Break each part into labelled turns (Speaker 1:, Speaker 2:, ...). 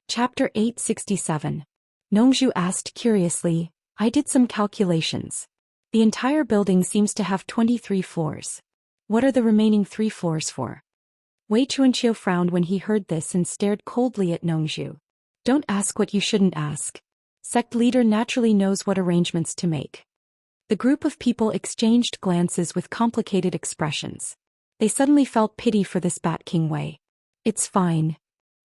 Speaker 1: Chapter 867. Nongzhu asked curiously, I did some calculations. The entire building seems to have 23 floors. What are the remaining 3 floors for? Wei Chuanqiu frowned when he heard this and stared coldly at Nongzhu. Don't ask what you shouldn't ask. Sect leader naturally knows what arrangements to make. The group of people exchanged glances with complicated expressions. They suddenly felt pity for this Bat King Wei. It's fine.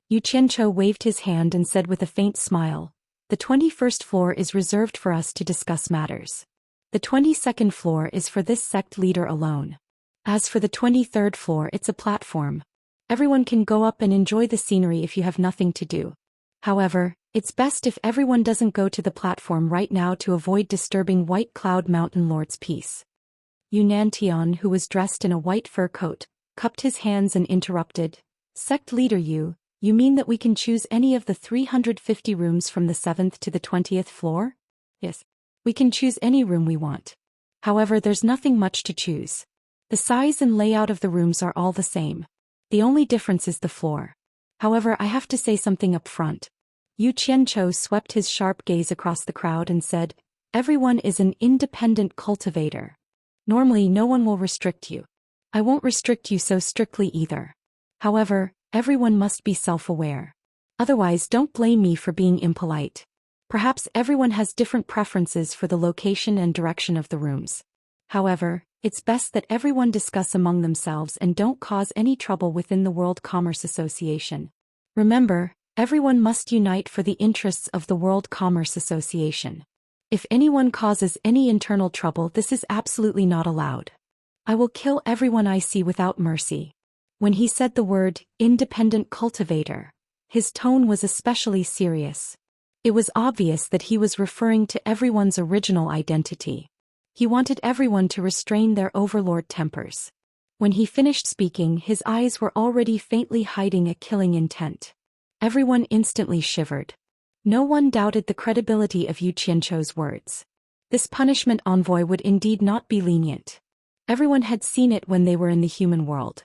Speaker 1: Yu Qianzhou waved his hand and said with a faint smile, the 21st floor is reserved for us to discuss matters. The 22nd floor is for this sect leader alone. As for the 23rd floor, it's a platform. Everyone can go up and enjoy the scenery if you have nothing to do. However, it's best if everyone doesn't go to the platform right now to avoid disturbing White Cloud Mountain Lord's peace. Yu Nantian, who was dressed in a white fur coat, cupped his hands and interrupted. Sect leader you mean that we can choose any of the 350 rooms from the 7th to the 20th floor? Yes. We can choose any room we want. However, there's nothing much to choose. The size and layout of the rooms are all the same. The only difference is the floor. However, I have to say something up front. Yu Qianzhou swept his sharp gaze across the crowd and said, everyone is an independent cultivator. Normally no one will restrict you. I won't restrict you so strictly either. However, everyone must be self-aware. Otherwise, don't blame me for being impolite. Perhaps everyone has different preferences for the location and direction of the rooms. However, it's best that everyone discuss among themselves and don't cause any trouble within the World Commerce Association. Remember, everyone must unite for the interests of the World Commerce Association. If anyone causes any internal trouble, this is absolutely not allowed. I will kill everyone I see without mercy. When he said the word, independent cultivator, his tone was especially serious. It was obvious that he was referring to everyone's original identity. He wanted everyone to restrain their overlord tempers. When he finished speaking, his eyes were already faintly hiding a killing intent. Everyone instantly shivered. No one doubted the credibility of Yu Qianzhou's words. This punishment envoy would indeed not be lenient. Everyone had seen it when they were in the human world.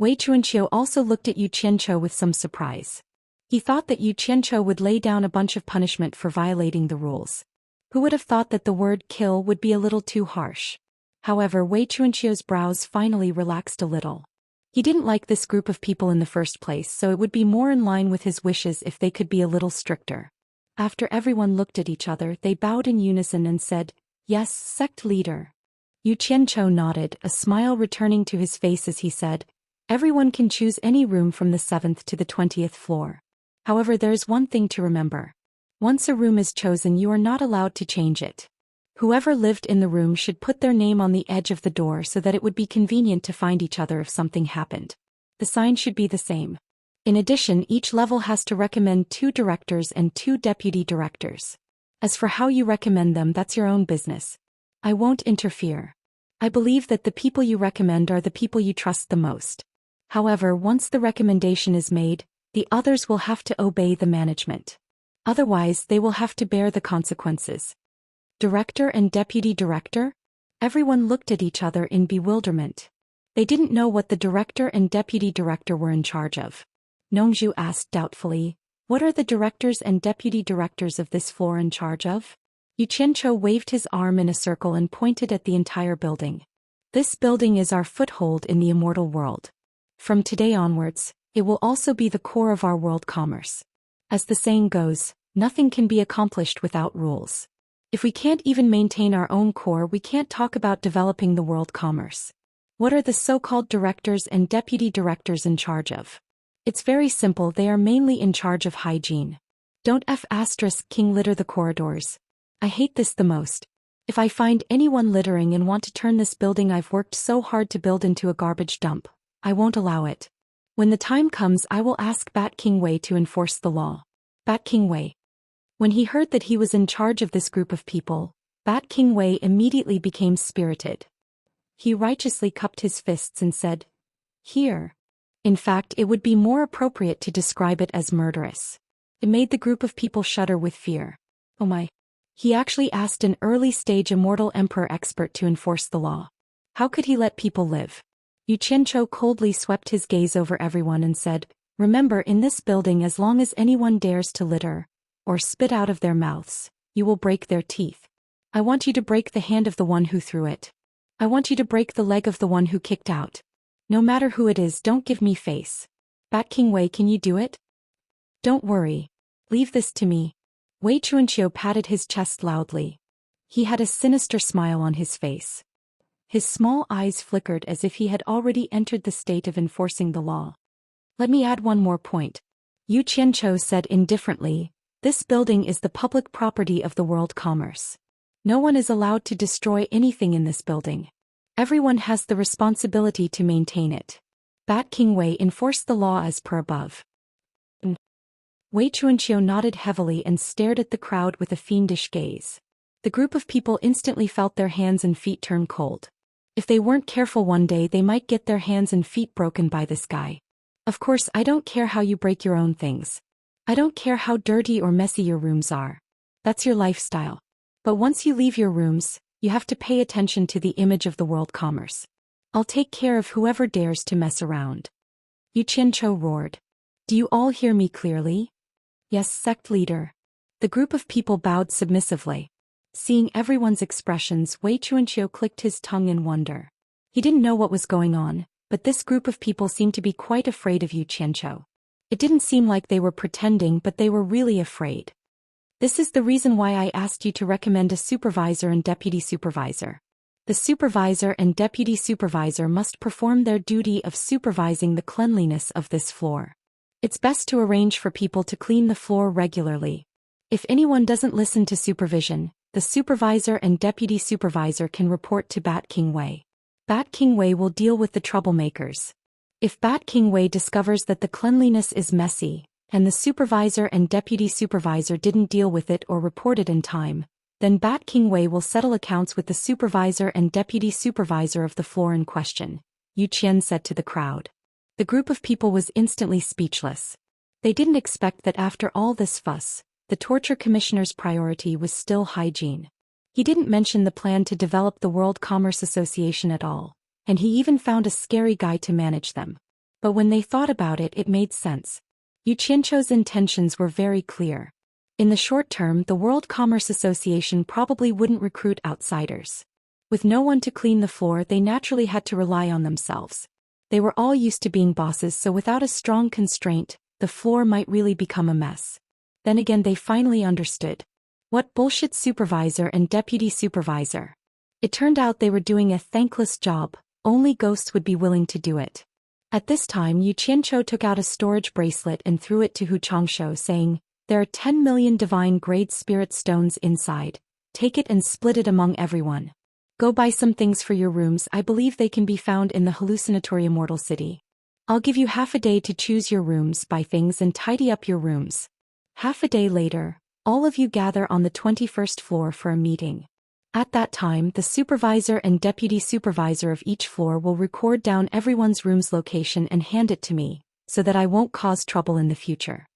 Speaker 1: Wei Chuanqiu also looked at Yu Qianzhou with some surprise. He thought that Yu Qianzhou would lay down a bunch of punishment for violating the rules. Who would have thought that the word kill would be a little too harsh? However, Wei Chuanqiu's brows finally relaxed a little. He didn't like this group of people in the first place, so it would be more in line with his wishes if they could be a little stricter. After everyone looked at each other, they bowed in unison and said, yes, sect leader. Yu Qianzhou nodded, a smile returning to his face as he said, everyone can choose any room from the 7th to the 20th floor. However, there is one thing to remember. Once a room is chosen, you are not allowed to change it. Whoever lived in the room should put their name on the edge of the door so that it would be convenient to find each other if something happened. The sign should be the same. In addition, each level has to recommend 2 directors and 2 deputy directors. As for how you recommend them, that's your own business. I won't interfere. I believe that the people you recommend are the people you trust the most. However, once the recommendation is made, the others will have to obey the management. Otherwise, they will have to bear the consequences. Director and deputy director? Everyone looked at each other in bewilderment. They didn't know what the director and deputy director were in charge of. Nongzhu asked doubtfully, what are the directors and deputy directors of this floor in charge of? Yu Qianzhou waved his arm in a circle and pointed at the entire building. This building is our foothold in the immortal world. From today onwards, it will also be the core of our world commerce. As the saying goes, nothing can be accomplished without rules. If we can't even maintain our own core, we can't talk about developing the world commerce. What are the so-called directors and deputy directors in charge of? It's very simple, they are mainly in charge of hygiene. Don't King litter the corridors. I hate this the most. If I find anyone littering and want to turn this building I've worked so hard to build into a garbage dump, I won't allow it. When the time comes, I will ask Bat King Wei to enforce the law. Bat King Wei. When he heard that he was in charge of this group of people, Bat King Wei immediately became spirited. He righteously cupped his fists and said, here. In fact, it would be more appropriate to describe it as murderous. It made the group of people shudder with fear. Oh my. He actually asked an early-stage immortal emperor expert to enforce the law. How could he let people live? Yu Qianzhou coldly swept his gaze over everyone and said, Remember, in this building, as long as anyone dares to litter or spit out of their mouths, you will break their teeth. I want you to break the hand of the one who threw it. I want you to break the leg of the one who kicked out. No matter who it is, don't give me face. Bat King Wei, can you do it? Don't worry. Leave this to me. Wei Chuanqiu patted his chest loudly. He had a sinister smile on his face. His small eyes flickered as if he had already entered the state of enforcing the law. Let me add one more point. Yu Qianqiu said indifferently, this building is the public property of the world commerce. No one is allowed to destroy anything in this building. Everyone has the responsibility to maintain it. Bat King Wei enforced the law as per above. Wei Chuanqiu nodded heavily and stared at the crowd with a fiendish gaze. The group of people instantly felt their hands and feet turn cold. If they weren't careful one day, they might get their hands and feet broken by this guy. Of course, I don't care how you break your own things. I don't care how dirty or messy your rooms are. That's your lifestyle. But once you leave your rooms, you have to pay attention to the image of the world commerce. I'll take care of whoever dares to mess around. Yu Qianqiu roared. Do you all hear me clearly? Yes, sect leader. The group of people bowed submissively. Seeing everyone's expressions, Wei Chuanqiu clicked his tongue in wonder. He didn't know what was going on, but this group of people seemed to be quite afraid of Yu Qianqiu. It didn't seem like they were pretending, but they were really afraid. This is the reason why I asked you to recommend a supervisor and deputy supervisor. The supervisor and deputy supervisor must perform their duty of supervising the cleanliness of this floor. It's best to arrange for people to clean the floor regularly. If anyone doesn't listen to supervision, the supervisor and deputy supervisor can report to Bat King Wei. Bat King Wei will deal with the troublemakers. If Bat King Wei discovers that the cleanliness is messy, and the supervisor and deputy supervisor didn't deal with it or report it in time, then Bat King Wei will settle accounts with the supervisor and deputy supervisor of the floor in question, Yu Qian said to the crowd. The group of people was instantly speechless. They didn't expect that after all this fuss, the torture commissioner's priority was still hygiene. He didn't mention the plan to develop the World Commerce Association at all, and he even found a scary guy to manage them. But when they thought about it, it made sense. Yu Qianqiu's intentions were very clear. In the short term, the World Commerce Association probably wouldn't recruit outsiders. With no one to clean the floor, they naturally had to rely on themselves. They were all used to being bosses, so without a strong constraint, the floor might really become a mess. Then again, they finally understood. What bullshit supervisor and deputy supervisor? It turned out they were doing a thankless job, only ghosts would be willing to do it. At this time, Yu Qianqiu took out a storage bracelet and threw it to Hu Changshou, saying, there are 10 million divine-grade spirit stones inside. Take it and split it among everyone. Go buy some things for your rooms. I believe they can be found in the hallucinatory Immortal City. I'll give you half a day to choose your rooms, buy things and tidy up your rooms. Half a day later, all of you gather on the 21st floor for a meeting. At that time, the supervisor and deputy supervisor of each floor will record down everyone's room's location and hand it to me, so that I won't cause trouble in the future.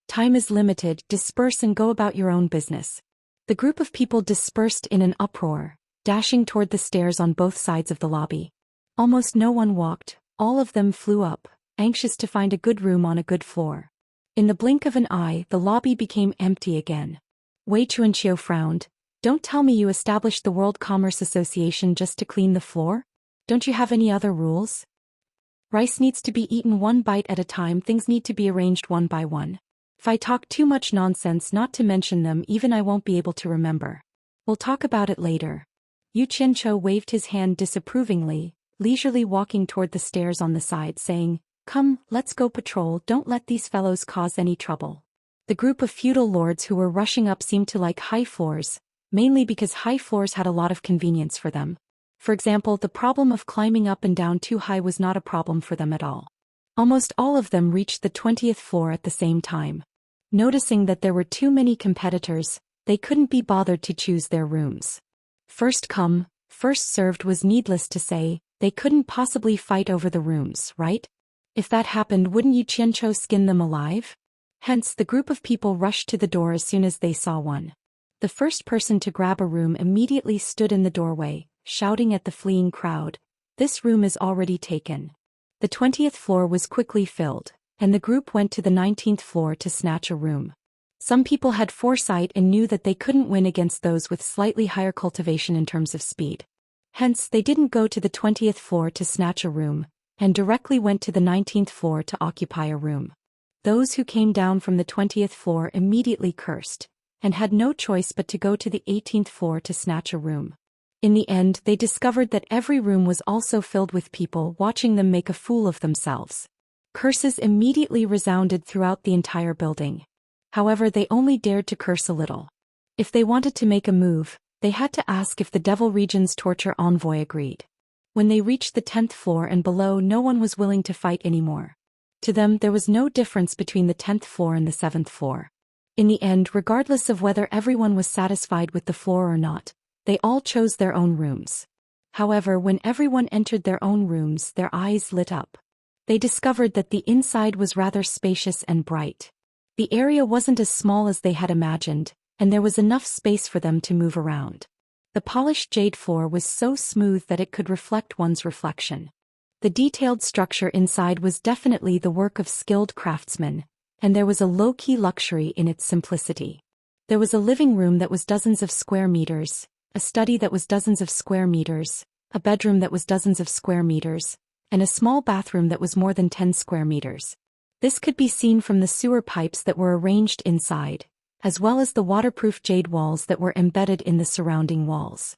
Speaker 1: Time is limited, disperse and go about your own business. The group of people dispersed in an uproar, dashing toward the stairs on both sides of the lobby. Almost no one walked, all of them flew up, anxious to find a good room on a good floor. In the blink of an eye, the lobby became empty again. Wei Chuanqiu frowned. Don't tell me you established the World Commerce Association just to clean the floor? Don't you have any other rules? Rice needs to be eaten one bite at a time, things need to be arranged one by one. If I talk too much nonsense not to mention them, even I won't be able to remember. We'll talk about it later. Yu Qianqiu waved his hand disapprovingly, leisurely walking toward the stairs on the side, saying, come, let's go patrol, don't let these fellows cause any trouble. The group of feudal lords who were rushing up seemed to like high floors, mainly because high floors had a lot of convenience for them. For example, the problem of climbing up and down too high was not a problem for them at all. Almost all of them reached the 20th floor at the same time. Noticing that there were too many competitors, they couldn't be bothered to choose their rooms. First come, first served was needless to say, they couldn't possibly fight over the rooms, right? If that happened, wouldn't Yu Qianqiu skin them alive? Hence, the group of people rushed to the door as soon as they saw one. The first person to grab a room immediately stood in the doorway, shouting at the fleeing crowd, this room is already taken. The 20th floor was quickly filled, and the group went to the 19th floor to snatch a room. Some people had foresight and knew that they couldn't win against those with slightly higher cultivation in terms of speed. Hence, they didn't go to the 20th floor to snatch a room, and directly went to the 19th floor to occupy a room. Those who came down from the 20th floor immediately cursed, and had no choice but to go to the 18th floor to snatch a room. In the end, they discovered that every room was also filled with people watching them make a fool of themselves. Curses immediately resounded throughout the entire building. However, they only dared to curse a little. If they wanted to make a move, they had to ask if the Devil Region's torture envoy agreed. When they reached the 10th floor and below, no one was willing to fight anymore. To them, there was no difference between the 10th floor and the 7th floor. In the end, regardless of whether everyone was satisfied with the floor or not, they all chose their own rooms. However, when everyone entered their own rooms, their eyes lit up. They discovered that the inside was rather spacious and bright. The area wasn't as small as they had imagined, and there was enough space for them to move around. The polished jade floor was so smooth that it could reflect one's reflection. The detailed structure inside was definitely the work of skilled craftsmen, and there was a low-key luxury in its simplicity. There was a living room that was dozens of square meters, a study that was dozens of square meters, a bedroom that was dozens of square meters, and a small bathroom that was more than 10 square meters. This could be seen from the sewer pipes that were arranged inside, as well as the waterproof jade walls that were embedded in the surrounding walls.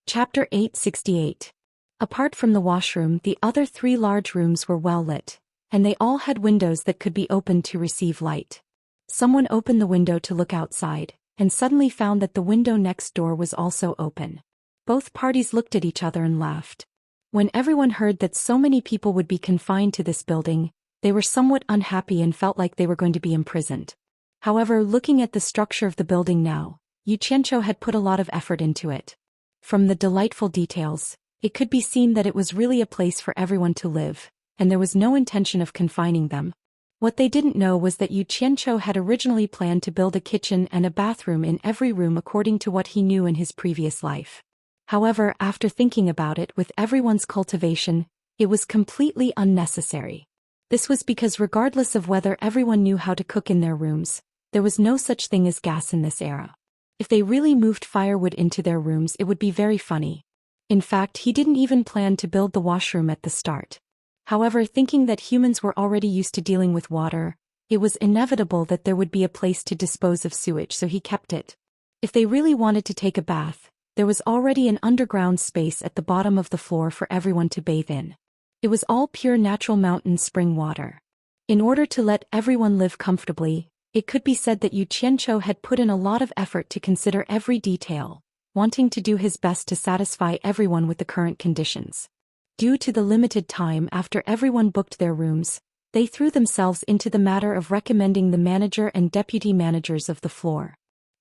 Speaker 1: Chapter 868. Apart from the washroom, the other 3 large rooms were well lit, and they all had windows that could be opened to receive light. Someone opened the window to look outside, and suddenly found that the window next door was also open. Both parties looked at each other and laughed. When everyone heard that so many people would be confined to this building, they were somewhat unhappy and felt like they were going to be imprisoned. However, looking at the structure of the building now, Xianxia had put a lot of effort into it. From the delightful details, it could be seen that it was really a place for everyone to live, and there was no intention of confining them. What they didn't know was that Xianxia had originally planned to build a kitchen and a bathroom in every room according to what he knew in his previous life. However, after thinking about it with everyone's cultivation, it was completely unnecessary. This was because regardless of whether everyone knew how to cook in their rooms, there was no such thing as gas in this era. If they really moved firewood into their rooms, it would be very funny. In fact, he didn't even plan to build the washroom at the start. However, thinking that humans were already used to dealing with water, it was inevitable that there would be a place to dispose of sewage, so he kept it. If they really wanted to take a bath, there was already an underground space at the bottom of the floor for everyone to bathe in. It was all pure natural mountain spring water. In order to let everyone live comfortably, it could be said that Xianxia had put in a lot of effort to consider every detail, wanting to do his best to satisfy everyone with the current conditions. Due to the limited time after everyone booked their rooms, they threw themselves into the matter of recommending the manager and deputy managers of the floor.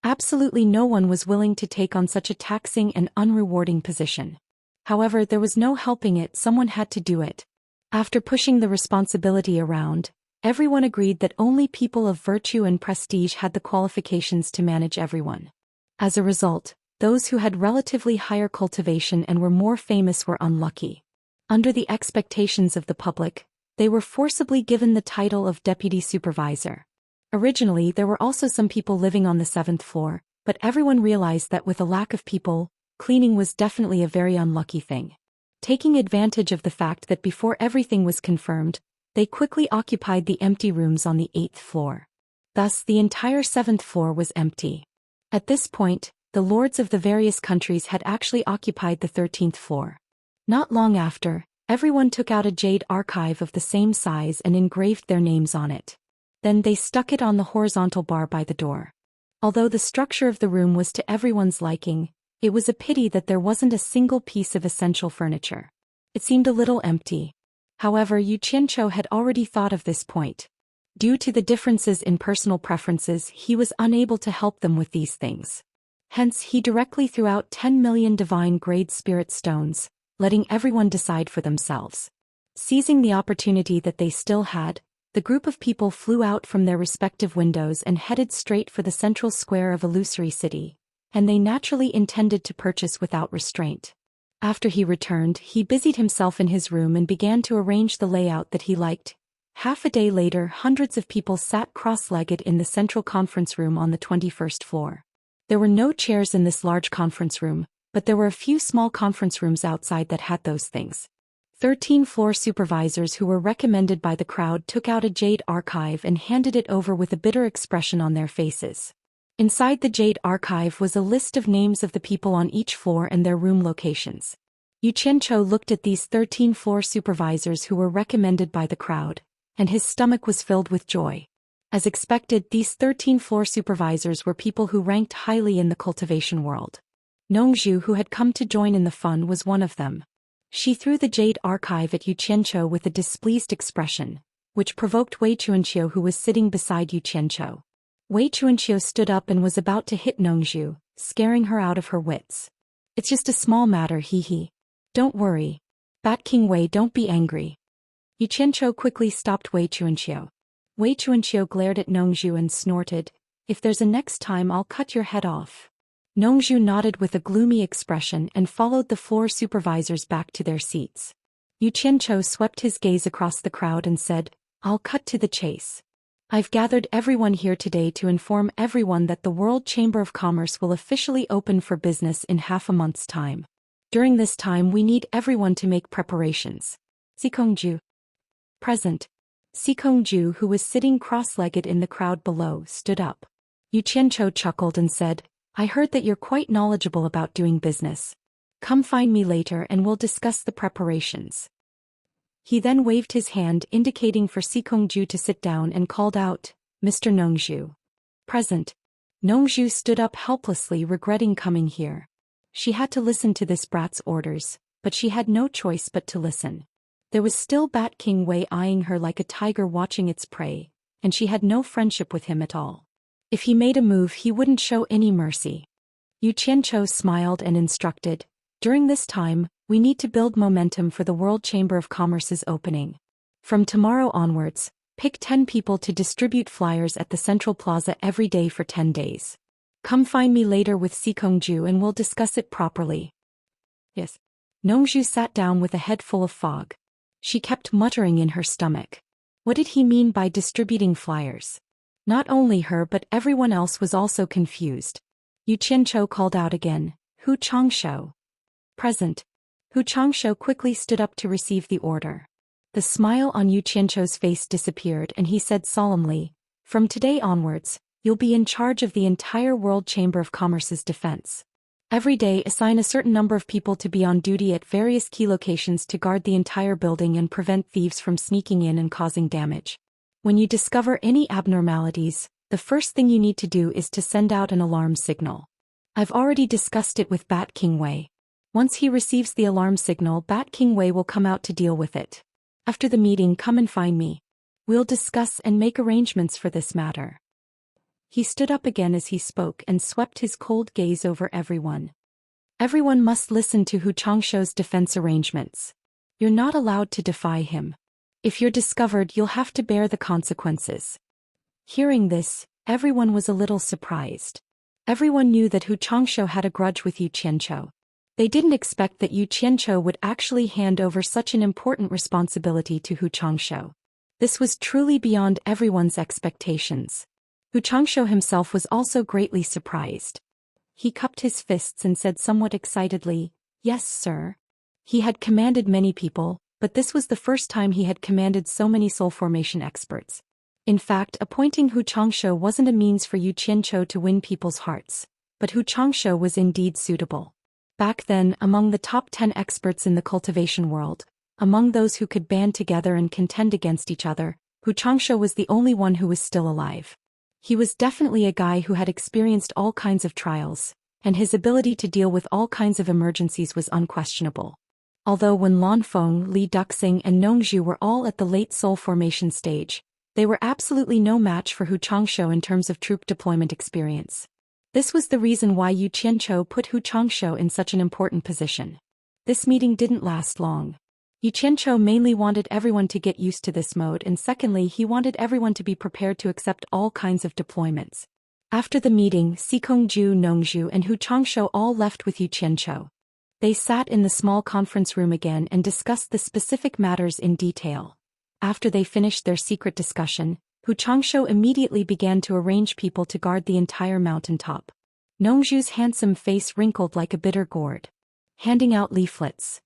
Speaker 1: Absolutely no one was willing to take on such a taxing and unrewarding position. However, there was no helping it, someone had to do it. After pushing the responsibility around, everyone agreed that only people of virtue and prestige had the qualifications to manage everyone. As a result, those who had relatively higher cultivation and were more famous were unlucky. Under the expectations of the public, they were forcibly given the title of deputy supervisor. Originally, there were also some people living on the 7th floor, but everyone realized that with a lack of people, cleaning was definitely a very unlucky thing. Taking advantage of the fact that before everything was confirmed, they quickly occupied the empty rooms on the 8th floor. Thus, the entire 7th floor was empty. At this point, the lords of the various countries had actually occupied the 13th floor. Not long after, everyone took out a jade archive of the same size and engraved their names on it. Then they stuck it on the horizontal bar by the door. Although the structure of the room was to everyone's liking, it was a pity that there wasn't a single piece of essential furniture. It seemed a little empty. However, Xianxia had already thought of this point. Due to the differences in personal preferences, he was unable to help them with these things. Hence, he directly threw out 10 million divine-grade spirit stones, letting everyone decide for themselves. Seizing the opportunity that they still had, the group of people flew out from their respective windows and headed straight for the central square of Illusory City, and they naturally intended to purchase without restraint. After he returned, he busied himself in his room and began to arrange the layout that he liked. Half a day later, hundreds of people sat cross-legged in the central conference room on the 21st floor. There were no chairs in this large conference room, but there were a few small conference rooms outside that had those things. 13 floor supervisors who were recommended by the crowd took out a jade archive and handed it over with a bitter expression on their faces. Inside the jade archive was a list of names of the people on each floor and their room locations. Yu Qianzhou looked at these 13 floor supervisors who were recommended by the crowd, and his stomach was filled with joy. As expected, these 13 floor supervisors were people who ranked highly in the cultivation world. Nongzhu, who had come to join in the fun, was one of them. She threw the jade archive at Yu Qianzhou with a displeased expression, which provoked Wei Chuanqiu, who was sitting beside Yu Qianzhou. Wei Chuanqiu stood up and was about to hit Nongzhu, scaring her out of her wits. "It's just a small matter, hee. Don't worry. Bat King Wei, don't be angry." Yu Qianzhou quickly stopped Wei Chuanqiu. Wei Chuanqiu glared at Nongzhu and snorted, "If there's a next time, I'll cut your head off." Nongzhu nodded with a gloomy expression and followed the floor supervisors back to their seats. Yu Qianzhou swept his gaze across the crowd and said, "I'll cut to the chase. I've gathered everyone here today to inform everyone that the World Chamber of Commerce will officially open for business in half a month's time. During this time, we need everyone to make preparations." Sikongju. Present. Sikongju, who was sitting cross-legged in the crowd below, stood up. Yu Qianzhou chuckled and said, "I heard that you're quite knowledgeable about doing business. Come find me later and we'll discuss the preparations." He then waved his hand indicating for Sikongju to sit down and called out, "Mr. Nongzhu." Present. Nongzhu stood up helplessly, regretting coming here. She had to listen to this brat's orders, but she had no choice but to listen. There was still Bat King Wei eyeing her like a tiger watching its prey, and she had no friendship with him at all. If he made a move, he wouldn't show any mercy. Yu Qianzhou smiled and instructed, "During this time, we need to build momentum for the World Chamber of Commerce's opening. From tomorrow onwards, pick 10 people to distribute flyers at the Central Plaza every day for 10 days. Come find me later with Sikongju and we'll discuss it properly." Yes. Nongzhu sat down with a head full of fog. She kept muttering in her stomach. What did he mean by distributing flyers? Not only her but everyone else was also confused. Yu Qianzhou called out again, "Hu Changshou." Present. Hu Changshou quickly stood up to receive the order. The smile on Yu Qianzhou's face disappeared and he said solemnly, "From today onwards, you'll be in charge of the entire World Chamber of Commerce's defense. Every day assign a certain number of people to be on duty at various key locations to guard the entire building and prevent thieves from sneaking in and causing damage. When you discover any abnormalities, the first thing you need to do is to send out an alarm signal. I've already discussed it with Bat King Wei. Once he receives the alarm signal, Bat King Wei will come out to deal with it. After the meeting, come and find me. We'll discuss and make arrangements for this matter." He stood up again as he spoke and swept his cold gaze over everyone. "Everyone must listen to Hu Changshou's defense arrangements. You're not allowed to defy him. If you're discovered, you'll have to bear the consequences." Hearing this, everyone was a little surprised. Everyone knew that Hu Changshou had a grudge with Yu Qianzhou. They didn't expect that Yu Qianzhou would actually hand over such an important responsibility to Hu Changshou. This was truly beyond everyone's expectations. Hu Changshou himself was also greatly surprised. He cupped his fists and said somewhat excitedly, "Yes, sir." He had commanded many people, but this was the first time he had commanded so many soul formation experts. In fact, appointing Hu Changshou wasn't a means for Yu Qianzhou to win people's hearts, but Hu Changshou was indeed suitable. Back then, among the top 10 experts in the cultivation world, among those who could band together and contend against each other, Hu Changshou was the only one who was still alive. He was definitely a guy who had experienced all kinds of trials, and his ability to deal with all kinds of emergencies was unquestionable. Although when Lan Feng, Li Duxing and Nongzhu were all at the late soul formation stage, they were absolutely no match for Hu Changshou in terms of troop deployment experience. This was the reason why Yu Qianzhou put Hu Changshou in such an important position. This meeting didn't last long. Yu Qianzhou mainly wanted everyone to get used to this mode, and secondly, he wanted everyone to be prepared to accept all kinds of deployments. After the meeting, Sikongju, Nongzhu and Hu Changshou all left with Yu Qianzhou. They sat in the small conference room again and discussed the specific matters in detail. After they finished their secret discussion, Hu Changshou immediately began to arrange people to guard the entire mountaintop. Nongzhu's handsome face wrinkled like a bitter gourd. Handing out leaflets.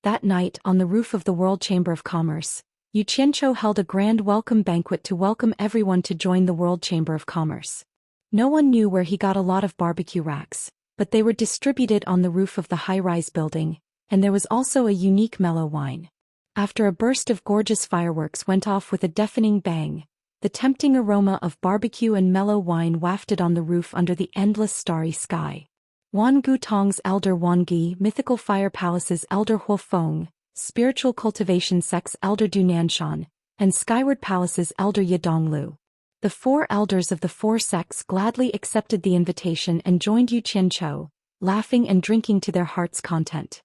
Speaker 1: That night, on the roof of the World Chamber of Commerce, Yu Qianzhou held a grand welcome banquet to welcome everyone to join the World Chamber of Commerce. No one knew where he got a lot of barbecue racks, but they were distributed on the roof of the high-rise building, and there was also a unique mellow wine. After a burst of gorgeous fireworks went off with a deafening bang, the tempting aroma of barbecue and mellow wine wafted on the roof under the endless starry sky. Wan Gutong's elder Wan Gi, Mythical Fire Palace's elder Huo Feng, Spiritual Cultivation Sect's elder Du Nanshan, and Skyward Palace's elder Ye Donglu. The 4 elders of the 4 sects gladly accepted the invitation and joined Yu Qianzhou, laughing and drinking to their heart's content.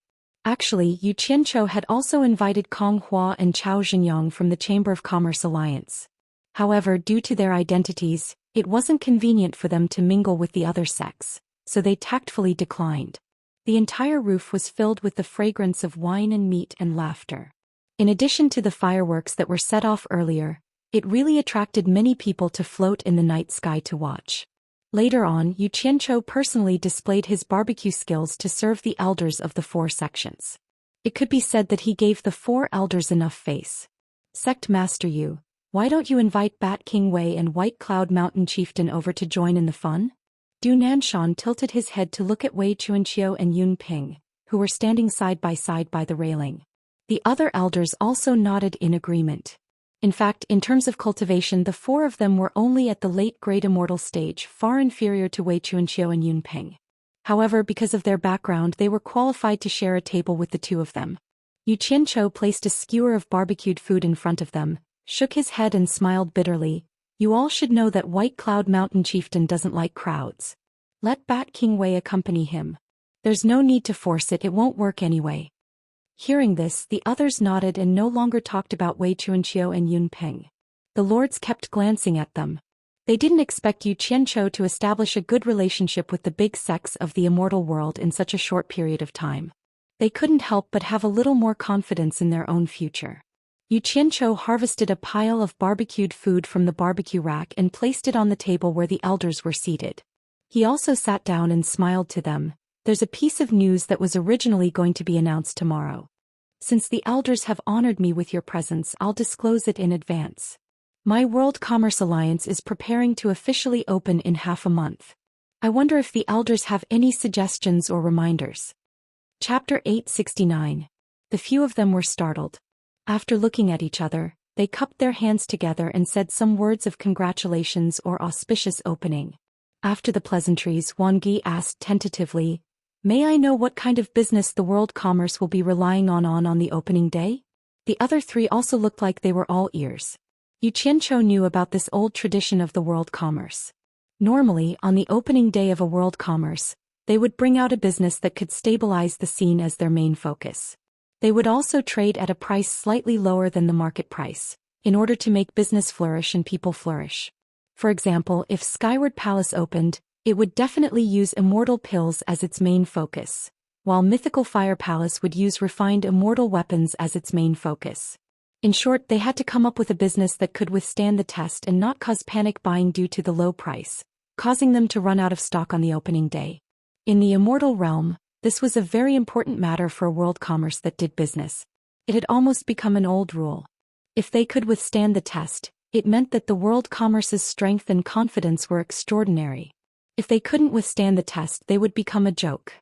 Speaker 1: Actually, Yu Qianzhou had also invited Kong Hua and Chao Zhenyang from the Chamber of Commerce Alliance. However, due to their identities, it wasn't convenient for them to mingle with the other sects, so they tactfully declined. The entire roof was filled with the fragrance of wine and meat and laughter. In addition to the fireworks that were set off earlier, it really attracted many people to float in the night sky to watch. Later on, Yu Qianzhou personally displayed his barbecue skills to serve the elders of the 4 sections. It could be said that he gave the 4 elders enough face. Sect Master Yu, why don't you invite Bat King Wei and White Cloud Mountain Chieftain over to join in the fun? Du Nanshan tilted his head to look at Wei Chuanqiu and Yun Ping, who were standing side by the railing. The other elders also nodded in agreement. In fact, in terms of cultivation, the 4 of them were only at the late grade immortal stage, far inferior to Wei Chuanqiu and Yun Ping. However, because of their background, they were qualified to share a table with the 2 of them. Yu Qianzhou placed a skewer of barbecued food in front of them, shook his head and smiled bitterly. You all should know that White Cloud Mountain Chieftain doesn't like crowds. Let Bat King Wei accompany him. There's no need to force it won't work anyway. Hearing this, the others nodded and no longer talked about Wei Chuanqiu and Yun Ping. The lords kept glancing at them. They didn't expect Yu Qianzhou to establish a good relationship with the big sects of the immortal world in such a short period of time. They couldn't help but have a little more confidence in their own future. Yu Qianzhou harvested a pile of barbecued food from the barbecue rack and placed it on the table where the elders were seated. He also sat down and smiled to them. There's a piece of news that was originally going to be announced tomorrow. Since the elders have honored me with your presence, I'll disclose it in advance. My World Commerce Alliance is preparing to officially open in half a month. I wonder if the elders have any suggestions or reminders. Chapter 869. The few of them were startled. After looking at each other, they cupped their hands together and said some words of congratulations or auspicious opening. After the pleasantries, Wang Gi asked tentatively, "May I know what kind of business the world commerce will be relying on the opening day?" The other 3 also looked like they were all ears. Yu Qianzhou knew about this old tradition of the world commerce. Normally, on the opening day of a world commerce, they would bring out a business that could stabilize the scene as their main focus. They would also trade at a price slightly lower than the market price, in order to make business flourish and people flourish. For example, if Skyward Palace opened, it would definitely use immortal pills as its main focus, while Mythical Fire Palace would use refined immortal weapons as its main focus. In short, they had to come up with a business that could withstand the test and not cause panic buying due to the low price, causing them to run out of stock on the opening day. In the immortal realm, this was a very important matter for a world commerce that did business. It had almost become an old rule. If they could withstand the test, it meant that the world commerce's strength and confidence were extraordinary. If they couldn't withstand the test, they would become a joke.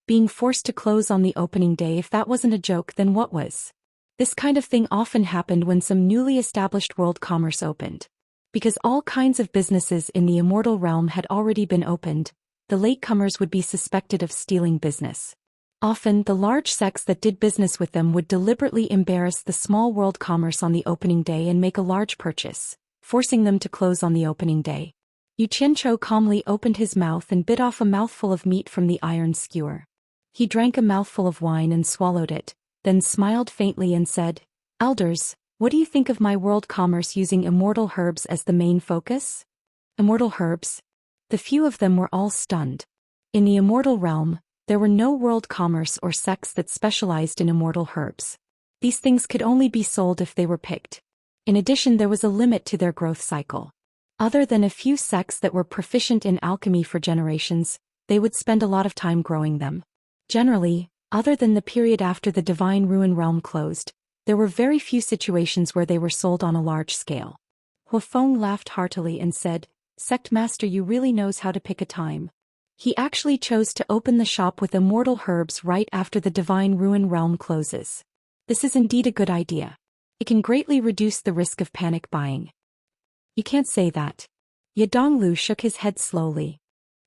Speaker 1: Being forced to close on the opening day, if that wasn't a joke, then what was? This kind of thing often happened when some newly established world commerce opened. Because all kinds of businesses in the immortal realm had already been opened, the latecomers would be suspected of stealing business. Often, the large sects that did business with them would deliberately embarrass the small world commerce on the opening day and make a large purchase, forcing them to close on the opening day. Yu Qianzhou calmly opened his mouth and bit off a mouthful of meat from the iron skewer. He drank a mouthful of wine and swallowed it, then smiled faintly and said, "Elders, what do you think of my world commerce using immortal herbs as the main focus?" Immortal herbs? The few of them were all stunned. In the immortal realm, there were no world commerce or sects that specialized in immortal herbs. These things could only be sold if they were picked. In addition, there was a limit to their growth cycle. Other than a few sects that were proficient in alchemy for generations, they would spend a lot of time growing them. Generally, other than the period after the Divine Ruin Realm closed, there were very few situations where they were sold on a large scale. Huafeng laughed heartily and said, "Sect Master, you really knows how to pick a time." He actually chose to open the shop with immortal herbs right after the Divine Ruin Realm closes. This is indeed a good idea. It can greatly reduce the risk of panic buying. You can't say that. Yadonglu shook his head slowly.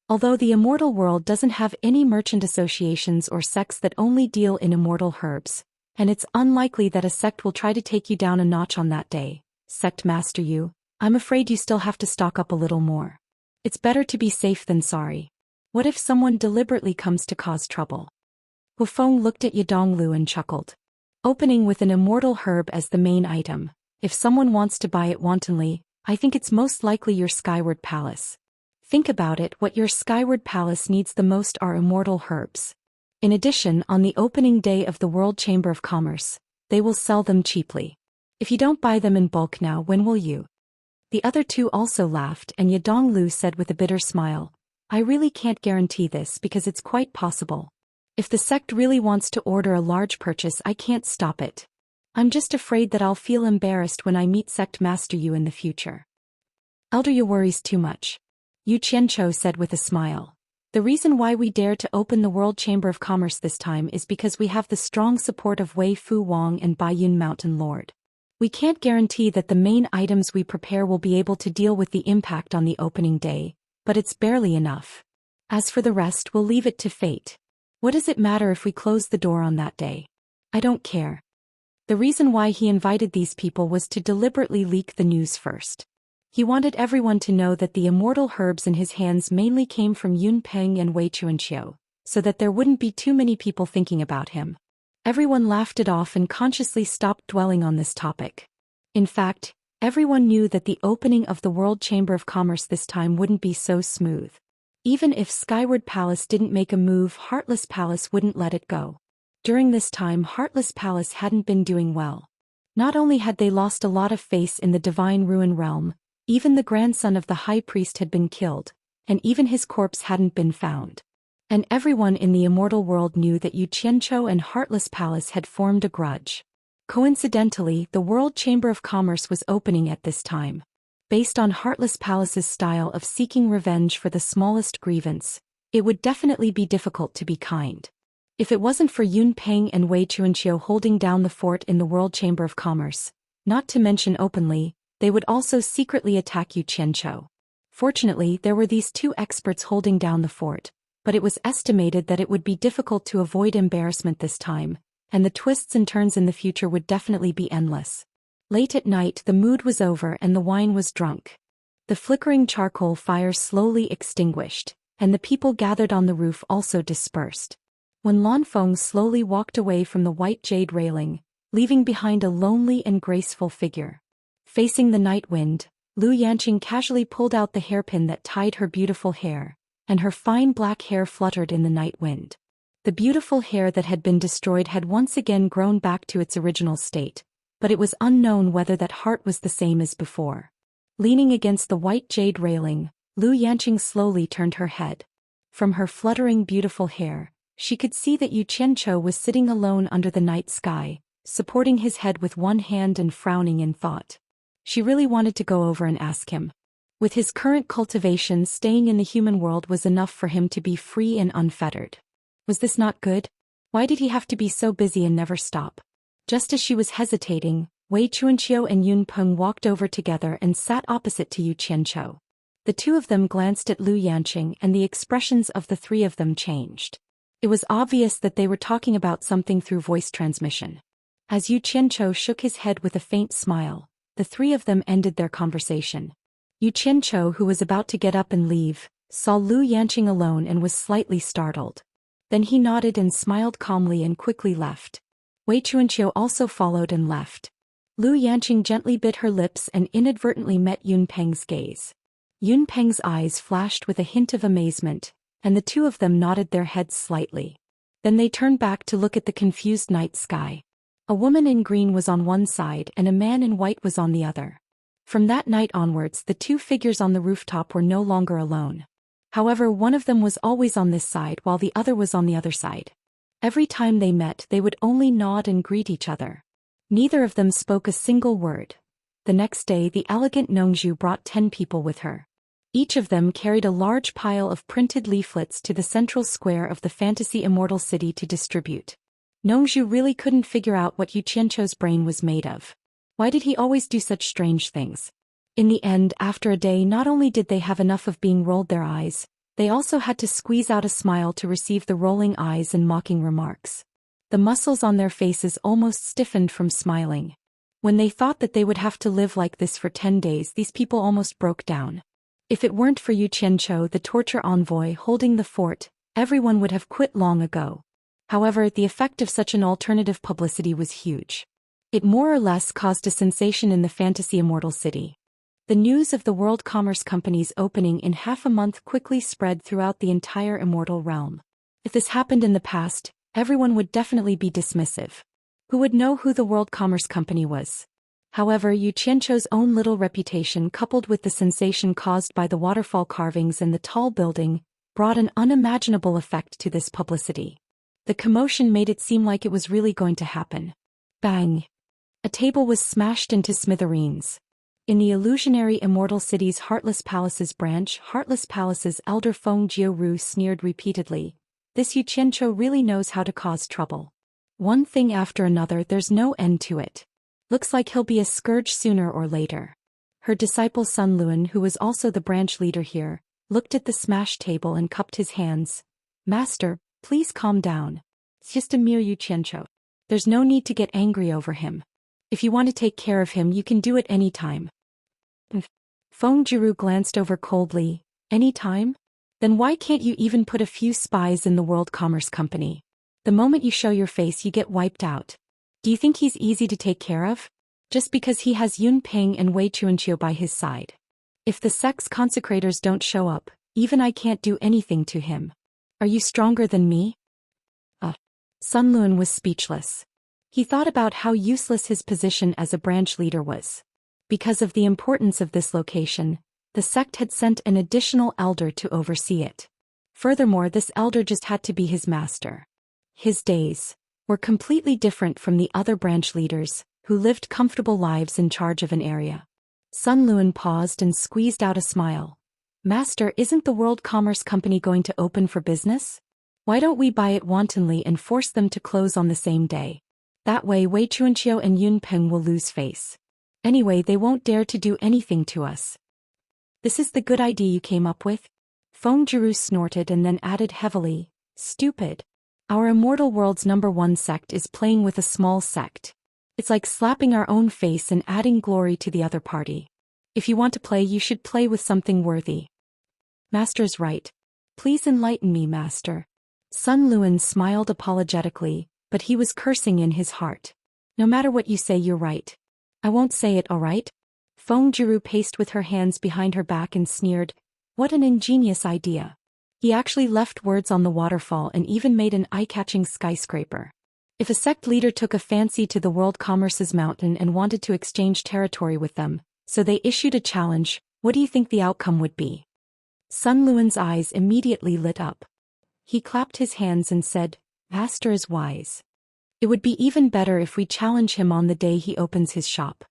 Speaker 1: Although the immortal world doesn't have any merchant associations or sects that only deal in immortal herbs, and it's unlikely that a sect will try to take you down a notch on that day, Sect Master I'm afraid you still have to stock up a little more. It's better to be safe than sorry. What if someone deliberately comes to cause trouble? Huafeng looked at Yadonglu and chuckled. Opening with an immortal herb as the main item, if someone wants to buy it wantonly, I think it's most likely your Skyward Palace. Think about it, what your Skyward Palace needs the most are immortal herbs. In addition, on the opening day of the World Chamber of Commerce, they will sell them cheaply. If you don't buy them in bulk now, when will you? The other two also laughed, and Yadonglu said with a bitter smile, I really can't guarantee this because it's quite possible. If the sect really wants to order a large purchase, I can't stop it. I'm just afraid that I'll feel embarrassed when I meet Sect Master Yu in the future. Elder Yu worries too much. Yu Qianzhou said with a smile. The reason why we dare to open the World Chamber of Commerce this time is because we have the strong support of Wei Fu Wang and Baiyun Mountain Lord. We can't guarantee that the main items we prepare will be able to deal with the impact on the opening day, but it's barely enough. As for the rest, we'll leave it to fate. What does it matter if we close the door on that day? I don't care. The reason why he invited these people was to deliberately leak the news first. He wanted everyone to know that the immortal herbs in his hands mainly came from Yun Peng and Wei Chuanqiu, so that there wouldn't be too many people thinking about him. Everyone laughed it off and consciously stopped dwelling on this topic. In fact, everyone knew that the opening of the World Chamber of Commerce this time wouldn't be so smooth. Even if Skyward Palace didn't make a move, Heartless Palace wouldn't let it go. During this time, Heartless Palace hadn't been doing well. Not only had they lost a lot of face in the Divine Ruin Realm, even the grandson of the High Priest had been killed, and even his corpse hadn't been found. And everyone in the immortal world knew that Yu Qianzhou and Heartless Palace had formed a grudge. Coincidentally, the World Chamber of Commerce was opening at this time. Based on Heartless Palace's style of seeking revenge for the smallest grievance, it would definitely be difficult to be kind. If it wasn't for Yun Peng and Wei Chuanqiu holding down the fort in the World Chamber of Commerce, not to mention openly, they would also secretly attack Yu Qianzhou. Fortunately, there were these two experts holding down the fort, but it was estimated that it would be difficult to avoid embarrassment this time, and the twists and turns in the future would definitely be endless. Late at night, the mood was over and the wine was drunk. The flickering charcoal fire slowly extinguished, and the people gathered on the roof also dispersed. When Lanfeng slowly walked away from the white jade railing, leaving behind a lonely and graceful figure. Facing the night wind, Lu Yanqing casually pulled out the hairpin that tied her beautiful hair, and her fine black hair fluttered in the night wind. The beautiful hair that had been destroyed had once again grown back to its original state, but it was unknown whether that heart was the same as before. Leaning against the white jade railing, Lu Yanqing slowly turned her head. From her fluttering beautiful hair, she could see that Yu Qianzhou was sitting alone under the night sky, supporting his head with one hand and frowning in thought. She really wanted to go over and ask him. With his current cultivation, staying in the human world was enough for him to be free and unfettered. Was this not good? Why did he have to be so busy and never stop? Just as she was hesitating, Wei Chuanqiu and Yun Peng walked over together and sat opposite to Yu Qianzhou. The two of them glanced at Lu Yanqing and the expressions of the three of them changed. It was obvious that they were talking about something through voice transmission. As Yu Qianzhou shook his head with a faint smile, the three of them ended their conversation. Yu Qianzhou, who was about to get up and leave, saw Lu Yanqing alone and was slightly startled. Then he nodded and smiled calmly and quickly left. Wei Chuanqiu also followed and left. Lu Yanqing gently bit her lips and inadvertently met Yun Peng's gaze. Yun Peng's eyes flashed with a hint of amazement, and the two of them nodded their heads slightly. Then they turned back to look at the confused night sky. A woman in green was on one side and a man in white was on the other. From that night onwards, the two figures on the rooftop were no longer alone. However, one of them was always on this side while the other was on the other side. Every time they met, they would only nod and greet each other. Neither of them spoke a single word. The next day, the elegant Nongzhu brought 10 people with her. Each of them carried a large pile of printed leaflets to the central square of the fantasy immortal city to distribute. Nongzhu really couldn't figure out what Yu Qianchou's brain was made of. Why did he always do such strange things? In the end, after a day, not only did they have enough of being rolled their eyes, they also had to squeeze out a smile to receive the rolling eyes and mocking remarks. The muscles on their faces almost stiffened from smiling. When they thought that they would have to live like this for 10 days, these people almost broke down. If it weren't for Yu Qianchou, the torture envoy holding the fort, everyone would have quit long ago. However, the effect of such an alternative publicity was huge. It more or less caused a sensation in the fantasy immortal city. The news of the World Commerce Company's opening in half a month quickly spread throughout the entire immortal realm. If this happened in the past, everyone would definitely be dismissive. Who would know who the World Commerce Company was? However, Yu Qianchou's own little reputation, coupled with the sensation caused by the waterfall carvings and the tall building, brought an unimaginable effect to this publicity. The commotion made it seem like it was really going to happen. Bang! A table was smashed into smithereens. In the illusionary immortal city's Heartless Palace's branch, Heartless Palace's elder Feng Jiuru sneered repeatedly. This Yu Qianchou really knows how to cause trouble. One thing after another, there's no end to it. Looks like he'll be a scourge sooner or later. Her disciple Sun Luan, who was also the branch leader here, looked at the smashed table and cupped his hands. Master, please calm down. It's just a mere Yu Qianchou. There's no need to get angry over him. If you want to take care of him, you can do it any time. Feng Jiuru glanced over coldly. Any time? Then why can't you even put a few spies in the World Commerce Company? The moment you show your face, you get wiped out. Do you think he's easy to take care of? Just because he has Yun Ping and Wei Chuanqiu by his side. If the sect's consecrators don't show up, even I can't do anything to him. Are you stronger than me? Sun Luan was speechless. He thought about how useless his position as a branch leader was. Because of the importance of this location, the sect had sent an additional elder to oversee it. Furthermore, this elder just had to be his master. His days were completely different from the other branch leaders, who lived comfortable lives in charge of an area. Sun Luan paused and squeezed out a smile. Master, isn't the World Commerce Company going to open for business? Why don't we buy it wantonly and force them to close on the same day? That way Wei Chuanqiu and Yun Peng will lose face. Anyway, they won't dare to do anything to us. This is the good idea you came up with? Feng Jiuru snorted and then added heavily, stupid. Our immortal world's #1 sect is playing with a small sect. It's like slapping our own face and adding glory to the other party. If you want to play, you should play with something worthy. Master's right. Please enlighten me, Master. Sun Luan smiled apologetically, but he was cursing in his heart. No matter what you say, you're right. I won't say it, all right? Feng Jiuru paced with her hands behind her back and sneered. What an ingenious idea. He actually left words on the waterfall and even made an eye-catching skyscraper. If a sect leader took a fancy to the World Commerce's mountain and wanted to exchange territory with them, so they issued a challenge, what do you think the outcome would be? Sun Luan's eyes immediately lit up. He clapped his hands and said, Master is wise. It would be even better if we challenge him on the day he opens his shop.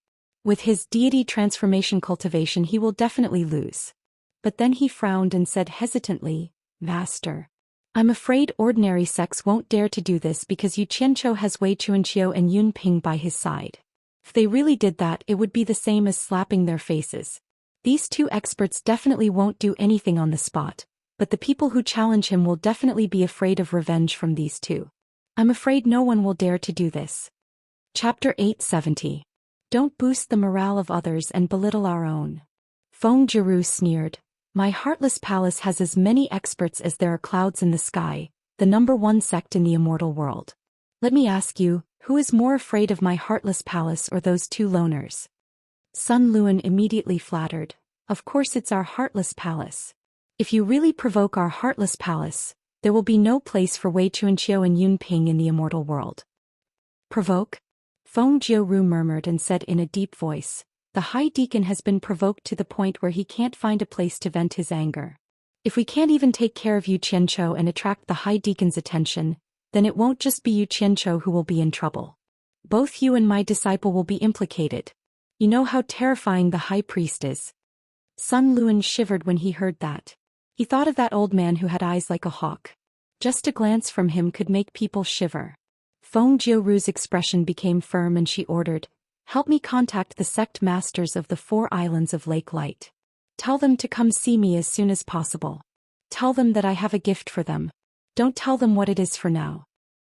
Speaker 1: With his deity transformation cultivation, he will definitely lose. But then he frowned and said hesitantly, Master, I'm afraid ordinary sects won't dare to do this because Yu Qianchou has Wei Chuanqiu and Yun Ping by his side. If they really did that, it would be the same as slapping their faces. These two experts definitely won't do anything on the spot, but the people who challenge him will definitely be afraid of revenge from these two. I'm afraid no one will dare to do this. Chapter 870. Don't boost the morale of others and belittle our own. Feng Jiuru sneered. My Heartless Palace has as many experts as there are clouds in the sky, the #1 sect in the immortal world. Let me ask you, who is more afraid of my Heartless Palace or those two loners? Sun Luan immediately flattered. Of course it's our Heartless Palace. If you really provoke our Heartless Palace, there will be no place for Wei Chuanqiu and Yun Ping in the immortal world. Provoke? Feng Jiuru murmured and said in a deep voice, "The High Deacon has been provoked to the point where he can't find a place to vent his anger. If we can't even take care of Yu Qianqiu and attract the High Deacon's attention, then it won't just be Yu Qianqiu who will be in trouble. Both you and my disciple will be implicated. You know how terrifying the High Priest is." Sun Luan shivered when he heard that. He thought of that old man who had eyes like a hawk. Just a glance from him could make people shiver. Feng Jiuru's expression became firm and she ordered, "Help me contact the sect masters of the 4 islands of Lake Light. Tell them to come see me as soon as possible. Tell them that I have a gift for them. Don't tell them what it is for now."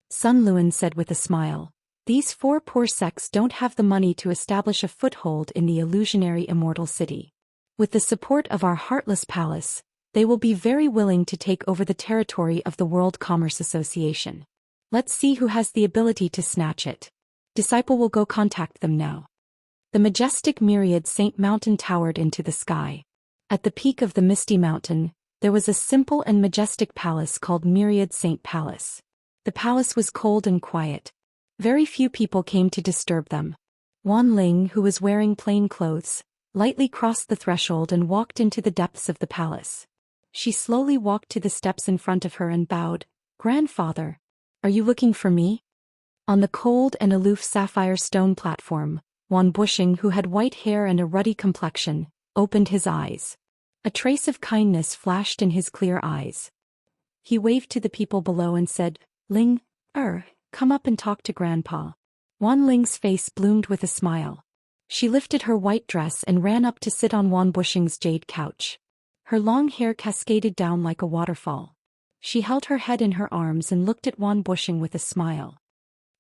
Speaker 1: Sun Luan said with a smile, "These 4 poor sects don't have the money to establish a foothold in the illusionary immortal city. With the support of our heartless palace, they will be very willing to take over the territory of the World Commerce Association. Let's see who has the ability to snatch it. Disciple will go contact them now." The majestic Myriad Saint Mountain towered into the sky. At the peak of the misty mountain, there was a simple and majestic palace called Myriad Saint Palace. The palace was cold and quiet. Very few people came to disturb them. Wan Ling, who was wearing plain clothes, lightly crossed the threshold and walked into the depths of the palace. She slowly walked to the steps in front of her and bowed. "Grandfather, are you looking for me?" On the cold and aloof sapphire stone platform, Wan Bushing, who had white hair and a ruddy complexion, opened his eyes. A trace of kindness flashed in his clear eyes. He waved to the people below and said, "Ling, come up and talk to Grandpa." Wan Ling's face bloomed with a smile. She lifted her white dress and ran up to sit on Wan Bushing's jade couch. Her long hair cascaded down like a waterfall. She held her head in her arms and looked at Wan Bushing with a smile.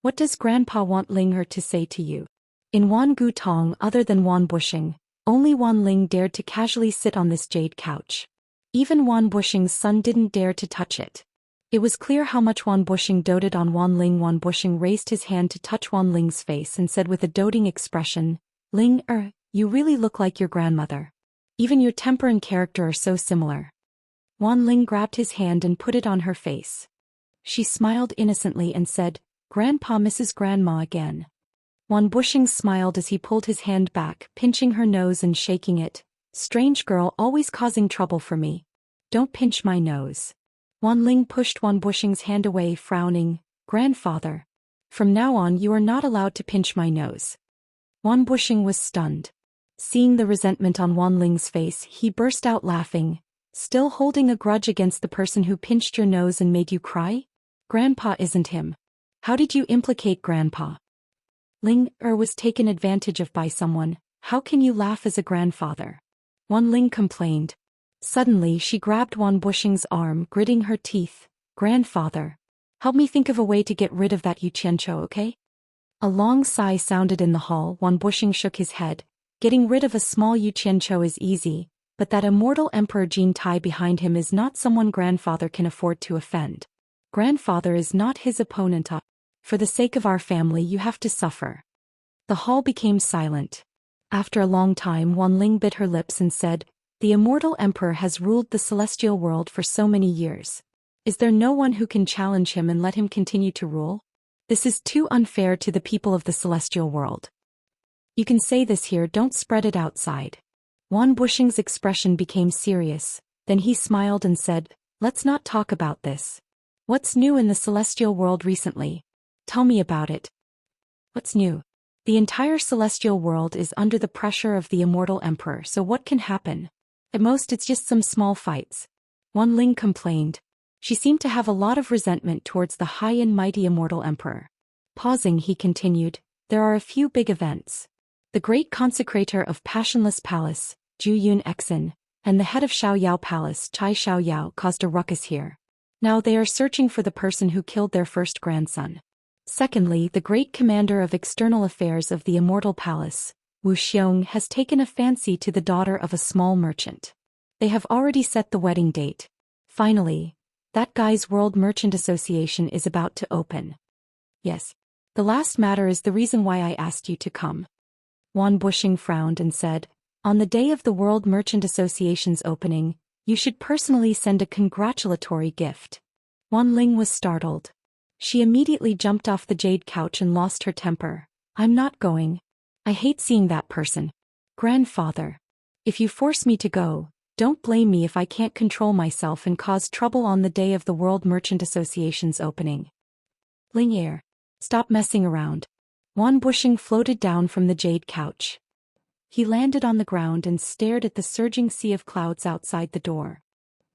Speaker 1: "What does Grandpa want Ling to say to you?" In Wan Gu Tong, other than Wan Bushing, only Wan Ling dared to casually sit on this jade couch. Even Wan Bushing's son didn't dare to touch it. It was clear how much Wan Bushing doted on Wan Ling. Wan Bushing raised his hand to touch Wan Ling's face and said with a doting expression, "Ling, you really look like your grandmother. Even your temper and character are so similar." Wan Ling grabbed his hand and put it on her face. She smiled innocently and said, "Grandpa misses Grandma again." Wan Bushing smiled as he pulled his hand back, pinching her nose and shaking it. "Strange girl, always causing trouble for me. Don't pinch my nose." Wan Ling pushed Wan Bushing's hand away, frowning. "Grandfather, from now on you are not allowed to pinch my nose." Wan Bushing was stunned. Seeing the resentment on Wan Ling's face, he burst out laughing. "Still holding a grudge against the person who pinched your nose and made you cry? Grandpa isn't him. How did you implicate Grandpa? Ling was taken advantage of by someone. How can you laugh as a grandfather?" Wan Ling complained. Suddenly she grabbed Wan Bushing's arm, gritting her teeth. "Grandfather, help me think of a way to get rid of that Yu Qianqiu, okay?" A long sigh sounded in the hall. Wan Bushing shook his head. "Getting rid of a small Yu Qianqiu is easy, but that immortal Emperor Jin Tai behind him is not someone grandfather can afford to offend. Grandfather is not his opponent. For the sake of our family you have to suffer." The hall became silent. After a long time Wan Ling bit her lips and said, "The immortal emperor has ruled the celestial world for so many years. Is there no one who can challenge him and let him continue to rule? This is too unfair to the people of the celestial world. You can say this here, don't spread it outside." Wan Bushing's expression became serious, then he smiled and said, "Let's not talk about this. What's new in the celestial world recently? Tell me about it." "What's new? The entire celestial world is under the pressure of the immortal emperor, so what can happen? At most it's just some small fights." Wan Ling complained. She seemed to have a lot of resentment towards the high and mighty immortal emperor. Pausing, he continued, "There are a few big events. The great consecrator of Passionless Palace, Zhu Yun Exin, and the head of Xiaoyao Palace, Chai Xiaoyao, caused a ruckus here. Now they are searching for the person who killed their first grandson. Secondly, the great commander of external affairs of the Immortal Palace, Wuxia, has taken a fancy to the daughter of a small merchant. They have already set the wedding date. Finally, that guy's World Merchant Association is about to open. Yes. The last matter is the reason why I asked you to come." Wan Bushing frowned and said, "On the day of the World Merchant Association's opening, you should personally send a congratulatory gift." Wan Ling was startled. She immediately jumped off the jade couch and lost her temper. I'm not going. I hate seeing that person. Grandfather. If you force me to go, don't blame me if I can't control myself and cause trouble on the day of the World Merchant Association's opening. Ling Er. Stop messing around. Wan Bushing floated down from the jade couch. He landed on the ground and stared at the surging sea of clouds outside the door.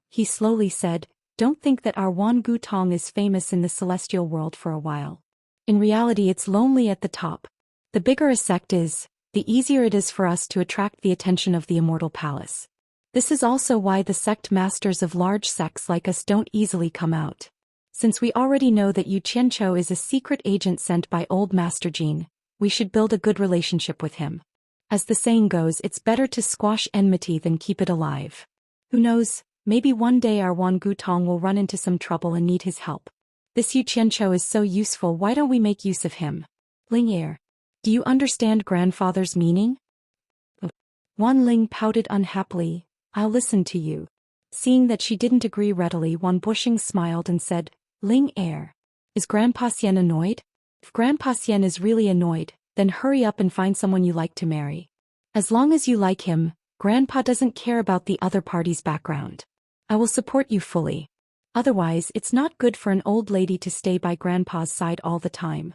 Speaker 1: He slowly said, don't think that our Wan Gutong is famous in the celestial world for a while. In reality it's lonely at the top. The bigger a sect is, the easier it is for us to attract the attention of the Immortal Palace. This is also why the sect masters of large sects like us don't easily come out. Since we already know that Yu Qianchou is a secret agent sent by old Master Jin, we should build a good relationship with him. As the saying goes, it's better to squash enmity than keep it alive. Who knows, maybe one day our Wan Gutong will run into some trouble and need his help. This Yu Qianchou is so useful, why don't we make use of him? Ling Er. Do you understand grandfather's meaning? Wan Ling pouted unhappily. I'll listen to you. Seeing that she didn't agree readily, Wan Bushing smiled and said, Ling Er. Is Grandpa Xian annoyed? If Grandpa Xian is really annoyed, then hurry up and find someone you like to marry. As long as you like him, Grandpa doesn't care about the other party's background. I will support you fully. Otherwise, it's not good for an old lady to stay by Grandpa's side all the time.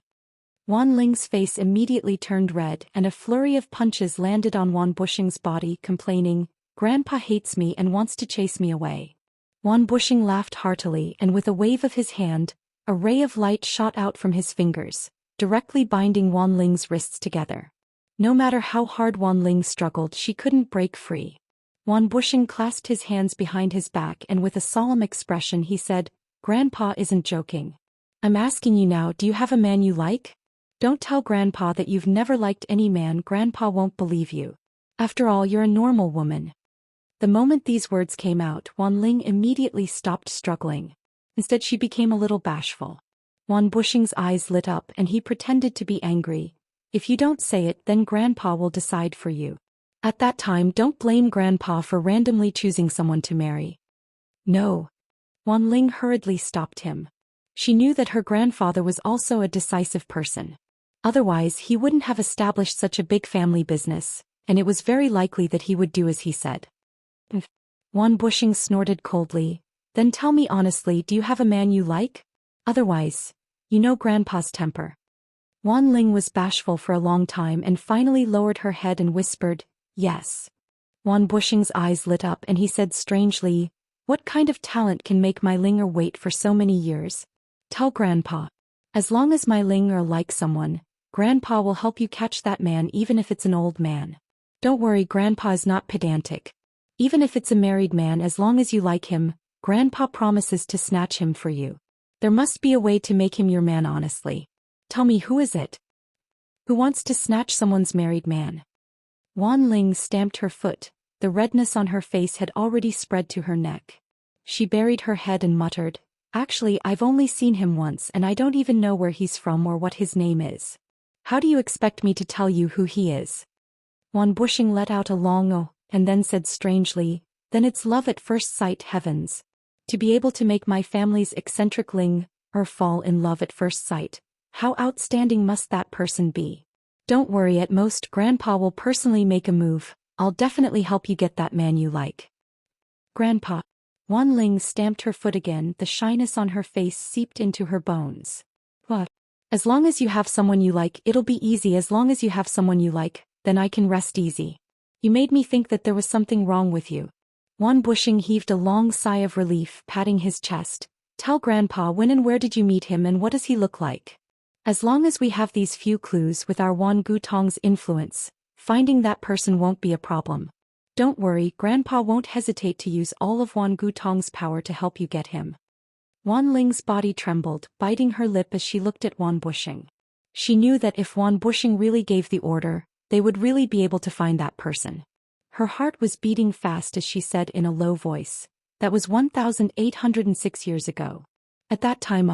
Speaker 1: Wan Ling's face immediately turned red and a flurry of punches landed on Wan Bushing's body, complaining, Grandpa hates me and wants to chase me away. Wan Bushing laughed heartily and with a wave of his hand, a ray of light shot out from his fingers, directly binding Wan Ling's wrists together. No matter how hard Wan Ling struggled, she couldn't break free. Wan Bushing clasped his hands behind his back and with a solemn expression he said, Grandpa isn't joking. I'm asking you now, do you have a man you like? Don't tell Grandpa that you've never liked any man, Grandpa won't believe you. After all, you're a normal woman. The moment these words came out, Wan Ling immediately stopped struggling. Instead she became a little bashful. Wan Bushing's eyes lit up and he pretended to be angry. If you don't say it, then Grandpa will decide for you. At that time, don't blame Grandpa for randomly choosing someone to marry. No. Wan Ling hurriedly stopped him. She knew that her grandfather was also a decisive person. Otherwise, he wouldn't have established such a big family business, and it was very likely that he would do as he said. Wan Bushing snorted coldly. Then tell me honestly, do you have a man you like? Otherwise, you know Grandpa's temper. Wan Ling was bashful for a long time and finally lowered her head and whispered, yes. Wan Bushing's eyes lit up and he said strangely, what kind of talent can make my Linger wait for so many years? Tell Grandpa. As long as my Linger likes someone, Grandpa will help you catch that man even if it's an old man. Don't worry, Grandpa is not pedantic. Even if it's a married man, as long as you like him, Grandpa promises to snatch him for you. There must be a way to make him your man honestly. Tell me, who is it? Who wants to snatch someone's married man? Wan Ling stamped her foot. The redness on her face had already spread to her neck. She buried her head and muttered, actually, I've only seen him once and I don't even know where he's from or what his name is. How do you expect me to tell you who he is? Wan Bushing let out a long oh, and then said strangely, then it's love at first sight, heavens. To be able to make my family's eccentric Ling fall in love at first sight, how outstanding must that person be? Don't worry, at most Grandpa will personally make a move. I'll definitely help you get that man you like. Grandpa. Wan Ling stamped her foot again, the shyness on her face seeped into her bones. What? As long as you have someone you like, it'll be easy. As long as you have someone you like, then I can rest easy. You made me think that there was something wrong with you. Wan Bushing heaved a long sigh of relief, patting his chest. Tell Grandpa, when and where did you meet him and what does he look like? As long as we have these few clues with our Wan Gutong's influence, finding that person won't be a problem. Don't worry, Grandpa won't hesitate to use all of Wan Gutong's power to help you get him. Wan Ling's body trembled, biting her lip as she looked at Wan Bushing. She knew that if Wan Bushing really gave the order, they would really be able to find that person. Her heart was beating fast as she said in a low voice, that was 1,806 years ago. At that time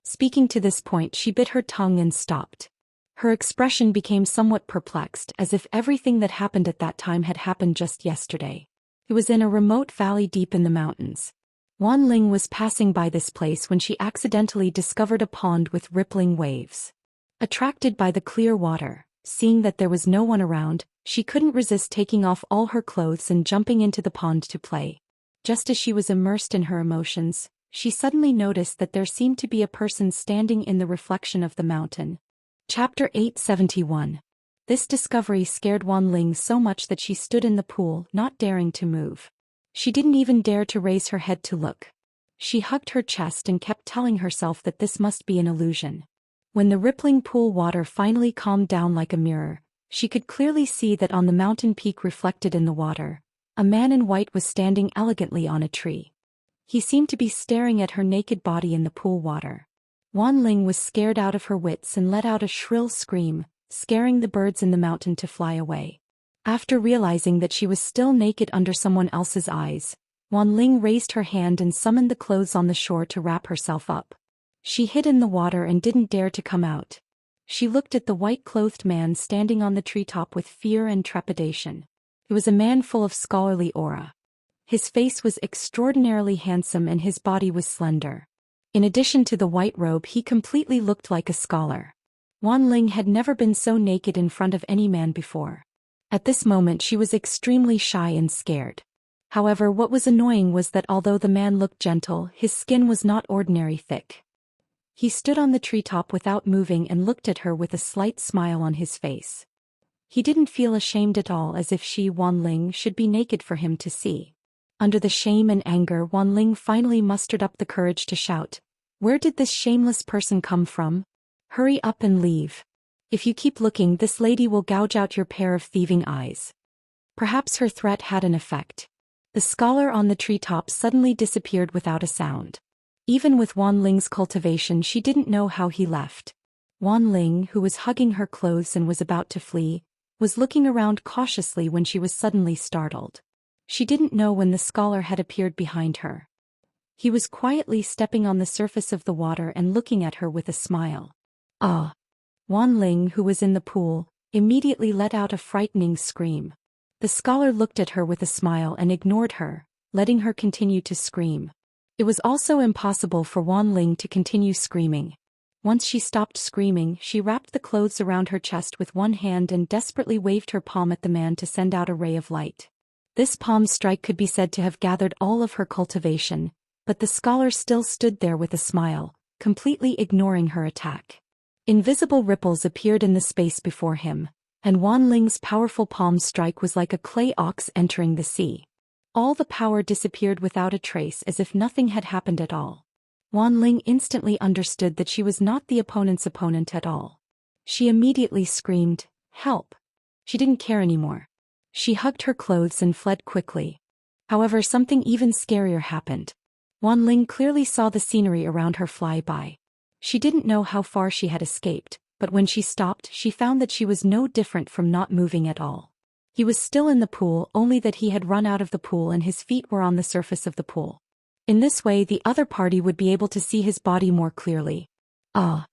Speaker 1: Speaking to this point, she bit her tongue and stopped. Her expression became somewhat perplexed, as if everything that happened at that time had happened just yesterday. It was in a remote valley deep in the mountains. Wan Ling was passing by this place when she accidentally discovered a pond with rippling waves. Attracted by the clear water, seeing that there was no one around, she couldn't resist taking off all her clothes and jumping into the pond to play. Just as she was immersed in her emotions, she suddenly noticed that there seemed to be a person standing in the reflection of the mountain. Chapter 871. This discovery scared Wanling so much that she stood in the pool, not daring to move. She didn't even dare to raise her head to look. She hugged her chest and kept telling herself that this must be an illusion. When the rippling pool water finally calmed down like a mirror, she could clearly see that on the mountain peak reflected in the water, a man in white was standing elegantly on a tree. He seemed to be staring at her naked body in the pool water. Wanling was scared out of her wits and let out a shrill scream, scaring the birds in the mountain to fly away. After realizing that she was still naked under someone else's eyes, Wanling raised her hand and summoned the clothes on the shore to wrap herself up. She hid in the water and didn't dare to come out. She looked at the white-clothed man standing on the treetop with fear and trepidation. It was a man full of scholarly aura. His face was extraordinarily handsome and his body was slender. In addition to the white robe, he completely looked like a scholar. Wanling had never been so naked in front of any man before. At this moment she was extremely shy and scared. However, what was annoying was that although the man looked gentle, his skin was not ordinary thick. He stood on the treetop without moving and looked at her with a slight smile on his face. He didn't feel ashamed at all, as if she, Wanling, should be naked for him to see. Under the shame and anger, Wanling finally mustered up the courage to shout, "Where did this shameless person come from? Hurry up and leave. If you keep looking, this lady will gouge out your pair of thieving eyes." Perhaps her threat had an effect. The scholar on the treetop suddenly disappeared without a sound. Even with Wanling's cultivation, she didn't know how he left. Wanling, who was hugging her clothes and was about to flee, was looking around cautiously when she was suddenly startled. She didn't know when the scholar had appeared behind her. He was quietly stepping on the surface of the water and looking at her with a smile. "Ah!" Wanling, who was in the pool, immediately let out a frightening scream. The scholar looked at her with a smile and ignored her, letting her continue to scream. It was also impossible for Wanling to continue screaming. Once she stopped screaming, she wrapped the clothes around her chest with one hand and desperately waved her palm at the man to send out a ray of light. This palm strike could be said to have gathered all of her cultivation, but the scholar still stood there with a smile, completely ignoring her attack. Invisible ripples appeared in the space before him, and Wanling's powerful palm strike was like a clay ox entering the sea. All the power disappeared without a trace, as if nothing had happened at all. Wanling instantly understood that she was not the opponent's opponent at all. She immediately screamed, "Help!" She didn't care anymore. She hugged her clothes and fled quickly. However, something even scarier happened. Wanling clearly saw the scenery around her fly by. She didn't know how far she had escaped, but when she stopped, she found that she was no different from not moving at all. He was still in the pool, only that he had run out of the pool and his feet were on the surface of the pool. In this way, the other party would be able to see his body more clearly. "Ah!"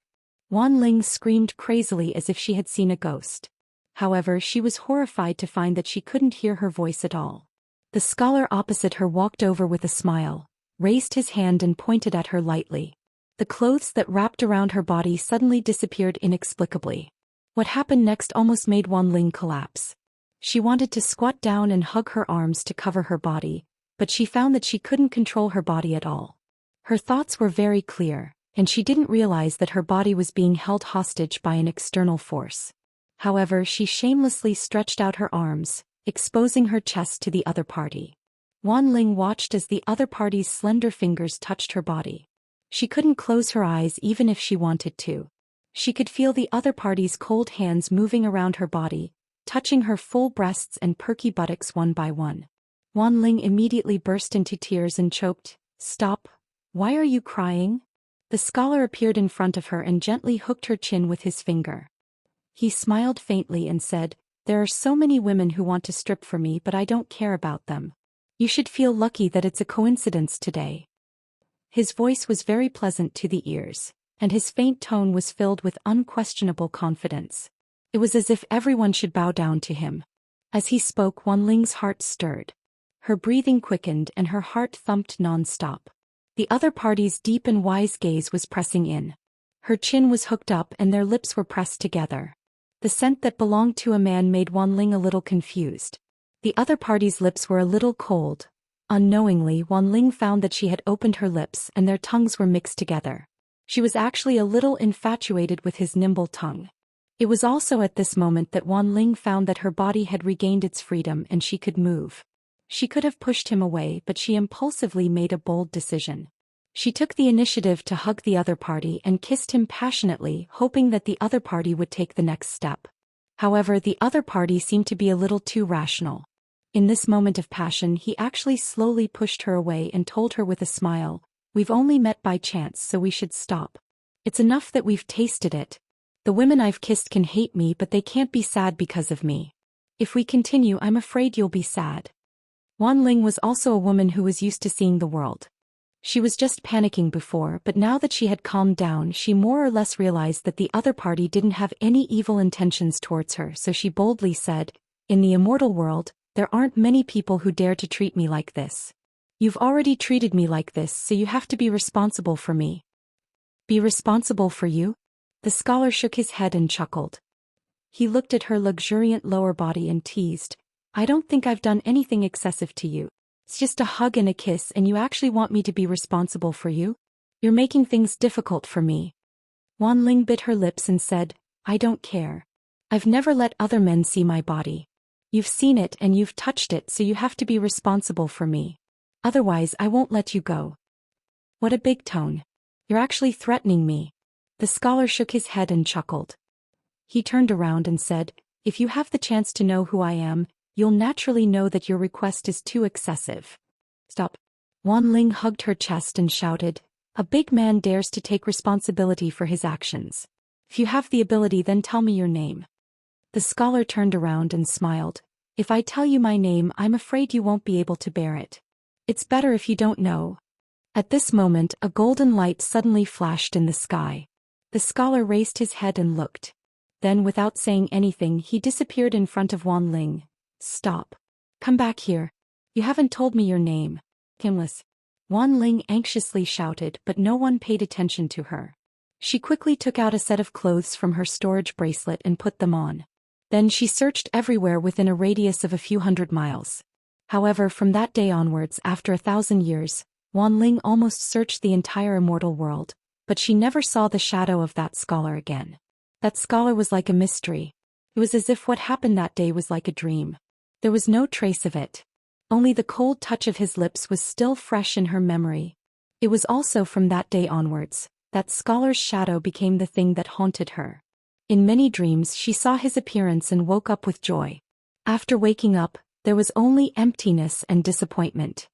Speaker 1: Wanling screamed crazily as if she had seen a ghost. However, she was horrified to find that she couldn't hear her voice at all. The scholar opposite her walked over with a smile, raised his hand and pointed at her lightly. The clothes that wrapped around her body suddenly disappeared inexplicably. What happened next almost made Wanling collapse. She wanted to squat down and hug her arms to cover her body, but she found that she couldn't control her body at all. Her thoughts were very clear, and she didn't realize that her body was being held hostage by an external force. However, she shamelessly stretched out her arms, exposing her chest to the other party. Wanling watched as the other party's slender fingers touched her body. She couldn't close her eyes even if she wanted to. She could feel the other party's cold hands moving around her body, touching her full breasts and perky buttocks one by one. Wanling immediately burst into tears and choked, "Stop! Why are you crying?" The scholar appeared in front of her and gently hooked her chin with his finger. He smiled faintly and said, "There are so many women who want to strip for me, but I don't care about them. You should feel lucky that it's a coincidence today." His voice was very pleasant to the ears, and his faint tone was filled with unquestionable confidence. It was as if everyone should bow down to him. As he spoke, Wanling's heart stirred. Her breathing quickened and her heart thumped non-stop. The other party's deep and wise gaze was pressing in. Her chin was hooked up and their lips were pressed together. The scent that belonged to a man made Wanling a little confused. The other party's lips were a little cold. Unknowingly, Wanling found that she had opened her lips and their tongues were mixed together. She was actually a little infatuated with his nimble tongue. It was also at this moment that Wanling found that her body had regained its freedom and she could move. She could have pushed him away, but she impulsively made a bold decision. She took the initiative to hug the other party and kissed him passionately, hoping that the other party would take the next step. However, the other party seemed to be a little too rational. In this moment of passion, he actually slowly pushed her away and told her with a smile, "We've only met by chance, so we should stop. It's enough that we've tasted it. The women I've kissed can hate me, but they can't be sad because of me. If we continue, I'm afraid you'll be sad." Wanling was also a woman who was used to seeing the world. She was just panicking before, but now that she had calmed down, she more or less realized that the other party didn't have any evil intentions towards her, so she boldly said, "In the immortal world, there aren't many people who dare to treat me like this. You've already treated me like this, so you have to be responsible for me." "Be responsible for you?" The scholar shook his head and chuckled. He looked at her luxuriant lower body and teased, "I don't think I've done anything excessive to you. It's just a hug and a kiss, and you actually want me to be responsible for you? You're making things difficult for me." Wanling bit her lips and said, "I don't care. I've never let other men see my body. You've seen it and you've touched it, so you have to be responsible for me. Otherwise, I won't let you go." "What a big tone. You're actually threatening me." The scholar shook his head and chuckled. He turned around and said, "If you have the chance to know who I am, you'll naturally know that your request is too excessive." "Stop." Wanling hugged her chest and shouted, "A big man dares to take responsibility for his actions. If you have the ability, then tell me your name." The scholar turned around and smiled. "If I tell you my name, I'm afraid you won't be able to bear it. It's better if you don't know." At this moment, a golden light suddenly flashed in the sky. The scholar raised his head and looked. Then, without saying anything, he disappeared in front of Wanling. "Stop. Come back here. You haven't told me your name." "Kimless." Wanling anxiously shouted, but no one paid attention to her. She quickly took out a set of clothes from her storage bracelet and put them on. Then she searched everywhere within a radius of a few hundred miles. However, from that day onwards, after 1,000 years, Wanling almost searched the entire immortal world, but she never saw the shadow of that scholar again. That scholar was like a mystery. It was as if what happened that day was like a dream. There was no trace of it. Only the cold touch of his lips was still fresh in her memory. It was also from that day onwards, that scholar's shadow became the thing that haunted her. In many dreams she saw his appearance and woke up with joy. After waking up, there was only emptiness and disappointment.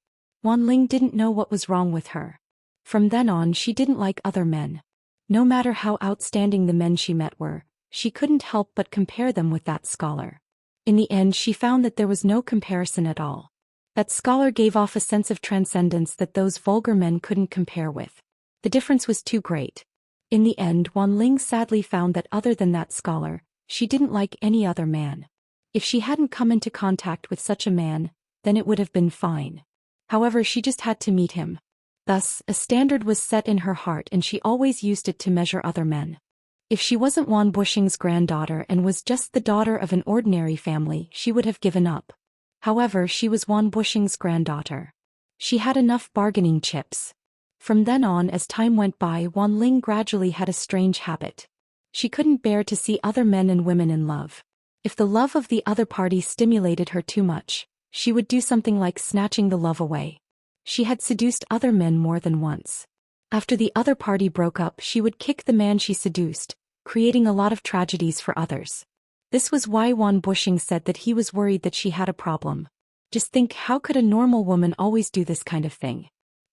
Speaker 1: Wanling didn't know what was wrong with her. From then on, she didn't like other men. No matter how outstanding the men she met were, she couldn't help but compare them with that scholar. In the end, she found that there was no comparison at all. That scholar gave off a sense of transcendence that those vulgar men couldn't compare with. The difference was too great. In the end, Wanling sadly found that other than that scholar, she didn't like any other man. If she hadn't come into contact with such a man, then it would have been fine. However, she just had to meet him. Thus, a standard was set in her heart and she always used it to measure other men. If she wasn't Wan Bushing's granddaughter and was just the daughter of an ordinary family, she would have given up. However, she was Wan Bushing's granddaughter. She had enough bargaining chips. From then on, as time went by, Wanling gradually had a strange habit. She couldn't bear to see other men and women in love. If the love of the other party stimulated her too much, she would do something like snatching the love away. She had seduced other men more than once. After the other party broke up, she would kick the man she seduced, creating a lot of tragedies for others. This was why Wan Bushing said that he was worried that she had a problem. Just think, how could a normal woman always do this kind of thing?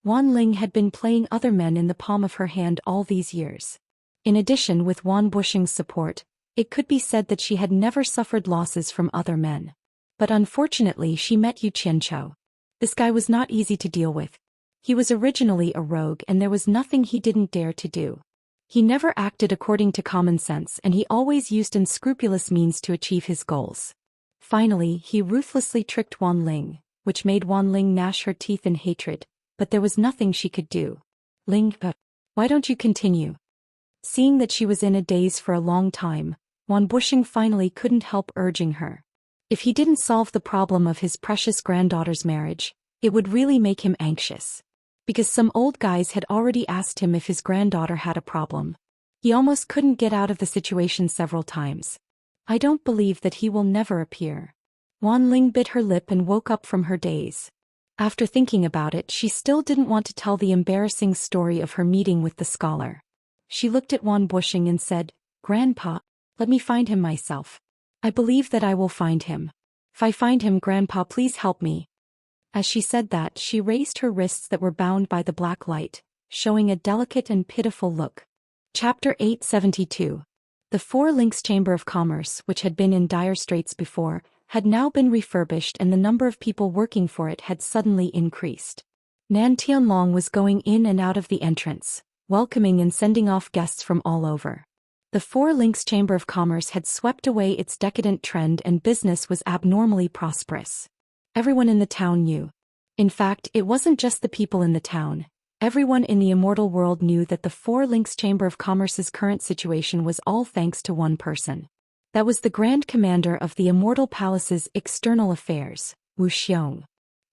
Speaker 1: Wanling had been playing other men in the palm of her hand all these years. In addition, with Wan Bushing's support, it could be said that she had never suffered losses from other men. But unfortunately, she met Xianxia. This guy was not easy to deal with. He was originally a rogue and there was nothing he didn't dare to do. He never acted according to common sense and he always used unscrupulous means to achieve his goals. Finally, he ruthlessly tricked Wanling, which made Wanling gnash her teeth in hatred, but there was nothing she could do. "Ling, why don't you continue?" Seeing that she was in a daze for a long time, Wan Bushing finally couldn't help urging her. If he didn't solve the problem of his precious granddaughter's marriage, it would really make him anxious. Because some old guys had already asked him if his granddaughter had a problem. He almost couldn't get out of the situation several times. I don't believe that he will never appear. Wan Ling bit her lip and woke up from her daze. After thinking about it, she still didn't want to tell the embarrassing story of her meeting with the scholar. She looked at Wan Bushing and said, "Grandpa, let me find him myself. I believe that I will find him. If I find him, Grandpa, please help me." As she said that, she raised her wrists that were bound by the black light, showing a delicate and pitiful look. Chapter 872. The Four Links Chamber of Commerce, which had been in dire straits before, had now been refurbished, and the number of people working for it had suddenly increased. Nan Tianlong was going in and out of the entrance, welcoming and sending off guests from all over. The Four Links Chamber of Commerce had swept away its decadent trend, and business was abnormally prosperous. Everyone in the town knew. In fact, it wasn't just the people in the town. Everyone in the immortal world knew that the Four Links Chamber of Commerce's current situation was all thanks to one person. That was the Grand Commander of the Immortal Palace's external affairs, Wu Xiong.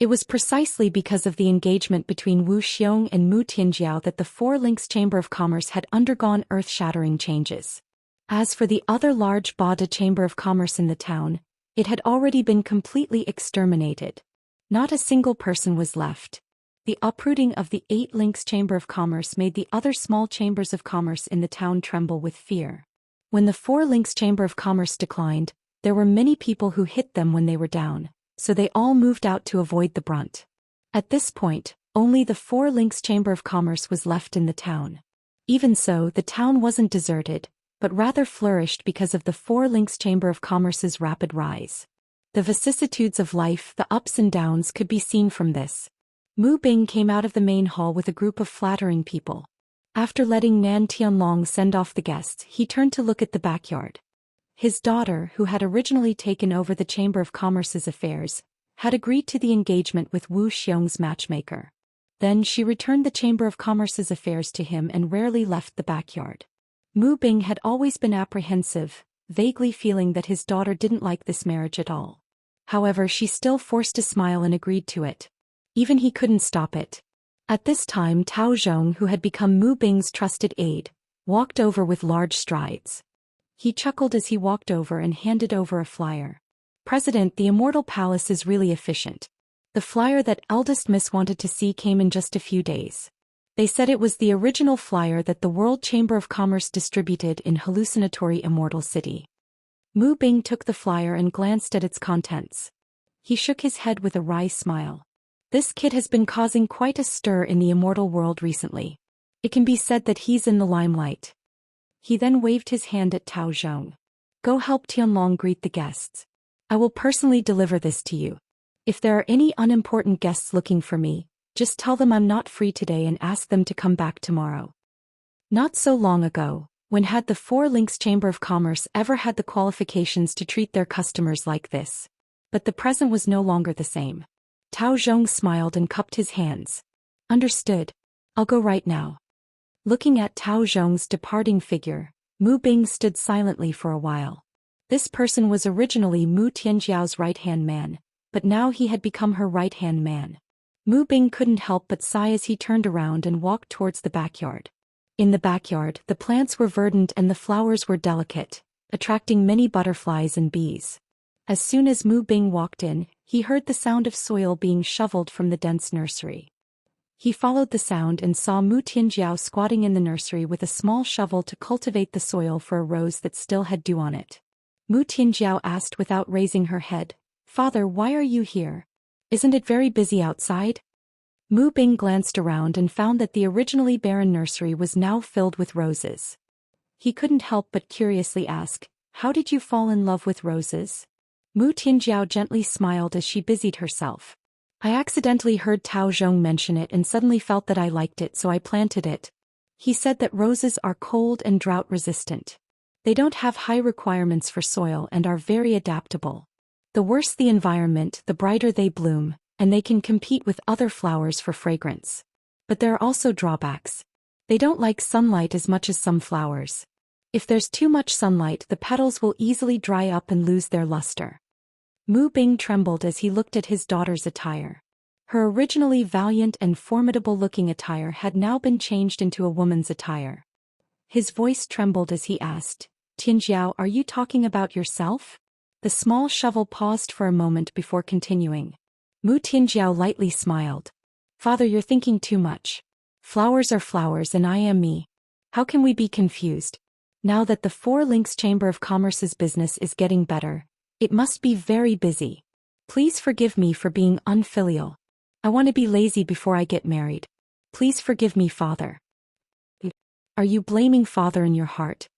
Speaker 1: It was precisely because of the engagement between Wu Xiong and Mu Tianjiao that the Four Links Chamber of Commerce had undergone earth-shattering changes. As for the other large Bada Chamber of Commerce in the town, it had already been completely exterminated. Not a single person was left. The uprooting of the 8 Links Chamber of Commerce made the other small chambers of commerce in the town tremble with fear. When the 4 Links Chamber of Commerce declined, there were many people who hit them when they were down, so they all moved out to avoid the brunt. At this point, only the 4 Links Chamber of Commerce was left in the town. Even so, the town wasn't deserted, but rather flourished because of the 4 Links Chamber of Commerce's rapid rise. The vicissitudes of life, the ups and downs, could be seen from this. Mu Bing came out of the main hall with a group of flattering people. After letting Nan Tianlong send off the guests, he turned to look at the backyard. His daughter, who had originally taken over the Chamber of Commerce's affairs, had agreed to the engagement with Wu Xiong's matchmaker. Then she returned the Chamber of Commerce's affairs to him and rarely left the backyard. Mu Bing had always been apprehensive, vaguely feeling that his daughter didn't like this marriage at all. However, she still forced a smile and agreed to it. Even he couldn't stop it. At this time, Tao Zhong, who had become Mu Bing's trusted aide, walked over with large strides. He chuckled as he walked over and handed over a flyer. "President, the Immortal Palace is really efficient. The flyer that eldest miss wanted to see came in just a few days. They said it was the original flyer that the World Chamber of Commerce distributed in hallucinatory Immortal City." Mu Bing took the flyer and glanced at its contents. He shook his head with a wry smile. This kid has been causing quite a stir in the immortal world recently. It can be said that he's in the limelight. He then waved his hand at Tao Zhong. "Go help Tianlong greet the guests. I will personally deliver this to you. If there are any unimportant guests looking for me, just tell them I'm not free today and ask them to come back tomorrow." Not so long ago, when had the Four Links Chamber of Commerce ever had the qualifications to treat their customers like this? But the present was no longer the same. Tao Zhong smiled and cupped his hands. "Understood. I'll go right now." Looking at Tao Zhong's departing figure, Mu Bing stood silently for a while. This person was originally Mu Tianjiao's right-hand man, but now he had become her right-hand man. Mu Bing couldn't help but sigh as he turned around and walked towards the backyard. In the backyard, the plants were verdant and the flowers were delicate, attracting many butterflies and bees. As soon as Mu Bing walked in, he heard the sound of soil being shoveled from the dense nursery. He followed the sound and saw Mu Tianjiao squatting in the nursery with a small shovel to cultivate the soil for a rose that still had dew on it. Mu Tianjiao asked without raising her head, "Father, why are you here? Isn't it very busy outside?" Mu Bing glanced around and found that the originally barren nursery was now filled with roses. He couldn't help but curiously ask, "How did you fall in love with roses?" Mu Tianjiao gently smiled as she busied herself. "I accidentally heard Tao Zhong mention it and suddenly felt that I liked it, so I planted it. He said that roses are cold and drought resistant. They don't have high requirements for soil and are very adaptable. The worse the environment, the brighter they bloom, and they can compete with other flowers for fragrance. But there are also drawbacks. They don't like sunlight as much as some flowers. If there's too much sunlight, the petals will easily dry up and lose their luster. Mu Bing trembled as he looked at his daughter's attire. Her originally valiant and formidable-looking attire had now been changed into a woman's attire. His voice trembled as he asked, "Tianjiao, are you talking about yourself?" The small shovel paused for a moment before continuing. Mu Tianjiao lightly smiled. "Father, you're thinking too much. Flowers are flowers and I am me. How can we be confused? Now that the Four Links Chamber of Commerce's business is getting better, it must be very busy. Please forgive me for being unfilial. I want to be lazy before I get married. Please forgive me, Father." "Are you blaming Father in your heart?"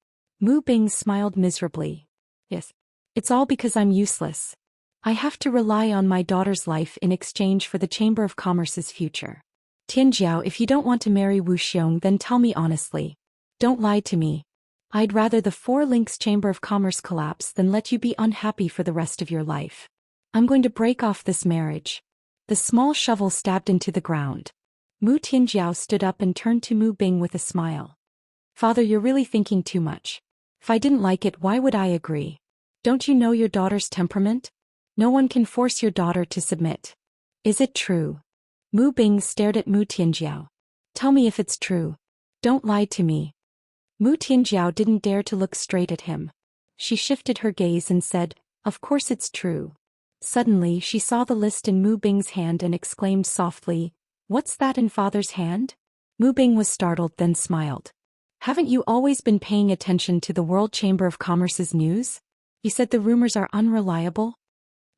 Speaker 1: Mu Bing smiled miserably. "Yes. It's all because I'm useless. I have to rely on my daughter's life in exchange for the Chamber of Commerce's future. Tianjiao, if you don't want to marry Wu Xiong, then tell me honestly. Don't lie to me. I'd rather the Four Links Chamber of Commerce collapse than let you be unhappy for the rest of your life. I'm going to break off this marriage." The small shovel stabbed into the ground. Mu Tianjiao stood up and turned to Mu Bing with a smile. "Father, you're really thinking too much. If I didn't like it, why would I agree? Don't you know your daughter's temperament? No one can force your daughter to submit. Is it true?" Mu Bing stared at Mu Tianjiao. "Tell me if it's true. Don't lie to me." Mu Tianjiao didn't dare to look straight at him. She shifted her gaze and said, "Of course it's true." Suddenly she saw the list in Mu Bing's hand and exclaimed softly, "What's that in Father's hand?" Mu Bing was startled, then smiled. "Haven't you always been paying attention to the World Chamber of Commerce's news? You said the rumors are unreliable?"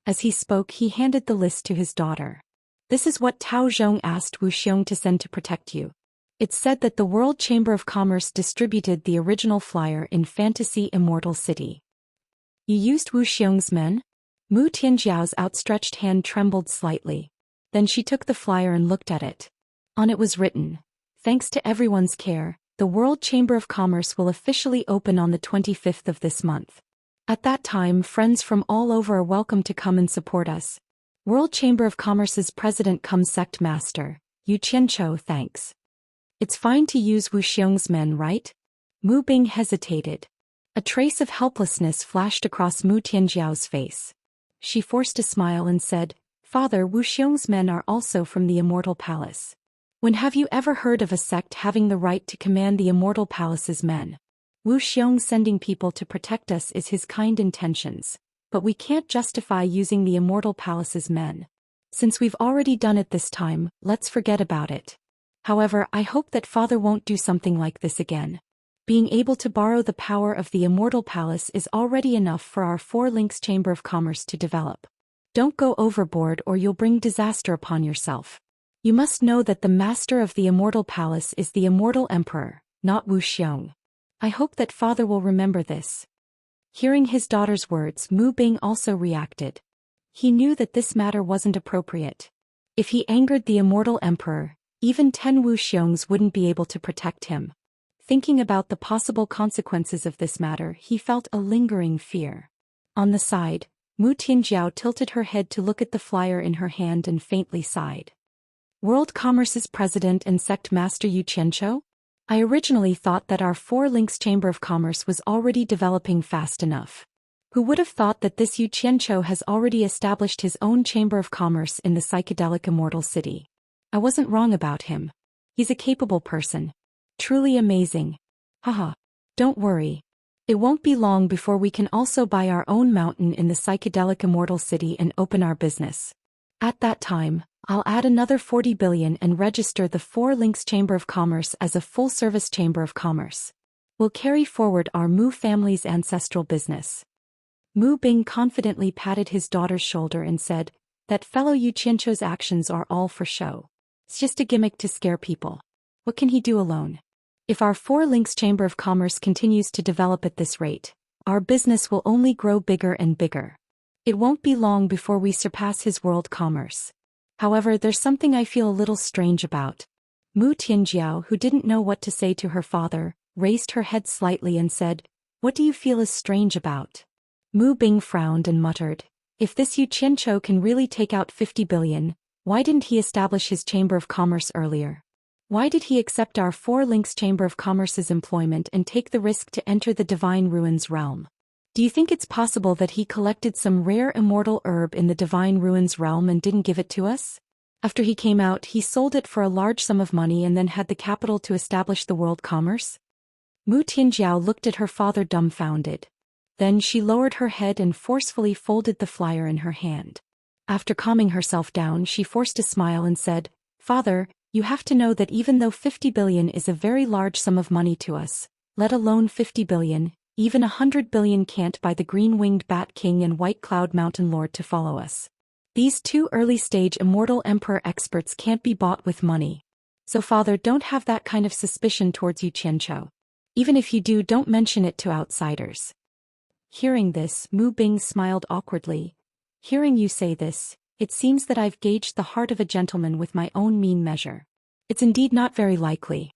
Speaker 1: As he spoke, he handed the list to his daughter. "This is what Tao Zhong asked Wu Xiong to send to protect you. It said that the World Chamber of Commerce distributed the original flyer in Fantasy Immortal City." "You used Wu Xiong's men?" Mu Tianjiao's outstretched hand trembled slightly. Then she took the flyer and looked at it. On it was written, "Thanks to everyone's care, the World Chamber of Commerce will officially open on the 25th of this month. At that time, friends from all over are welcome to come and support us. World Chamber of Commerce's president cum sect master, Yu Qianchou, thanks." "It's fine to use Wu Xiong's men, right?" Mu Bing hesitated. A trace of helplessness flashed across Mu Tianjiao's face. She forced a smile and said, "Father, Wu Xiong's men are also from the Immortal Palace. When have you ever heard of a sect having the right to command the Immortal Palace's men? Wu Xiong sending people to protect us is his kind intentions, but we can't justify using the Immortal Palace's men. Since we've already done it this time, let's forget about it. However, I hope that Father won't do something like this again. Being able to borrow the power of the Immortal Palace is already enough for our Four Links Chamber of Commerce to develop. Don't go overboard or you'll bring disaster upon yourself. You must know that the master of the Immortal Palace is the Immortal Emperor, not Wu Xiong. I hope that Father will remember this." Hearing his daughter's words, Mu Bing also reacted. He knew that this matter wasn't appropriate. If he angered the Immortal Emperor, even 10 Wu Xiongs wouldn't be able to protect him. Thinking about the possible consequences of this matter, he felt a lingering fear. On the side, Mu Tianjiao tilted her head to look at the flyer in her hand and faintly sighed. "World Commerce's president and sect master Yu Qianchou? I originally thought that our Four Links Chamber of Commerce was already developing fast enough. Who would have thought that this Yu Qianchou has already established his own Chamber of Commerce in the psychedelic Immortal City? I wasn't wrong about him. He's a capable person. Truly amazing. Haha. Don't worry. It won't be long before we can also buy our own mountain in the psychedelic Immortal City and open our business. At that time, I'll add another 40 billion and register the Four Links Chamber of Commerce as a full-service Chamber of Commerce. We'll carry forward our Mu family's ancestral business." Mu Bing confidently patted his daughter's shoulder and said, "That fellow Yu Qianchou's actions are all for show. It's just a gimmick to scare people. What can he do alone? If our Four Links Chamber of Commerce continues to develop at this rate, our business will only grow bigger and bigger. It won't be long before we surpass his world commerce. However, there's something I feel a little strange about." Mu Tianjiao, who didn't know what to say to her father, raised her head slightly and said, "What do you feel is strange about?" Mu Bing frowned and muttered, "If this Yu Qianchou can really take out 50 billion, why didn't he establish his Chamber of Commerce earlier? Why did he accept our 4 Links Chamber of Commerce's employment and take the risk to enter the Divine Ruins realm? Do you think it's possible that he collected some rare immortal herb in the Divine Ruins realm and didn't give it to us? After he came out, he sold it for a large sum of money and then had the capital to establish the world commerce? Mu Tianjiao looked at her father dumbfounded. Then she lowered her head and forcefully folded the flyer in her hand. After calming herself down, she forced a smile and said, "Father, you have to know that even though 50 billion is a very large sum of money to us, let alone 50 billion, even 100 billion can't buy the Green-Winged Bat King and White Cloud Mountain Lord to follow us. These 2 early-stage Immortal Emperor experts can't be bought with money. So father, don't have that kind of suspicion towards you, Qianqiu. Even if you do, don't mention it to outsiders." Hearing this, Mu Bing smiled awkwardly. "Hearing you say this, it seems that I've gauged the heart of a gentleman with my own mean measure. It's indeed not very likely.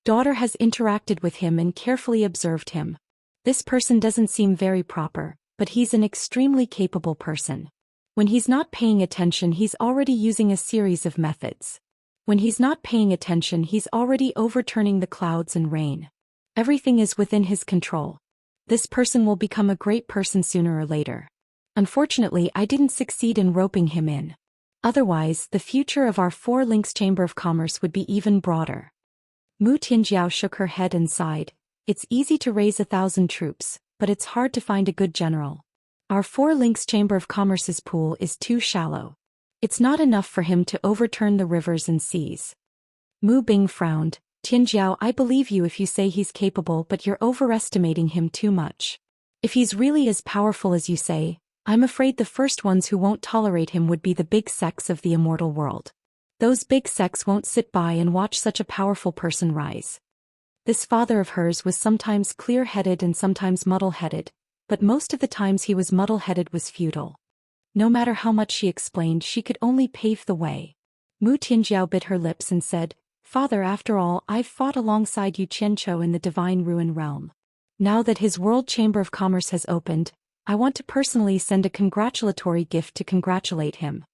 Speaker 1: Daughter has interacted with him and carefully observed him. This person doesn't seem very proper, but he's an extremely capable person. When he's not paying attention, he's already using a series of methods. When he's not paying attention, he's already overturning the clouds and rain. Everything is within his control. This person will become a great person sooner or later. Unfortunately, I didn't succeed in roping him in. Otherwise, the future of our 4 Links Chamber of Commerce would be even broader." Mu Tianjiao shook her head and sighed. "It's easy to raise 1,000 troops, but it's hard to find a good general. Our 4 Links Chamber of Commerce's pool is too shallow. It's not enough for him to overturn the rivers and seas." Mu Bing frowned. "Tianjiao, I believe you if you say he's capable, but you're overestimating him too much. If he's really as powerful as you say, I'm afraid the first ones who won't tolerate him would be the big sects of the immortal world. Those big sects won't sit by and watch such a powerful person rise." This father of hers was sometimes clear-headed and sometimes muddle-headed, but most of the times he was muddle-headed was futile. No matter how much she explained, she could only pave the way. Mu Tianjiao bit her lips and said, "Father, after all, I've fought alongside you Qianqiu in the Divine Ruin realm. Now that his World Chamber of Commerce has opened, I want to personally send a congratulatory gift to congratulate him."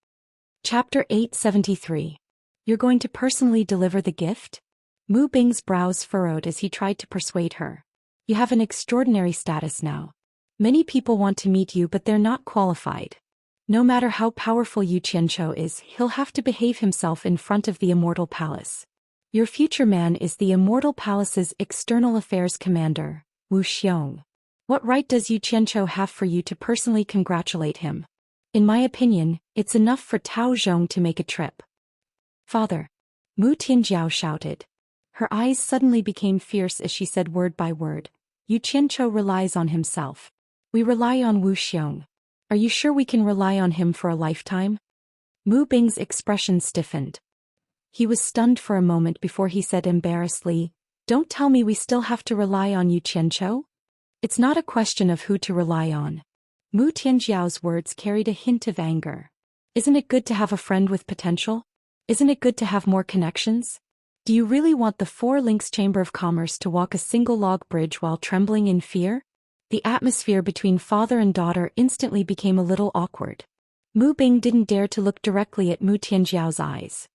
Speaker 1: Chapter 873. You're going to personally deliver the gift? Mu Bing's brows furrowed as he tried to persuade her. "You have an extraordinary status now. Many people want to meet you, but they're not qualified. No matter how powerful Yu Qianqiu is, he'll have to behave himself in front of the Immortal Palace. Your future man is the Immortal Palace's External Affairs Commander, Wu Xiong. What right does Yu Qianqiu have for you to personally congratulate him? In my opinion, it's enough for Tao Zhong to make a trip." "Father!" Mu Tianjiao shouted. Her eyes suddenly became fierce as she said word by word, "Yu Qianqiu relies on himself. We rely on Wu Xiong. Are you sure we can rely on him for a lifetime?" Mu Bing's expression stiffened. He was stunned for a moment before he said embarrassedly, "Don't tell me we still have to rely on Yu Qianqiu? It's not a question of who to rely on." Mu Tianjiao's words carried a hint of anger. "Isn't it good to have a friend with potential? Isn't it good to have more connections? Do you really want the 4 Links Chamber of Commerce to walk a single log bridge while trembling in fear?" The atmosphere between father and daughter instantly became a little awkward. Mu Bing didn't dare to look directly at Mu Tianjiao's eyes.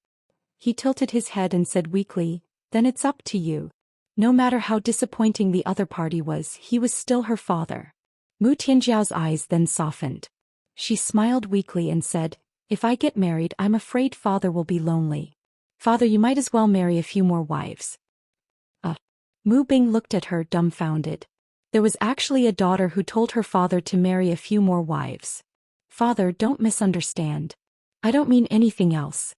Speaker 1: He tilted his head and said weakly, "Then it's up to you." No matter how disappointing the other party was, he was still her father. Mu Tianjiao's eyes then softened. She smiled weakly and said, "If I get married, I'm afraid father will be lonely. Father, you might as well marry a few more wives." Mu Bing looked at her dumbfounded. There was actually a daughter who told her father to marry a few more wives. "Father, don't misunderstand. I don't mean anything else."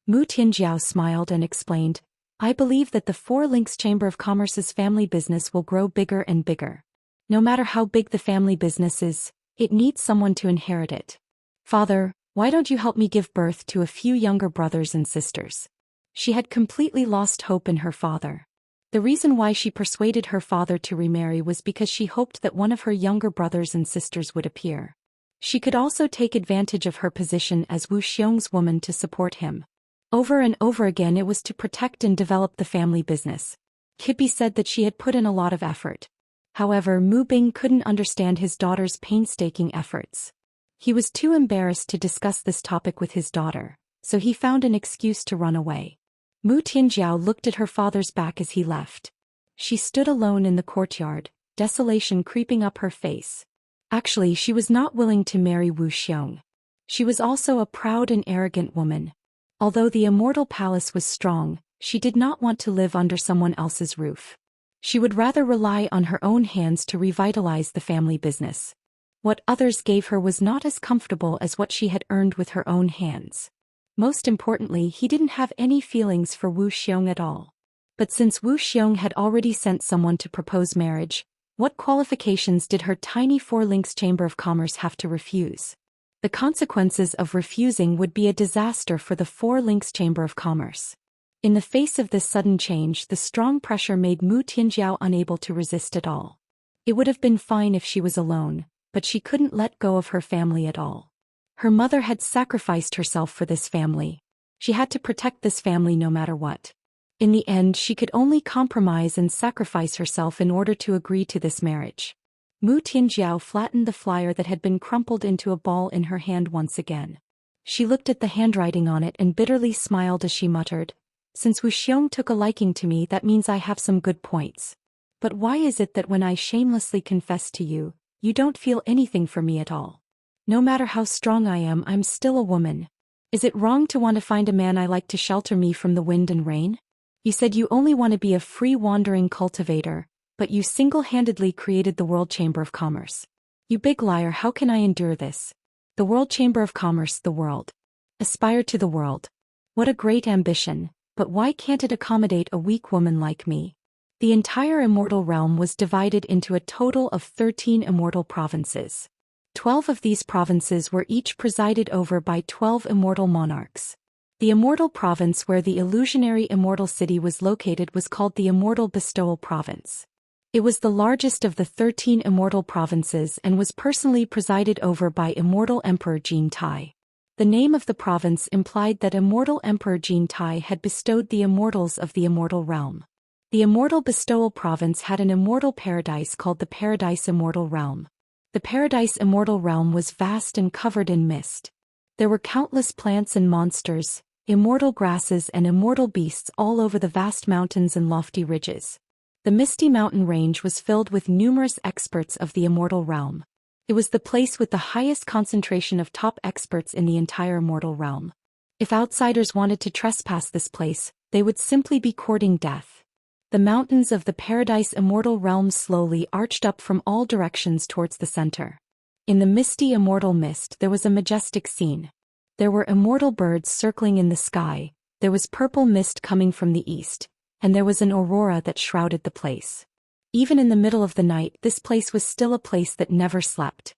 Speaker 1: Mu Tianjiao smiled and explained, "I believe that the 4 Links Chamber of Commerce's family business will grow bigger and bigger. No matter how big the family business is, it needs someone to inherit it. Father, why don't you help me give birth to a few younger brothers and sisters?" She had completely lost hope in her father. The reason why she persuaded her father to remarry was because she hoped that one of her younger brothers and sisters would appear. She could also take advantage of her position as Wu Xiong's woman to support him. Over and over again it was to protect and develop the family business. Kippy said that she had put in a lot of effort. However, Mu Bing couldn't understand his daughter's painstaking efforts. He was too embarrassed to discuss this topic with his daughter, so he found an excuse to run away. Mu Tianjiao looked at her father's back as he left. She stood alone in the courtyard, desolation creeping up her face. Actually, she was not willing to marry Wu Xiong. She was also a proud and arrogant woman. Although the Immortal Palace was strong, she did not want to live under someone else's roof. She would rather rely on her own hands to revitalize the family business. What others gave her was not as comfortable as what she had earned with her own hands. Most importantly, he didn't have any feelings for Wu Xiong at all. But since Wu Xiong had already sent someone to propose marriage, what qualifications did her tiny 4-links Chamber of Commerce have to refuse? The consequences of refusing would be a disaster for the 4-links Chamber of Commerce. In the face of this sudden change, the strong pressure made Mu Tianjiao unable to resist at all. It would have been fine if she was alone, but she couldn't let go of her family at all. Her mother had sacrificed herself for this family. She had to protect this family no matter what. In the end, she could only compromise and sacrifice herself in order to agree to this marriage. Mu Tianjiao flattened the flyer that had been crumpled into a ball in her hand once again. She looked at the handwriting on it and bitterly smiled as she muttered, "Since Wu Xiong took a liking to me, that means I have some good points. But why is it that when I shamelessly confess to you, you don't feel anything for me at all? No matter how strong I am, I'm still a woman. Is it wrong to want to find a man I like to shelter me from the wind and rain? You said you only want to be a free wandering cultivator, but you single-handedly created the World Chamber of Commerce. You big liar, how can I endure this? The World Chamber of Commerce, the world. Aspire to the world. What a great ambition, but why can't it accommodate a weak woman like me?" The entire Immortal realm was divided into a total of 13 immortal provinces. 12 of these provinces were each presided over by 12 immortal monarchs. The Immortal province where the illusionary Immortal city was located was called the Immortal Bestowal province. It was the largest of the 13 immortal provinces and was personally presided over by Immortal Emperor Jin Tai. The name of the province implied that Immortal Emperor Jin Tai had bestowed the immortals of the Immortal realm. The Immortal Bestowal province had an immortal paradise called the Paradise Immortal Realm. The Paradise Immortal Realm was vast and covered in mist. There were countless plants and monsters, immortal grasses and immortal beasts all over the vast mountains and lofty ridges. The misty mountain range was filled with numerous experts of the Immortal realm. It was the place with the highest concentration of top experts in the entire Immortal realm. If outsiders wanted to trespass this place, they would simply be courting death. The mountains of the Paradise Immortal realm slowly arched up from all directions towards the center. In the misty immortal mist there was a majestic scene. There were immortal birds circling in the sky, there was purple mist coming from the east, and there was an aurora that shrouded the place. Even in the middle of the night, this place was still a place that never slept.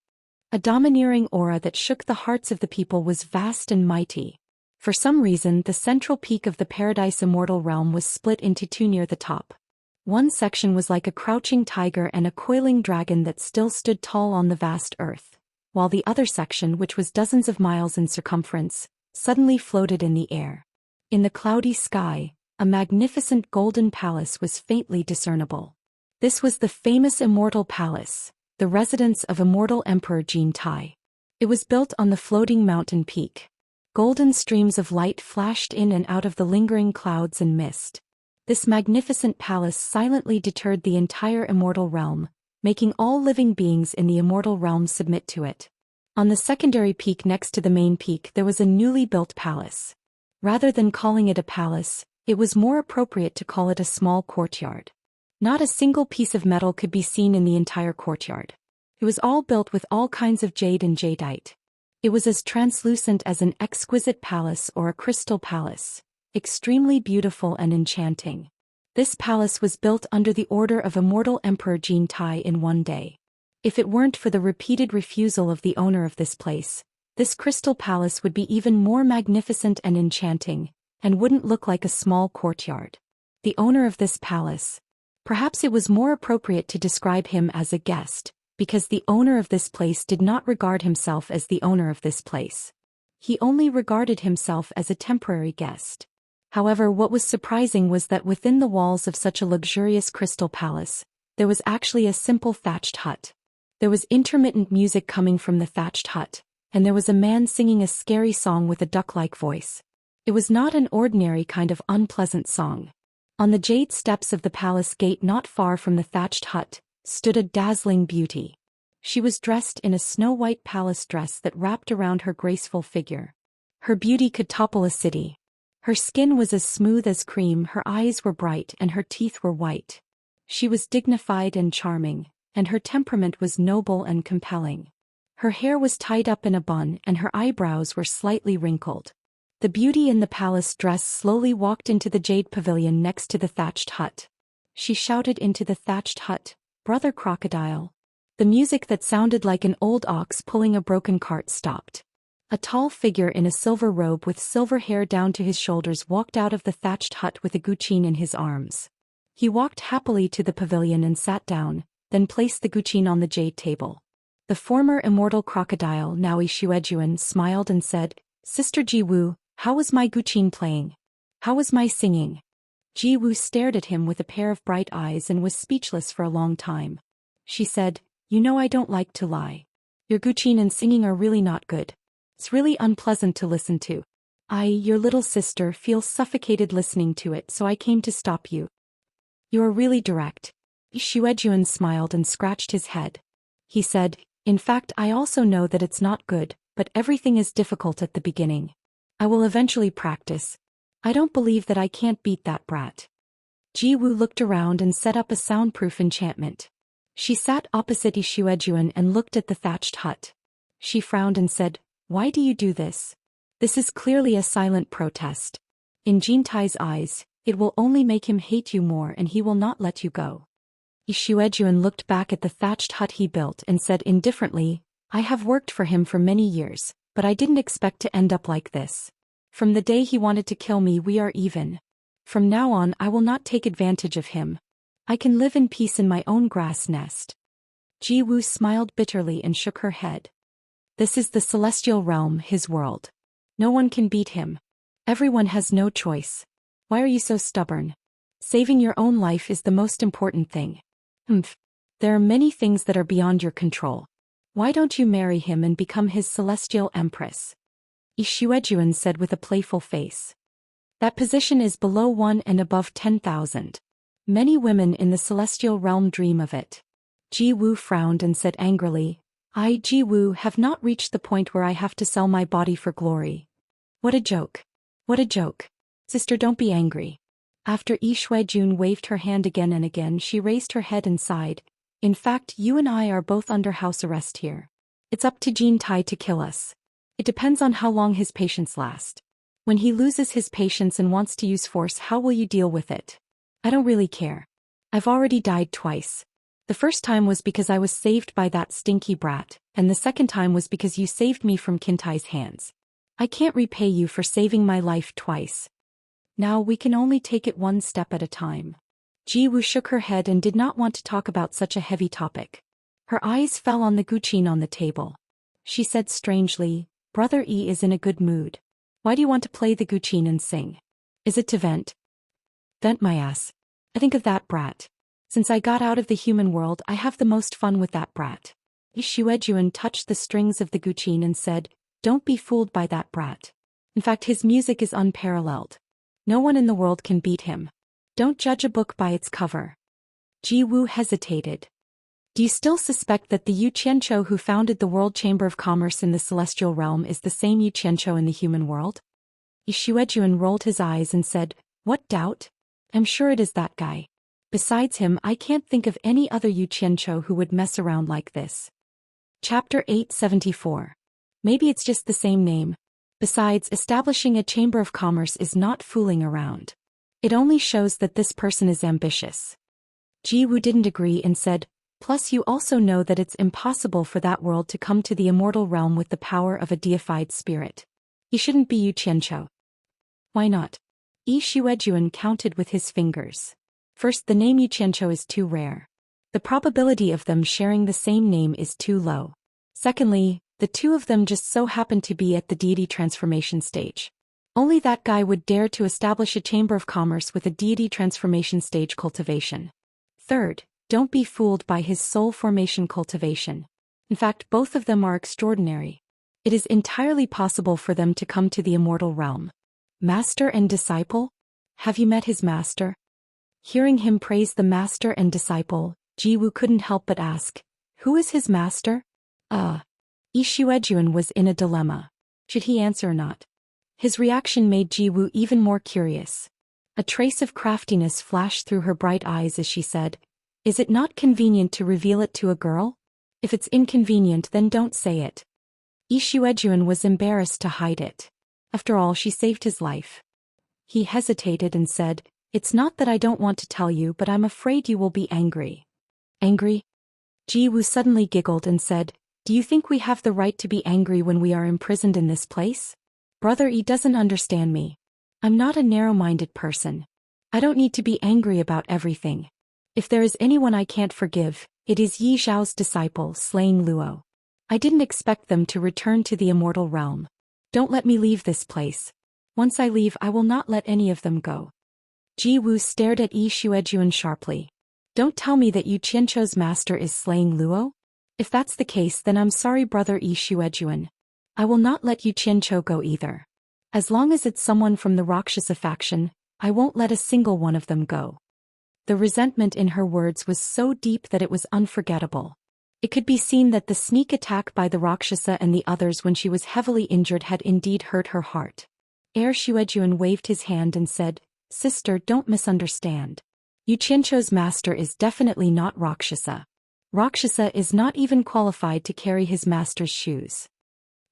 Speaker 1: A domineering aura that shook the hearts of the people was vast and mighty. For some reason, the central peak of the Paradise Immortal realm was split into two near the top. One section was like a crouching tiger and a coiling dragon that still stood tall on the vast earth, while the other section, which was dozens of miles in circumference, suddenly floated in the air. In the cloudy sky, a magnificent golden palace was faintly discernible. This was the famous Immortal Palace, the residence of Immortal Emperor Jin Tai. It was built on the floating mountain peak. Golden streams of light flashed in and out of the lingering clouds and mist. This magnificent palace silently deterred the entire Immortal realm, making all living beings in the Immortal realm submit to it. On the secondary peak next to the main peak there was a newly built palace. Rather than calling it a palace, it was more appropriate to call it a small courtyard. Not a single piece of metal could be seen in the entire courtyard. It was all built with all kinds of jade and jadeite. It was as translucent as an exquisite palace or a crystal palace, extremely beautiful and enchanting. This palace was built under the order of Immortal Emperor Jin Tai in one day. If it weren't for the repeated refusal of the owner of this place, this crystal palace would be even more magnificent and enchanting, and wouldn't look like a small courtyard. The owner of this palace. Perhaps it was more appropriate to describe him as a guest, because the owner of this place did not regard himself as the owner of this place. He only regarded himself as a temporary guest. However, what was surprising was that within the walls of such a luxurious crystal palace, there was actually a simple thatched hut. There was intermittent music coming from the thatched hut, and there was a man singing a scary song with a duck-like voice. It was not an ordinary kind of unpleasant song. On the jade steps of the palace gate not far from the thatched hut, stood a dazzling beauty. She was dressed in a snow-white palace dress that wrapped around her graceful figure. Her beauty could topple a city. Her skin was as smooth as cream, her eyes were bright and her teeth were white. She was dignified and charming, and her temperament was noble and compelling. Her hair was tied up in a bun and her eyebrows were slightly wrinkled. The beauty in the palace dress slowly walked into the jade pavilion next to the thatched hut. She shouted into the thatched hut, "Brother Crocodile." The music that sounded like an old ox pulling a broken cart stopped. A tall figure in a silver robe with silver hair down to his shoulders walked out of the thatched hut with a guqin in his arms. He walked happily to the pavilion and sat down, then placed the guqin on the jade table. The former immortal crocodile, now Xuejuan, smiled and said, "Sister Jiwu, how was my guqin playing? How was my singing?" Jiwu stared at him with a pair of bright eyes and was speechless for a long time. She said, "You know I don't like to lie. Your guqin and singing are really not good. It's really unpleasant to listen to. I, your little sister, feel suffocated listening to it, so I came to stop you." "You are really direct." Xuejuan smiled and scratched his head. He said, "In fact, I also know that it's not good, but everything is difficult at the beginning. I will eventually practice. I don't believe that I can't beat that brat." Jiwu looked around and set up a soundproof enchantment. She sat opposite Xuejuan and looked at the thatched hut. She frowned and said, "Why do you do this? This is clearly a silent protest. In Jintai's eyes, it will only make him hate you more and he will not let you go." Xuejuan looked back at the thatched hut he built and said indifferently, "I have worked for him for many years, but I didn't expect to end up like this. From the day he wanted to kill me, we are even. From now on, I will not take advantage of him. I can live in peace in my own grass nest." Jiwu smiled bitterly and shook her head. "This is the celestial realm, his world. No one can beat him. Everyone has no choice. Why are you so stubborn? Saving your own life is the most important thing. There are many things that are beyond your control. Why don't you marry him and become his celestial empress?" Xuejuan said with a playful face. "That position is below 1 and above 10,000. Many women in the celestial realm dream of it." Jiwu frowned and said angrily, "I, Jiwu, have not reached the point where I have to sell my body for glory." "What a joke. What a joke. Sister, don't be angry." After Xuejuan waved her hand again and again, she raised her head and sighed. "In fact, you and I are both under house arrest here. It's up to Jintai to kill us. It depends on how long his patience lasts. When he loses his patience and wants to use force, how will you deal with it?" "I don't really care. I've already died twice. The first time was because I was saved by that stinky brat, and the second time was because you saved me from Kintai's hands. I can't repay you for saving my life twice. Now we can only take it one step at a time." Jiwu shook her head and did not want to talk about such a heavy topic. Her eyes fell on the guqin on the table. She said strangely, "Brother E is in a good mood. Why do you want to play the guqin and sing? Is it to vent?" "Vent my ass. I think of that brat. Since I got out of the human world, I have the most fun with that brat." Xuejuan touched the strings of the guqin and said, "Don't be fooled by that brat. In fact, his music is unparalleled. No one in the world can beat him. Don't judge a book by its cover." Jiwu hesitated. "Do you still suspect that the Yu Qianqiu who founded the World Chamber of Commerce in the celestial realm is the same Yu Qianqiu in the human world?" Xuejuan rolled his eyes and said, "What doubt? I'm sure it is that guy. Besides him, I can't think of any other Yu Qianqiu who would mess around like this." Chapter 874. Maybe it's just the same name. Besides, establishing a chamber of commerce is not fooling around. It only shows that this person is ambitious. Jiwu didn't agree and said, "Plus you also know that it's impossible for that world to come to the immortal realm with the power of a deified spirit. He shouldn't be Yu Qianqiu." "Why not?" Xuejuan counted with his fingers. "First, the name Yu Qianqiu is too rare. The probability of them sharing the same name is too low. Secondly, the two of them just so happen to be at the deity transformation stage. Only that guy would dare to establish a chamber of commerce with a deity transformation stage cultivation. Third, don't be fooled by his soul formation cultivation. In fact, both of them are extraordinary. It is entirely possible for them to come to the immortal realm. Master and disciple? Have you met his master? Hearing him praise the master and disciple, Jiwu couldn't help but ask, who is his master? Yishuejuan was in a dilemma. Should he answer or not? His reaction made Jiwu even more curious. A trace of craftiness flashed through her bright eyes as she said, is it not convenient to reveal it to a girl? If it's inconvenient, then don't say it. Yishuejuan was embarrassed to hide it. After all, she saved his life. He hesitated and said, it's not that I don't want to tell you, but I'm afraid you will be angry. Angry? Jiwu suddenly giggled and said, do you think we have the right to be angry when we are imprisoned in this place? Brother E doesn't understand me. I'm not a narrow-minded person. I don't need to be angry about everything. If there is anyone I can't forgive, it is Yi Zhao's disciple slaying Luo. I didn't expect them to return to the immortal realm. Don't let me leave this place. Once I leave, I will not let any of them go. Jiwu stared at Yishuejuan sharply. Don't tell me that Yu Qianzhou's master is slaying Luo? If that's the case, then I'm sorry, brother Yishuejuan. I will not let Yu Qianzhou go either. As long as it's someone from the Rakshasa faction, I won't let a single one of them go. The resentment in her words was so deep that it was unforgettable. It could be seen that the sneak attack by the Rakshasa and the others when she was heavily injured had indeed hurt her heart. Shuejuan waved his hand and said, sister, don't misunderstand. Yu Qianzhou's master is definitely not Rakshasa. Rakshasa is not even qualified to carry his master's shoes.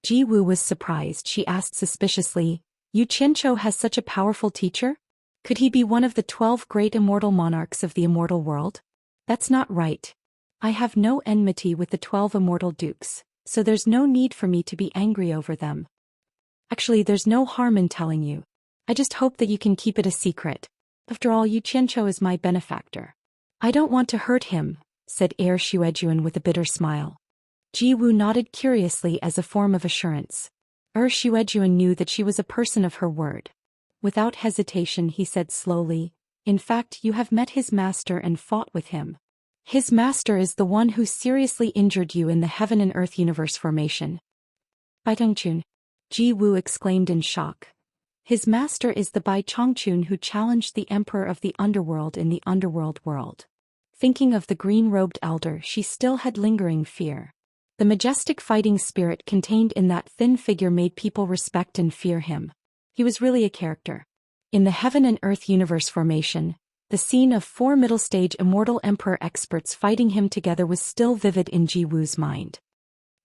Speaker 1: Jiwu was surprised. She asked suspiciously, Yu Qianzhou has such a powerful teacher? Could he be one of the 12 great immortal monarchs of the immortal world? That's not right. I have no enmity with the 12 immortal dukes, so there's no need for me to be angry over them. Actually, there's no harm in telling you. I just hope that you can keep it a secret. After all, Yu Qianzhou is my benefactor. I don't want to hurt him, said Shuejuan with a bitter smile. Jiwu nodded curiously as a form of assurance. Shuejuan knew that she was a person of her word. Without hesitation he said slowly, in fact, you have met his master and fought with him. His master is the one who seriously injured you in the Heaven and Earth universe formation. Bai Chongqun, Jiwu exclaimed in shock. His master is the Bai Chongqun who challenged the Emperor of the Underworld in the Underworld world. Thinking of the green-robed elder, she still had lingering fear. The majestic fighting spirit contained in that thin figure made people respect and fear him. He was really a character. In the Heaven and Earth universe formation, the scene of 4 middle-stage immortal emperor experts fighting him together was still vivid in Jiwu's mind.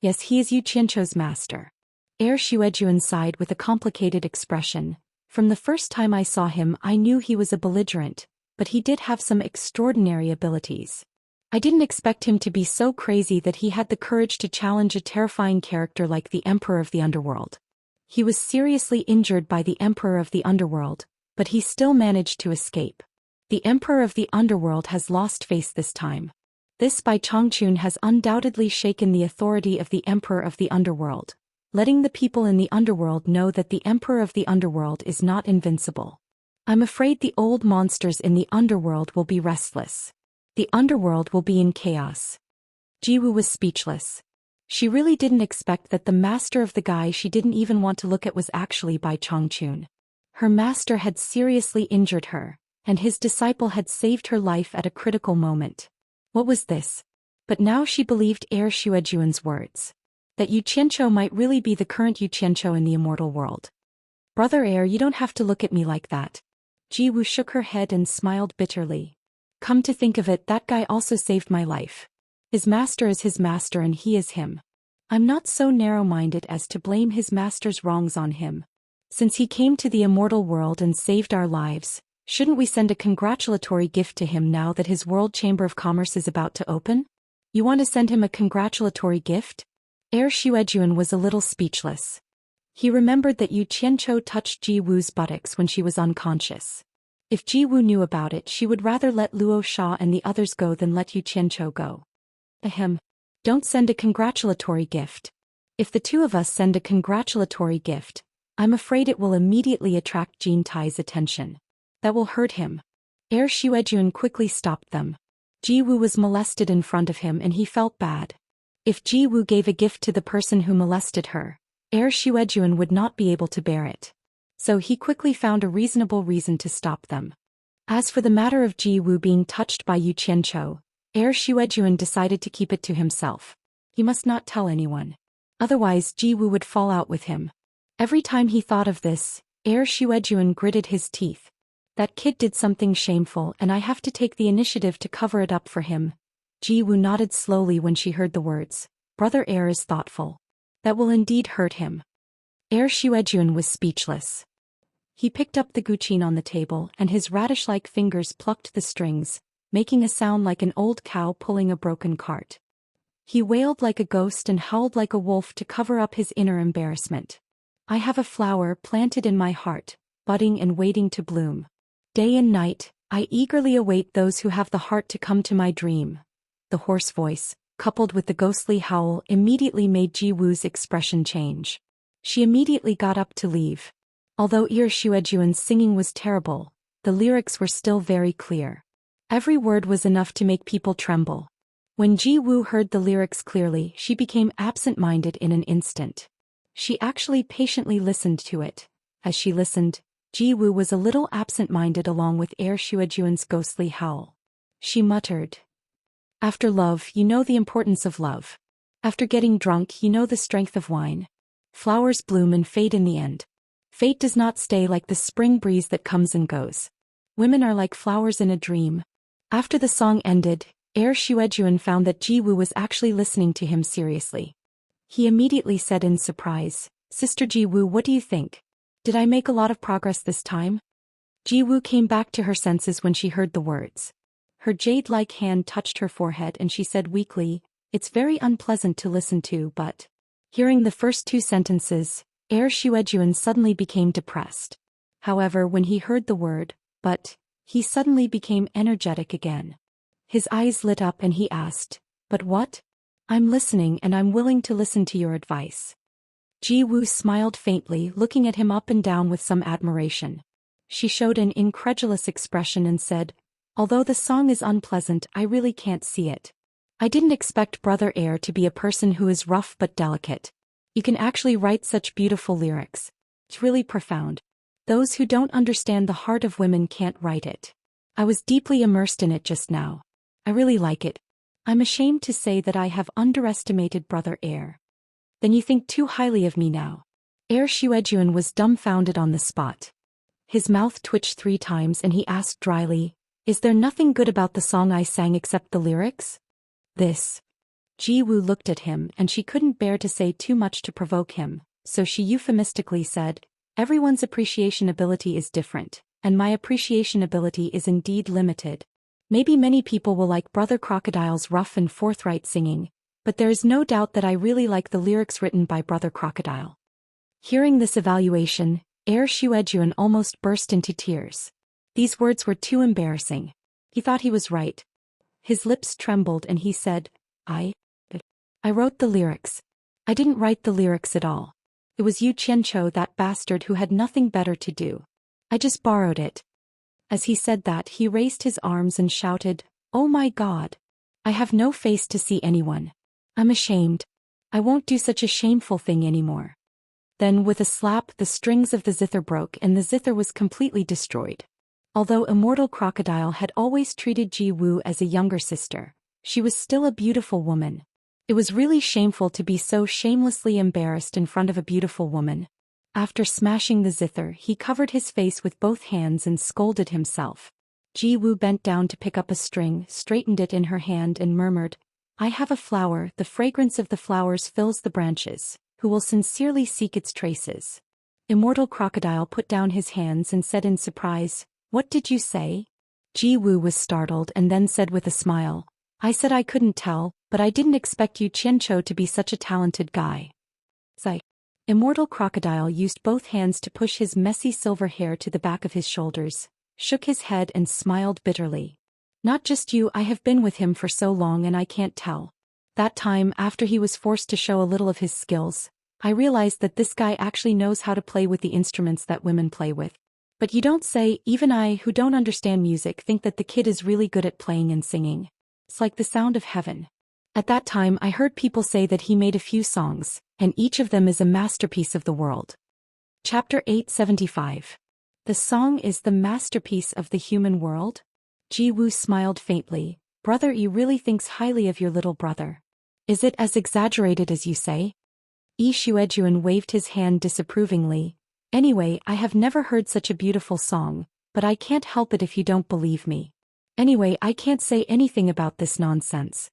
Speaker 1: Yes, he is Yu Qianzhou's master. Shuejuan sighed with a complicated expression. From the first time I saw him, I knew he was a belligerent, but he did have some extraordinary abilities. I didn't expect him to be so crazy that he had the courage to challenge a terrifying character like the Emperor of the Underworld. He was seriously injured by the Emperor of the Underworld, but he still managed to escape. The Emperor of the Underworld has lost face this time. This Bai Chongqun has undoubtedly shaken the authority of the Emperor of the Underworld, letting the people in the Underworld know that the Emperor of the Underworld is not invincible. I'm afraid the old monsters in the Underworld will be restless. The Underworld will be in chaos. Jiwu was speechless. She really didn't expect that the master of the guy she didn't even want to look at was actually Bai Chongqun. Her master had seriously injured her, and his disciple had saved her life at a critical moment. What was this? But now she believed Shuejuan's words. That Yu Qianzhou might really be the current Yu Qianzhou in the immortal world. Brother you don't have to look at me like that. Jiwu shook her head and smiled bitterly. Come to think of it, that guy also saved my life. His master is his master and he is him. I'm not so narrow-minded as to blame his master's wrongs on him. Since he came to the immortal world and saved our lives, shouldn't we send a congratulatory gift to him now that his World Chamber of Commerce is about to open? You want to send him a congratulatory gift? Shuejuan was a little speechless. He remembered that Yu Qianzhou touched Jiwu's buttocks when she was unconscious. If Jiwu knew about it, she would rather let Luo Sha and the others go than let Yu Qianzhou go. Ahem. Don't send a congratulatory gift. If the two of us send a congratulatory gift, I'm afraid it will immediately attract Jin Tai's attention. That will hurt him. Shuejuan quickly stopped them. Jiwu was molested in front of him and he felt bad. If Jiwu gave a gift to the person who molested her, Shuejuan would not be able to bear it. so he quickly found a reasonable reason to stop them. As for the matter of Ji Wu being touched by Yu Qianqiu, Heir Xuejuan decided to keep it to himself. He must not tell anyone. Otherwise Ji Wu would fall out with him. Every time he thought of this, Heir Xuejuan gritted his teeth. That kid did something shameful and I have to take the initiative to cover it up for him. Ji Wu nodded slowly when she heard the words. Brother Heir is thoughtful. That will indeed hurt him. Heir Xuejuan was speechless. He picked up the guqin on the table and his radish-like fingers plucked the strings, making a sound like an old cow pulling a broken cart. He wailed like a ghost and howled like a wolf to cover up his inner embarrassment. I have a flower planted in my heart, budding and waiting to bloom. Day and night, I eagerly await those who have the heart to come to my dream. The hoarse voice, coupled with the ghostly howl, immediately made Ji Wu's expression change. She immediately got up to leave. Although Heir Xuejuan's singing was terrible, the lyrics were still very clear. Every word was enough to make people tremble. When Ji Wu heard the lyrics clearly, she became absent-minded in an instant. She actually patiently listened to it. As she listened, Ji Wu was a little absent-minded along with Heir Xuejuan's ghostly howl. She muttered. After love, you know the importance of love. After getting drunk, you know the strength of wine. Flowers bloom and fade in the end. Fate does not stay like the spring breeze that comes and goes. Women are like flowers in a dream. After the song ended, Heir Xuejuan found that Ji Wu was actually listening to him seriously. He immediately said in surprise, Sister Ji Wu, what do you think? Did I make a lot of progress this time? Ji Wu came back to her senses when she heard the words. Her jade-like hand touched her forehead and she said weakly, it's very unpleasant to listen to, but... Hearing the first two sentences, Heir Xuejuan suddenly became depressed. However, when he heard the word, but, he suddenly became energetic again. His eyes lit up and he asked, but what? I'm listening and I'm willing to listen to your advice. Ji Wu smiled faintly, looking at him up and down with some admiration. She showed an incredulous expression and said, although the song is unpleasant, I really can't see it. I didn't expect Brother Heir to be a person who is rough but delicate. You can actually write such beautiful lyrics. It's really profound. Those who don't understand the heart of women can't write it. I was deeply immersed in it just now. I really like it. I'm ashamed to say that I have underestimated Brother Heir. Then you think too highly of me now. Heir Xuejuan was dumbfounded on the spot. His mouth twitched 3 times and he asked dryly, is there nothing good about the song I sang except the lyrics? This. Ji Wu looked at him and she couldn't bear to say too much to provoke him, so she euphemistically said, everyone's appreciation ability is different, and my appreciation ability is indeed limited. Maybe many people will like Brother Crocodile's rough and forthright singing, but there is no doubt that I really like the lyrics written by Brother Crocodile. Hearing this evaluation, Heir Xuejuan almost burst into tears. These words were too embarrassing. He thought he was right. His lips trembled and he said, I wrote the lyrics. I didn't write the lyrics at all. It was Yu Qianqiu, that bastard who had nothing better to do. I just borrowed it. As he said that, he raised his arms and shouted, oh my God. I have no face to see anyone. I'm ashamed. I won't do such a shameful thing anymore. Then with a slap the strings of the zither broke and the zither was completely destroyed. Although Immortal Crocodile had always treated Ji Wu as a younger sister, she was still a beautiful woman. It was really shameful to be so shamelessly embarrassed in front of a beautiful woman. After smashing the zither, he covered his face with both hands and scolded himself. Ji Wu bent down to pick up a string, straightened it in her hand and murmured, I have a flower, the fragrance of the flowers fills the branches, who will sincerely seek its traces. Immortal Crocodile put down his hands and said in surprise, what did you say? Ji Wu was startled and then said with a smile, I said I couldn't tell, but I didn't expect Yu Qianqiu to be such a talented guy. Immortal Crocodile used both hands to push his messy silver hair to the back of his shoulders, shook his head and smiled bitterly. Not just you, I have been with him for so long and I can't tell. That time, after he was forced to show a little of his skills, I realized that this guy actually knows how to play with the instruments that women play with. But you don't say, even I, who don't understand music, think that the kid is really good at playing and singing. It's like the sound of heaven. At that time I heard people say that he made a few songs, and each of them is a masterpiece of the world. Chapter 875. The song is the masterpiece of the human world? Ji Wu smiled faintly. Brother Yi really thinks highly of your little brother. Is it as exaggerated as you say? Yi Xuejuan waved his hand disapprovingly. Anyway, I have never heard such a beautiful song, but I can't help it if you don't believe me. Anyway, I can't say anything about this nonsense.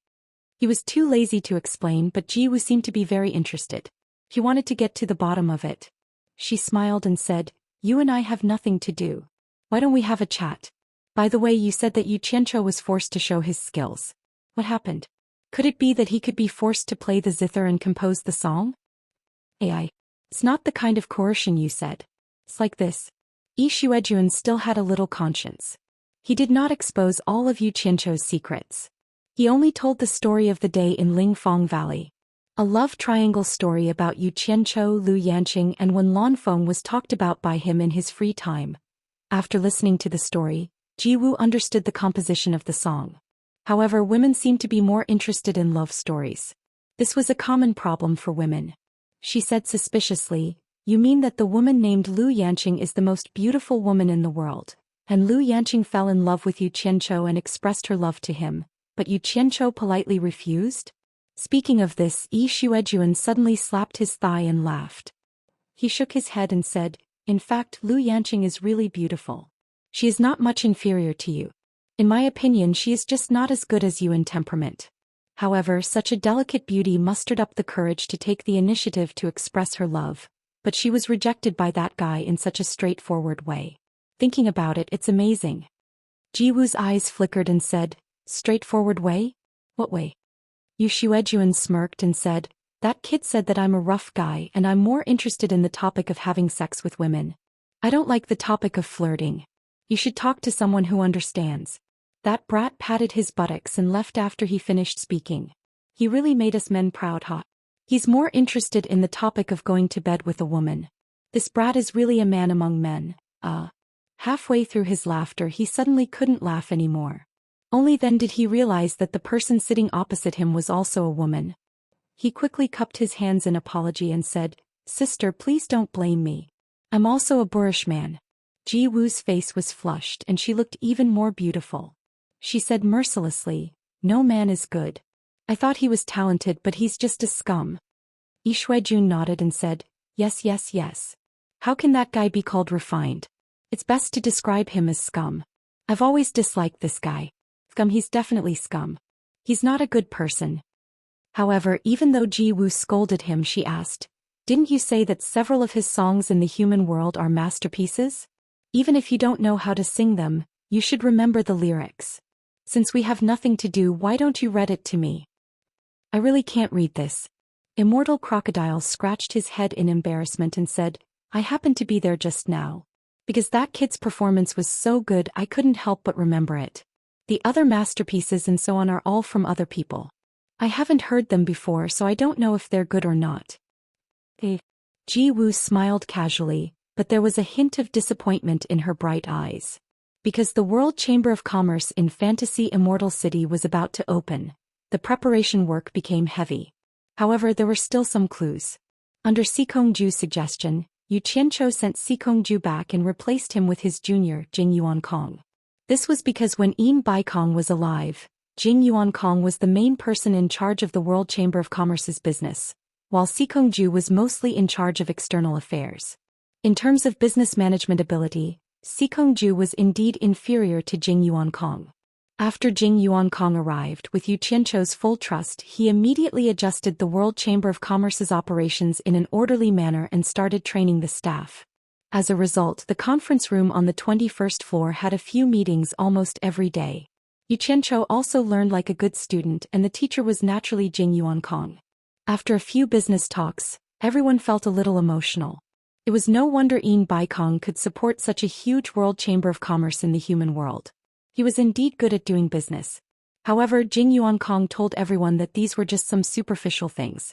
Speaker 1: He was too lazy to explain, but Ji Wu seemed to be very interested. He wanted to get to the bottom of it. She smiled and said, You and I have nothing to do. Why don't we have a chat? By the way, you said that Xianxia was forced to show his skills. What happened? Could it be that he could be forced to play the zither and compose the song? It's not the kind of coercion you said. It's like this. Yi Xuejuan still had a little conscience. He did not expose all of Xianxia's secrets. He only told the story of the day in Lingfang Valley. A love triangle story about Yu Qianqiu, Lu Yanqing, and Wen Lanfeng was talked about by him in his free time. After listening to the story, Ji Wu understood the composition of the song. However, women seemed to be more interested in love stories. This was a common problem for women. She said suspiciously, You mean that the woman named Lu Yanqing is the most beautiful woman in the world, and Lu Yanqing fell in love with Yu Qianqiu and expressed her love to him, but Yu Qianqiu politely refused? Speaking of this, Yi Xuejuan suddenly slapped his thigh and laughed. He shook his head and said, In fact, Lu Yanqing is really beautiful. She is not much inferior to you. In my opinion, she is just not as good as you in temperament. However, such a delicate beauty mustered up the courage to take the initiative to express her love, but she was rejected by that guy in such a straightforward way. Thinking about it, it's amazing. Ji Wu's eyes flickered and said, Straightforward way? What way? Yu Xuejuan smirked and said, That kid said that I'm a rough guy and I'm more interested in the topic of having sex with women. I don't like the topic of flirting. You should talk to someone who understands. That brat patted his buttocks and left after he finished speaking. He really made us men proud, huh? He's more interested in the topic of going to bed with a woman. This brat is really a man among men. Halfway through his laughter, he suddenly couldn't laugh anymore. Only then did he realize that the person sitting opposite him was also a woman. He quickly cupped his hands in apology and said, Sister, please don't blame me. I'm also a boorish man. Ji Wu's face was flushed and she looked even more beautiful. She said mercilessly, No man is good. I thought he was talented, but he's just a scum. Yi Xuejuan nodded and said, Yes, yes, yes. How can that guy be called refined? It's best to describe him as scum. I've always disliked this guy. Scum, he's definitely scum. He's not a good person. However, even though Ji Wu scolded him, she asked, Didn't you say that several of his songs in the human world are masterpieces? Even if you don't know how to sing them, you should remember the lyrics. Since we have nothing to do, why don't you read it to me? I really can't read this. Immortal Crocodile scratched his head in embarrassment and said, I happened to be there just now. Because that kid's performance was so good, I couldn't help but remember it. The other masterpieces and so on are all from other people. I haven't heard them before, so I don't know if they're good or not. Ji Wu smiled casually, but there was a hint of disappointment in her bright eyes. Because the World Chamber of Commerce in Fantasy Immortal City was about to open, the preparation work became heavy. However, there were still some clues. Under Sikongju's suggestion, Yu Qianqiu sent Sikongju back and replaced him with his junior, Jing Yuankong. This was because when Yin Baikong was alive, Jing Yuankong was the main person in charge of the World Chamber of Commerce's business, while Sikongju was mostly in charge of external affairs. In terms of business management ability, Sikongju was indeed inferior to Jing Yuankong. After Jing Yuankong arrived with Yu Qianqiu's full trust, he immediately adjusted the World Chamber of Commerce's operations in an orderly manner and started training the staff. As a result, the conference room on the 21st floor had a few meetings almost every day. Yu Qianqiu also learned like a good student, and the teacher was naturally Jing Yuankong. After a few business talks, everyone felt a little emotional. It was no wonder Yin Baikong could support such a huge World Chamber of Commerce in the human world. He was indeed good at doing business. However, Jing Yuankong told everyone that these were just some superficial things.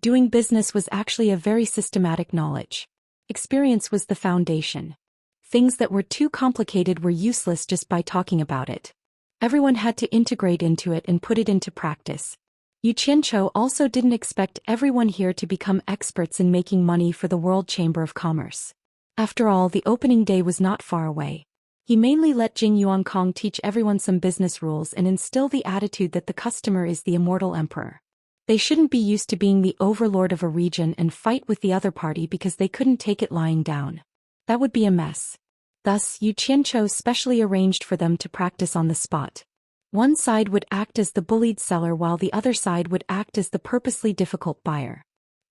Speaker 1: Doing business was actually a very systematic knowledge. Experience was the foundation. Things that were too complicated were useless just by talking about it. Everyone had to integrate into it and put it into practice. Yu Qianqiu also didn't expect everyone here to become experts in making money for the World Chamber of Commerce. After all, the opening day was not far away. He mainly let Jing Yuankong teach everyone some business rules and instill the attitude that the customer is the immortal emperor. They shouldn't be used to being the overlord of a region and fight with the other party because they couldn't take it lying down. That would be a mess. Thus, Yu Qianqiu specially arranged for them to practice on the spot. One side would act as the bullied seller while the other side would act as the purposely difficult buyer.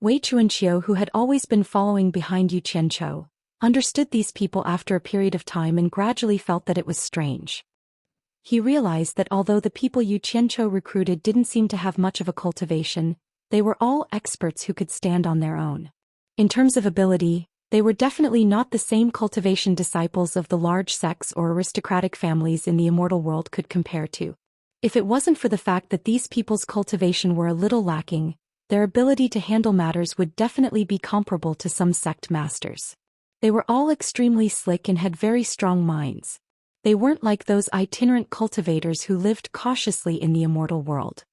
Speaker 1: Wei Chuanqiu, who had always been following behind Yu Qianqiu, understood these people after a period of time and gradually felt that it was strange. He realized that although the people Yu Qianqiu recruited didn't seem to have much of a cultivation, they were all experts who could stand on their own. In terms of ability, they were definitely not the same cultivation disciples of the large sects or aristocratic families in the immortal world could compare to. If it wasn't for the fact that these people's cultivation were a little lacking, their ability to handle matters would definitely be comparable to some sect masters. They were all extremely slick and had very strong minds. They weren't like those itinerant cultivators who lived cautiously in the immortal world.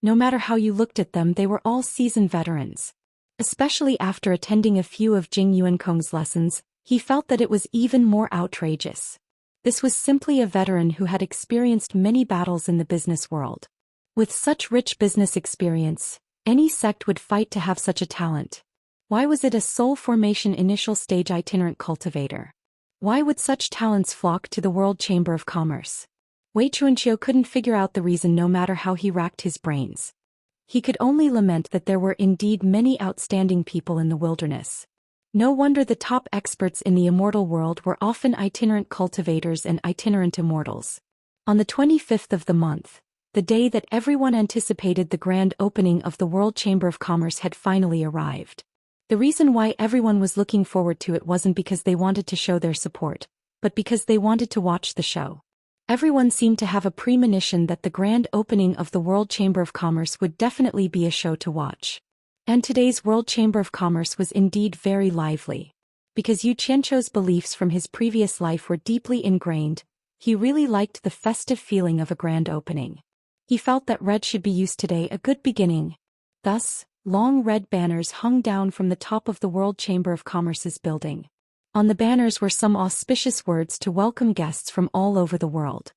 Speaker 1: No matter how you looked at them, they were all seasoned veterans. Especially after attending a few of Jing Yuankong's lessons, he felt that it was even more outrageous. This was simply a veteran who had experienced many battles in the business world. With such rich business experience, any sect would fight to have such a talent. Why was it a soul formation initial stage itinerant cultivator? Why would such talents flock to the World Chamber of Commerce? Wei Chuanqiu couldn't figure out the reason no matter how he racked his brains. He could only lament that there were indeed many outstanding people in the wilderness. No wonder the top experts in the immortal world were often itinerant cultivators and itinerant immortals. On the 25th of the month, the day that everyone anticipated the grand opening of the World Chamber of Commerce had finally arrived. The reason why everyone was looking forward to it wasn't because they wanted to show their support, but because they wanted to watch the show. Everyone seemed to have a premonition that the grand opening of the World Chamber of Commerce would definitely be a show to watch. And today's World Chamber of Commerce was indeed very lively. Because Yu Qianqiu's beliefs from his previous life were deeply ingrained, he really liked the festive feeling of a grand opening. He felt that red should be used today, a good beginning. Thus, long red banners hung down from the top of the World Chamber of Commerce's building. On the banners were some auspicious words to welcome guests from all over the world.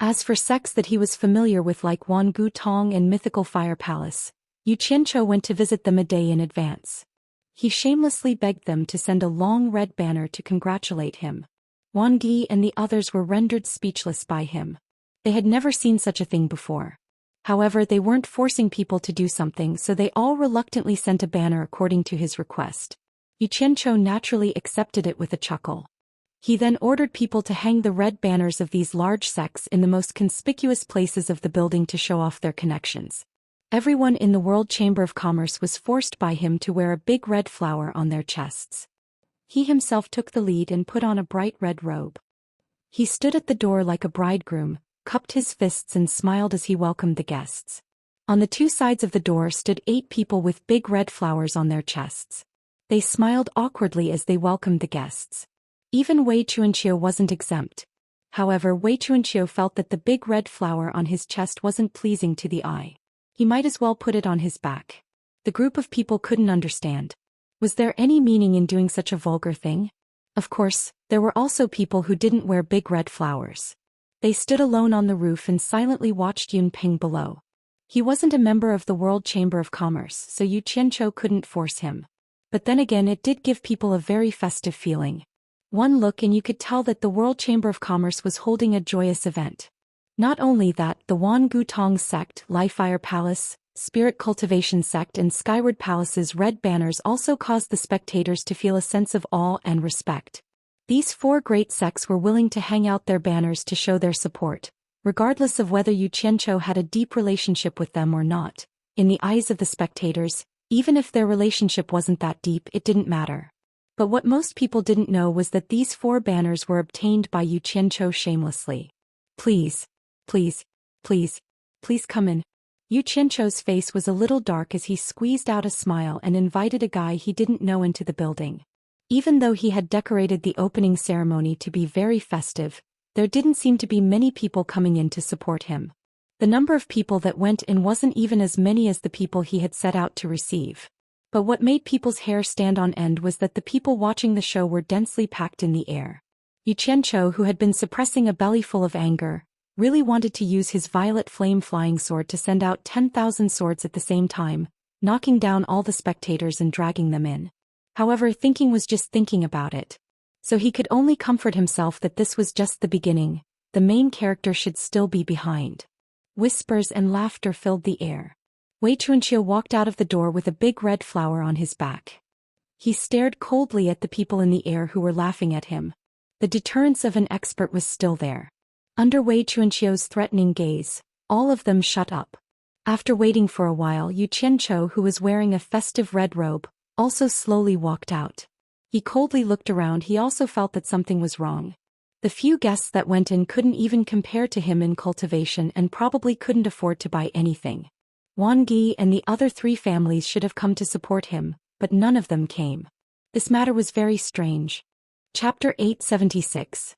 Speaker 1: As for sects that he was familiar with like Wangu Tong and Mythical Fire Palace, Yu Qianqiu went to visit them a day in advance. He shamelessly begged them to send a long red banner to congratulate him. Wang Yi and the others were rendered speechless by him. They had never seen such a thing before. However, they weren't forcing people to do something, so they all reluctantly sent a banner according to his request. Yu Qianqiu naturally accepted it with a chuckle. He then ordered people to hang the red banners of these large sects in the most conspicuous places of the building to show off their connections. Everyone in the World Chamber of Commerce was forced by him to wear a big red flower on their chests. He himself took the lead and put on a bright red robe. He stood at the door like a bridegroom, cupped his fists and smiled as he welcomed the guests. On the two sides of the door stood 8 people with big red flowers on their chests. They smiled awkwardly as they welcomed the guests. Even Wei Chuanqiu wasn't exempt. However, Wei Chuanqiu felt that the big red flower on his chest wasn't pleasing to the eye. He might as well put it on his back. The group of people couldn't understand. Was there any meaning in doing such a vulgar thing? Of course, there were also people who didn't wear big red flowers. They stood alone on the roof and silently watched Yun Ping below. He wasn't a member of the World Chamber of Commerce, so Yu Qianqiu couldn't force him. But then again, it did give people a very festive feeling. One look and you could tell that the World Chamber of Commerce was holding a joyous event. Not only that, the Wangu Tong sect, Fire Palace, Spirit Cultivation sect and Skyward Palace's red banners also caused the spectators to feel a sense of awe and respect. These 4 great sects were willing to hang out their banners to show their support, regardless of whether Yu Qianqiu had a deep relationship with them or not. In the eyes of the spectators, even if their relationship wasn't that deep, it didn't matter. But what most people didn't know was that these 4 banners were obtained by Yu Qianqiu shamelessly. Please, please, please, please come in. Yu Qianqiu's face was a little dark as he squeezed out a smile and invited a guy he didn't know into the building. Even though he had decorated the opening ceremony to be very festive, there didn't seem to be many people coming in to support him. The number of people that went in wasn't even as many as the people he had set out to receive. But what made people's hair stand on end was that the people watching the show were densely packed in the air. Xianxia, who had been suppressing a bellyful of anger, really wanted to use his violet flame flying sword to send out 10,000 swords at the same time, knocking down all the spectators and dragging them in. However, thinking was just thinking about it. So he could only comfort himself that this was just the beginning, the main character should still be behind. Whispers and laughter filled the air. Xianxia walked out of the door with a big red flower on his back. He stared coldly at the people in the air who were laughing at him. The deterrence of an expert was still there. Under Xianxia's threatening gaze, all of them shut up. After waiting for a while, Xianxia, who was wearing a festive red robe, also slowly walked out. He coldly looked around. He also felt that something was wrong. The few guests that went in couldn't even compare to him in cultivation and probably couldn't afford to buy anything. Wang Yi and the other 3 families should have come to support him, but none of them came. This matter was very strange. Chapter 876.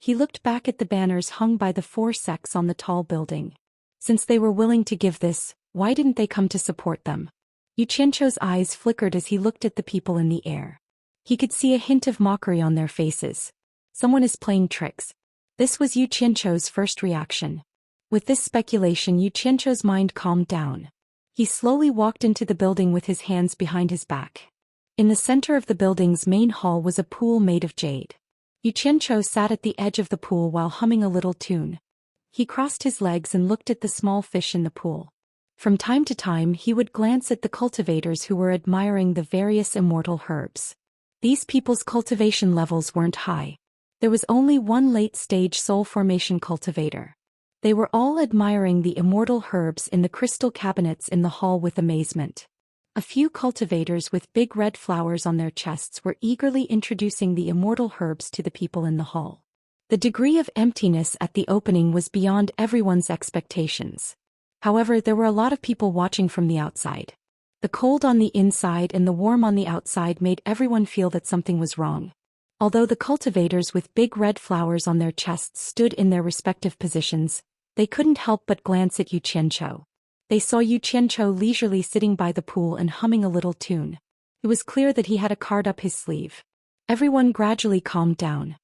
Speaker 1: He looked back at the banners hung by the 4 sects on the tall building. Since they were willing to give this, why didn't they come to support them? Xianxia's eyes flickered as he looked at the people in the air. He could see a hint of mockery on their faces. Someone is playing tricks. This was Xianxia's first reaction. With this speculation, Xianxia's mind calmed down. He slowly walked into the building with his hands behind his back. In the center of the building's main hall was a pool made of jade. Xianxia sat at the edge of the pool while humming a little tune. He crossed his legs and looked at the small fish in the pool. From time to time he would glance at the cultivators who were admiring the various immortal herbs. These people's cultivation levels weren't high. There was only one late-stage soul formation cultivator. They were all admiring the immortal herbs in the crystal cabinets in the hall with amazement. A few cultivators with big red flowers on their chests were eagerly introducing the immortal herbs to the people in the hall. The degree of emptiness at the opening was beyond everyone's expectations. However, there were a lot of people watching from the outside. The cold on the inside and the warm on the outside made everyone feel that something was wrong. Although the cultivators with big red flowers on their chests stood in their respective positions, they couldn't help but glance at Xianxia. They saw Xianxia leisurely sitting by the pool and humming a little tune. It was clear that he had a card up his sleeve. Everyone gradually calmed down.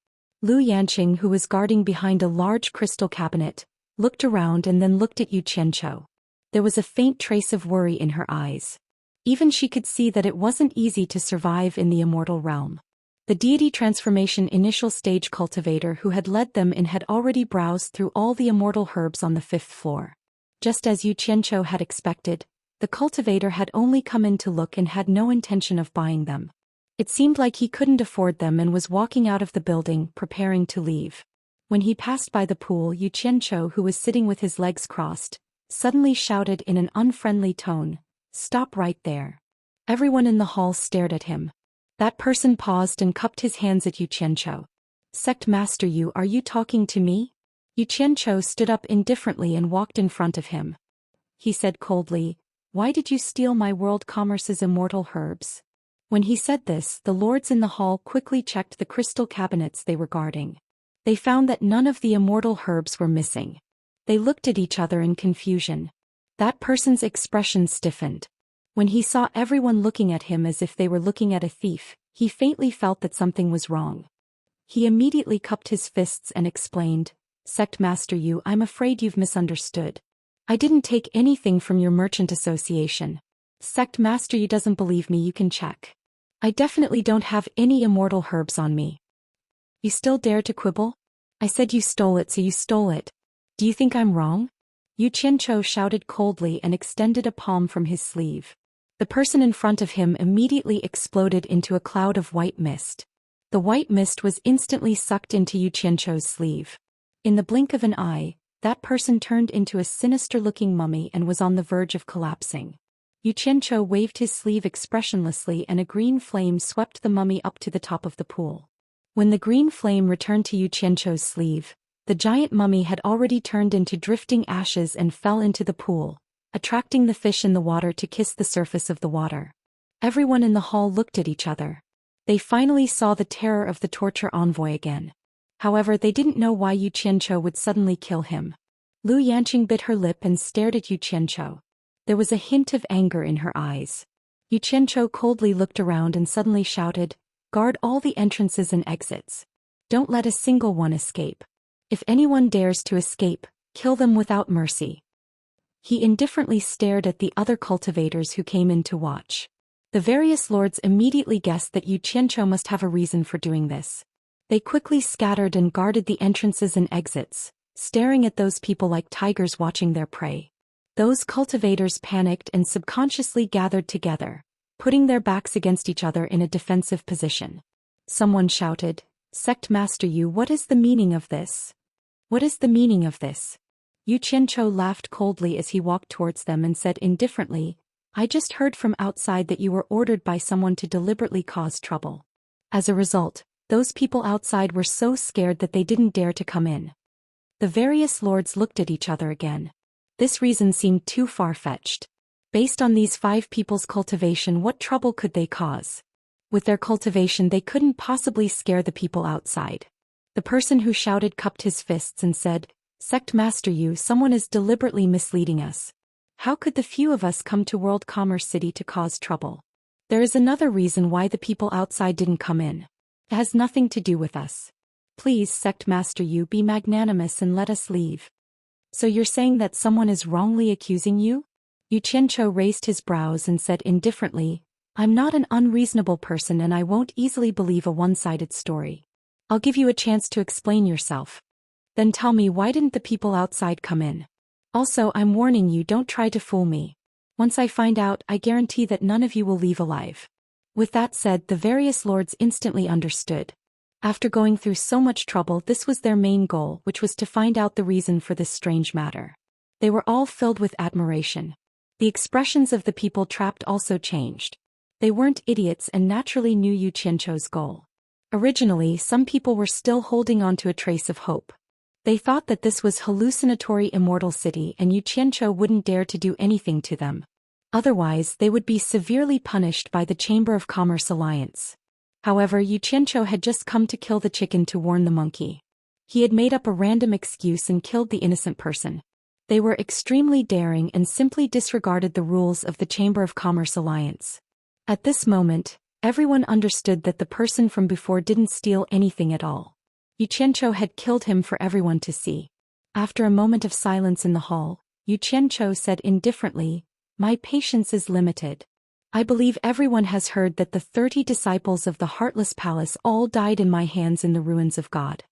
Speaker 1: Lu Yanqing, who was guarding behind a large crystal cabinet, looked around and then looked at Xianxia. There was a faint trace of worry in her eyes. Even she could see that it wasn't easy to survive in the immortal realm. The deity transformation initial stage cultivator who had led them in had already browsed through all the immortal herbs on the 5th floor. Just as Xianxia had expected, the cultivator had only come in to look and had no intention of buying them. It seemed like he couldn't afford them and was walking out of the building, preparing to leave. When he passed by the pool, Xianxia, who was sitting with his legs crossed, suddenly shouted in an unfriendly tone, "Stop right there." Everyone in the hall stared at him. That person paused and cupped his hands at Xianxia. "Sect Master Yu, are you talking to me?" Xianxia stood up indifferently and walked in front of him. He said coldly, "Why did you steal my world commerce's immortal herbs?" When he said this, the lords in the hall quickly checked the crystal cabinets they were guarding. They found that none of the immortal herbs were missing. They looked at each other in confusion. That person's expression stiffened. When he saw everyone looking at him as if they were looking at a thief, he faintly felt that something was wrong. He immediately cupped his fists and explained, "Sect Master Yu, I'm afraid you've misunderstood. I didn't take anything from your merchant association. Sect Master Yu doesn't believe me, you can check. I definitely don't have any immortal herbs on me." "You still dare to quibble? I said you stole it, so you stole it. Do you think I'm wrong?" Xianxia shouted coldly and extended a palm from his sleeve. The person in front of him immediately exploded into a cloud of white mist. The white mist was instantly sucked into Xianxia's sleeve. In the blink of an eye, that person turned into a sinister-looking mummy and was on the verge of collapsing. Xianxia waved his sleeve expressionlessly and a green flame swept the mummy up to the top of the pool. When the green flame returned to Xianxia's sleeve, the giant mummy had already turned into drifting ashes and fell into the pool, attracting the fish in the water to kiss the surface of the water. Everyone in the hall looked at each other. They finally saw the terror of the torture envoy again. However, they didn't know why Xianxia would suddenly kill him. Lu Yanqing bit her lip and stared at Xianxia. There was a hint of anger in her eyes. Yu Qianzhou coldly looked around and suddenly shouted, "Guard all the entrances and exits. Don't let a single one escape. If anyone dares to escape, kill them without mercy." He indifferently stared at the other cultivators who came in to watch. The various lords immediately guessed that Yu Qianzhou must have a reason for doing this. They quickly scattered and guarded the entrances and exits, staring at those people like tigers watching their prey. Those cultivators panicked and subconsciously gathered together, putting their backs against each other in a defensive position. Someone shouted, "Sect Master Yu, what is the meaning of this? What is the meaning of this?" Yu Qianzhou laughed coldly as he walked towards them and said indifferently, "I just heard from outside that you were ordered by someone to deliberately cause trouble. As a result, those people outside were so scared that they didn't dare to come in." The various lords looked at each other again. This reason seemed too far-fetched. Based on these 5 people's cultivation, what trouble could they cause? With their cultivation, they couldn't possibly scare the people outside. The person who shouted cupped his fists and said, "Sect Master Yu, someone is deliberately misleading us. How could the few of us come to World Commerce City to cause trouble? There is another reason why the people outside didn't come in. It has nothing to do with us. Please, Sect Master Yu, be magnanimous and let us leave." "So you're saying that someone is wrongly accusing you?" Yu Qianzhou raised his brows and said indifferently, "I'm not an unreasonable person and I won't easily believe a one-sided story. I'll give you a chance to explain yourself. Then tell me, why didn't the people outside come in? Also, I'm warning you, don't try to fool me. Once I find out, I guarantee that none of you will leave alive." With that said, the various lords instantly understood. After going through so much trouble, this was their main goal, which was to find out the reason for this strange matter. They were all filled with admiration. The expressions of the people trapped also changed. They weren't idiots and naturally knew Yu Qianzhou's goal. Originally, some people were still holding on to a trace of hope. They thought that this was hallucinatory Immortal City and Yu Qianzhou wouldn't dare to do anything to them. Otherwise, they would be severely punished by the Chamber of Commerce Alliance. However, Yu Qianzhou had just come to kill the chicken to warn the monkey. He had made up a random excuse and killed the innocent person. They were extremely daring and simply disregarded the rules of the Chamber of Commerce Alliance. At this moment, everyone understood that the person from before didn't steal anything at all. Yu Qianzhou had killed him for everyone to see. After a moment of silence in the hall, Yu Qianzhou said indifferently, "My patience is limited. I believe everyone has heard that the 30 disciples of the Heartless Palace all died in my hands in the ruins of God.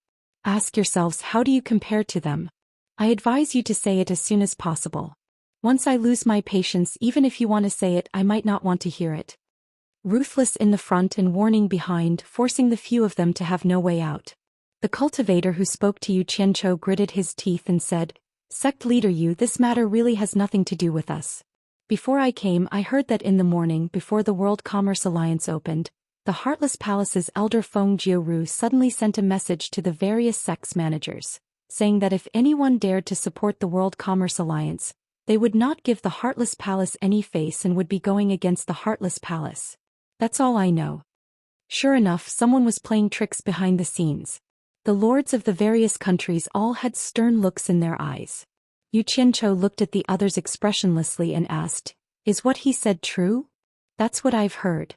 Speaker 1: Ask yourselves, how do you compare to them? I advise you to say it as soon as possible. Once I lose my patience, even if you want to say it, I might not want to hear it." Ruthless in the front and warning behind, forcing the few of them to have no way out. The cultivator who spoke to Yu Qianzhou gritted his teeth and said, "Sect leader Yu, this matter really has nothing to do with us. Before I came, I heard that in the morning before the World Commerce Alliance opened, the Heartless Palace's elder Feng Jiaoru suddenly sent a message to the various sects managers, saying that if anyone dared to support the World Commerce Alliance, they would not give the Heartless Palace any face and would be going against the Heartless Palace. That's all I know." Sure enough, someone was playing tricks behind the scenes. The lords of the various countries all had stern looks in their eyes. Yu Qianzhou looked at the others expressionlessly and asked, "Is what he said true?" "That's what I've heard."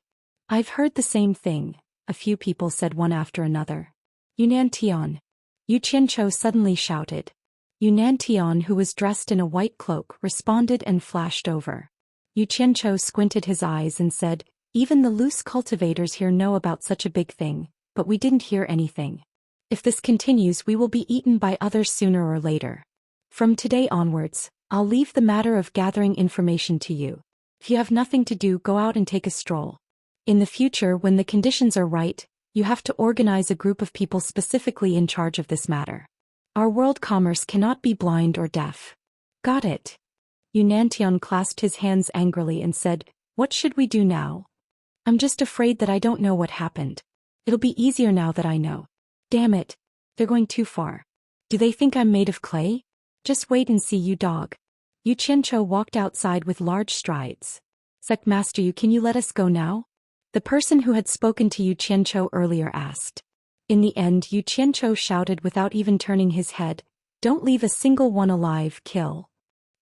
Speaker 1: "I've heard the same thing," a few people said one after another. "Yunnan Tian." Yu Qianzhou suddenly shouted. Yunnan Tian, who was dressed in a white cloak, responded and flashed over. Yu Qianzhou squinted his eyes and said, "Even the loose cultivators here know about such a big thing, but we didn't hear anything. If this continues, we will be eaten by others sooner or later. From today onwards, I'll leave the matter of gathering information to you. If you have nothing to do, go out and take a stroll. In the future, when the conditions are right, you have to organize a group of people specifically in charge of this matter. Our world commerce cannot be blind or deaf." "Got it." Yunantian clasped his hands angrily and said, "What should we do now? I'm just afraid that I don't know what happened. It'll be easier now that I know. Damn it. They're going too far. Do they think I'm made of clay? Just wait and see, you dog." Yu Qianzhou walked outside with large strides. "Sect Master Yu, can you let us go now?" The person who had spoken to Yu Qianzhou earlier asked. In the end, Yu Qianzhou shouted without even turning his head, "Don't leave a single one alive, kill."